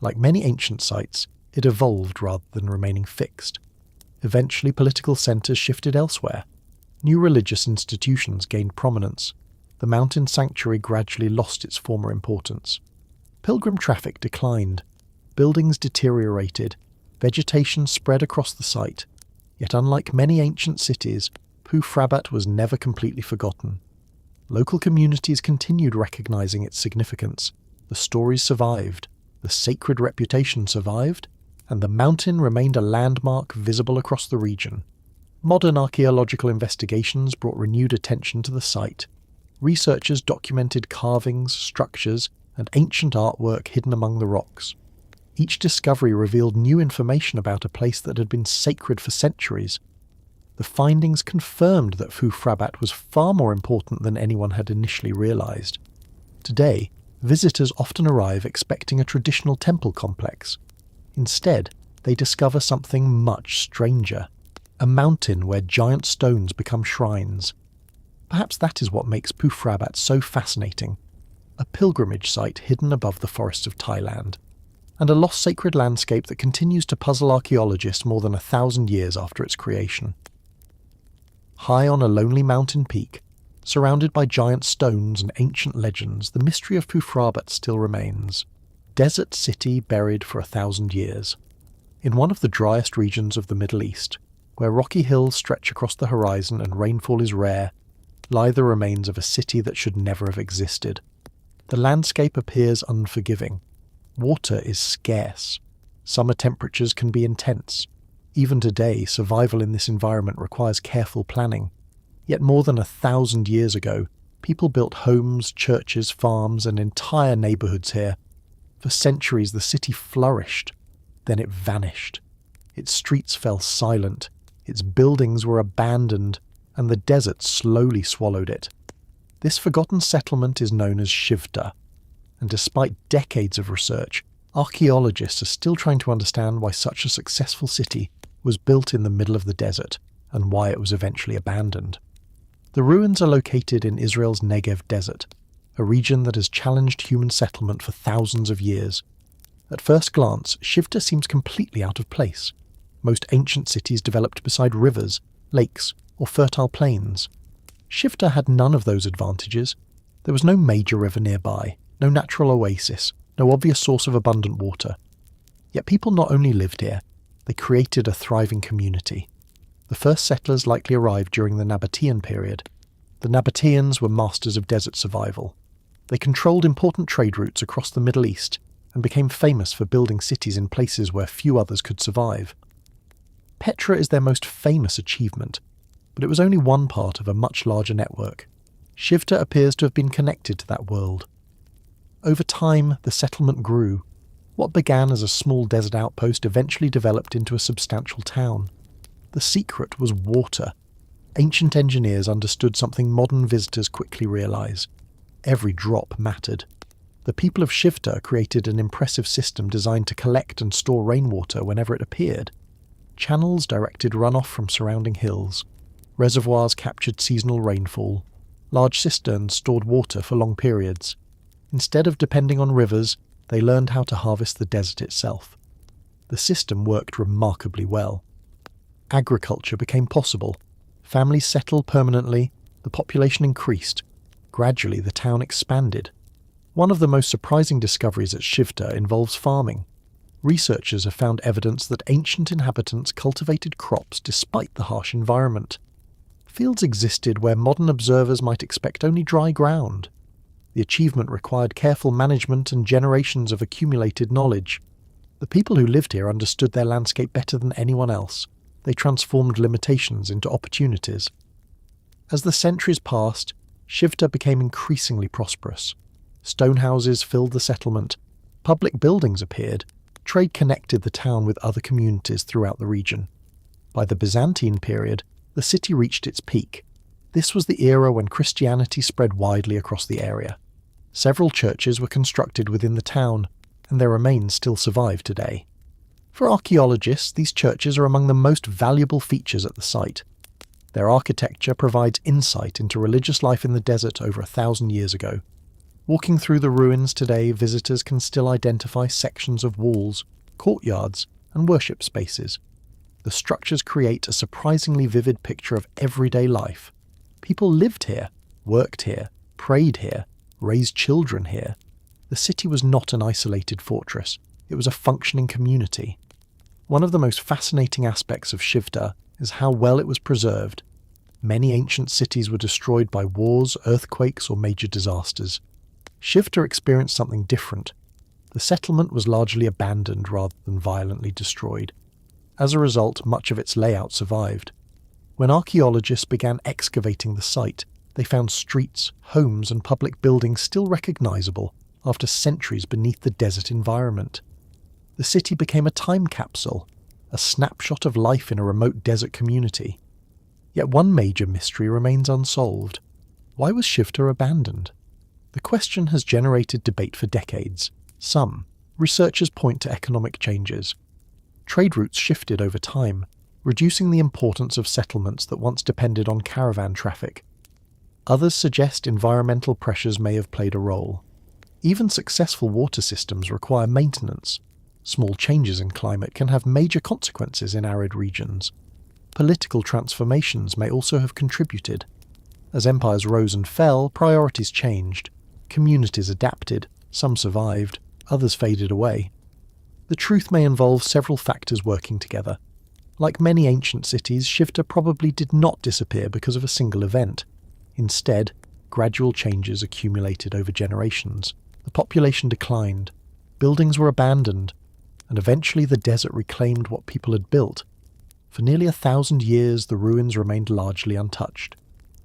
Like many ancient sites, it evolved rather than remaining fixed. Eventually, political centres shifted elsewhere. New religious institutions gained prominence. The mountain sanctuary gradually lost its former importance. Pilgrim traffic declined. Buildings deteriorated. Vegetation spread across the site. Yet unlike many ancient cities, Phu Phrabat was never completely forgotten. Local communities continued recognizing its significance. The stories survived. The sacred reputation survived. And the mountain remained a landmark visible across the region. Modern archaeological investigations brought renewed attention to the site. Researchers documented carvings, structures, and ancient artwork hidden among the rocks. Each discovery revealed new information about a place that had been sacred for centuries. The findings confirmed that Phu Phrabat was far more important than anyone had initially realized. Today, visitors often arrive expecting a traditional temple complex. Instead, they discover something much stranger. A mountain where giant stones become shrines. Perhaps that is what makes Phu Phrabat so fascinating. A pilgrimage site hidden above the forests of Thailand. And a lost sacred landscape that continues to puzzle archaeologists more than 1,000 years after its creation. High on a lonely mountain peak, surrounded by giant stones and ancient legends, the mystery of Phu Phrabat still remains. Desert city buried for 1,000 years. In one of the driest regions of the Middle East, where rocky hills stretch across the horizon and rainfall is rare, lie the remains of a city that should never have existed. The landscape appears unforgiving. Water is scarce. Summer temperatures can be intense. Even today, survival in this environment requires careful planning. Yet more than 1,000 years ago, people built homes, churches, farms, and entire neighborhoods here. For centuries, the city flourished. Then it vanished. Its streets fell silent. Its buildings were abandoned, and the desert slowly swallowed it. This forgotten settlement is known as Shivta, and despite decades of research, archaeologists are still trying to understand why such a successful city was built in the middle of the desert, and why it was eventually abandoned. The ruins are located in Israel's Negev desert, a region that has challenged human settlement for thousands of years. At first glance, Shivta seems completely out of place. Most ancient cities developed beside rivers, lakes, or fertile plains. Shivta had none of those advantages. There was no major river nearby, no natural oasis, no obvious source of abundant water. Yet people not only lived here, they created a thriving community. The first settlers likely arrived during the Nabatean period. The Nabateans were masters of desert survival. They controlled important trade routes across the Middle East and became famous for building cities in places where few others could survive. Petra is their most famous achievement, but it was only one part of a much larger network. Shivta appears to have been connected to that world. Over time, the settlement grew. What began as a small desert outpost eventually developed into a substantial town. The secret was water. Ancient engineers understood something modern visitors quickly realize. Every drop mattered. The people of Shivta created an impressive system designed to collect and store rainwater whenever it appeared. Channels directed runoff from surrounding hills. Reservoirs captured seasonal rainfall. Large cisterns stored water for long periods. Instead of depending on rivers, they learned how to harvest the desert itself. The system worked remarkably well. Agriculture became possible. Families settled permanently, the population increased. Gradually, the town expanded. One of the most surprising discoveries at Shivta involves farming. Researchers have found evidence that ancient inhabitants cultivated crops despite the harsh environment. Fields existed where modern observers might expect only dry ground. The achievement required careful management and generations of accumulated knowledge. The people who lived here understood their landscape better than anyone else. They transformed limitations into opportunities. As the centuries passed, Shivta became increasingly prosperous. Stone houses filled the settlement. Public buildings appeared. Trade connected the town with other communities throughout the region. By the Byzantine period, the city reached its peak. This was the era when Christianity spread widely across the area. Several churches were constructed within the town, and their remains still survive today. For archaeologists, these churches are among the most valuable features at the site. Their architecture provides insight into religious life in the desert over 1,000 years ago. Walking through the ruins today, visitors can still identify sections of walls, courtyards, and worship spaces. The structures create a surprisingly vivid picture of everyday life. People lived here, worked here, prayed here, raised children here. The city was not an isolated fortress. It was a functioning community. One of the most fascinating aspects of Shivta is how well it was preserved. Many ancient cities were destroyed by wars, earthquakes, or major disasters. Shivta experienced something different. The settlement was largely abandoned rather than violently destroyed. As a result, much of its layout survived. When archaeologists began excavating the site, they found streets, homes, and public buildings still recognizable after centuries beneath the desert environment. The city became a time capsule, a snapshot of life in a remote desert community. Yet one major mystery remains unsolved. Why was Shivta abandoned? The question has generated debate for decades. Some researchers point to economic changes. Trade routes shifted over time, reducing the importance of settlements that once depended on caravan traffic. Others suggest environmental pressures may have played a role. Even successful water systems require maintenance. Small changes in climate can have major consequences in arid regions. Political transformations may also have contributed. As empires rose and fell, priorities changed. Communities adapted, some survived, others faded away. The truth may involve several factors working together. Like many ancient cities, Shivta probably did not disappear because of a single event. Instead, gradual changes accumulated over generations. The population declined, buildings were abandoned, and eventually the desert reclaimed what people had built. For nearly 1,000 years, the ruins remained largely untouched.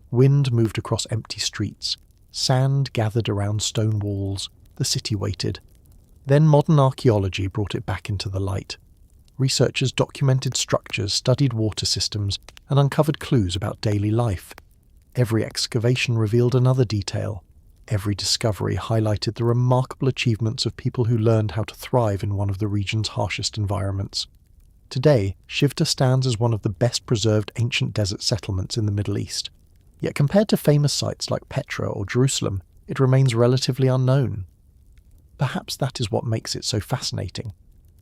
Wind moved across empty streets. Sand gathered around stone walls. The city waited. Then modern archaeology brought it back into the light. Researchers documented structures, studied water systems, and uncovered clues about daily life. Every excavation revealed another detail. Every discovery highlighted the remarkable achievements of people who learned how to thrive in one of the region's harshest environments. Today, Shivta stands as one of the best preserved ancient desert settlements in the Middle East. Yet compared to famous sites like Petra or Jerusalem, it remains relatively unknown. Perhaps that is what makes it so fascinating.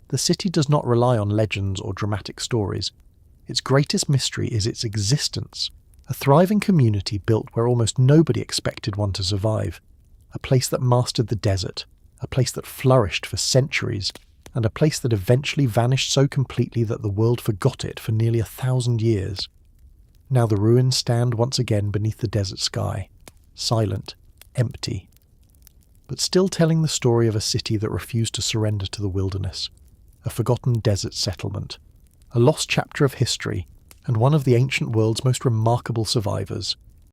The city does not rely on legends or dramatic stories. Its greatest mystery is its existence. A thriving community built where almost nobody expected one to survive. A place that mastered the desert, a place that flourished for centuries, and a place that eventually vanished so completely that the world forgot it for nearly 1,000 years. Now the ruins stand once again beneath the desert sky, silent, empty, but still telling the story of a city that refused to surrender to the wilderness, a forgotten desert settlement, a lost chapter of history, and one of the ancient world's most remarkable survivors.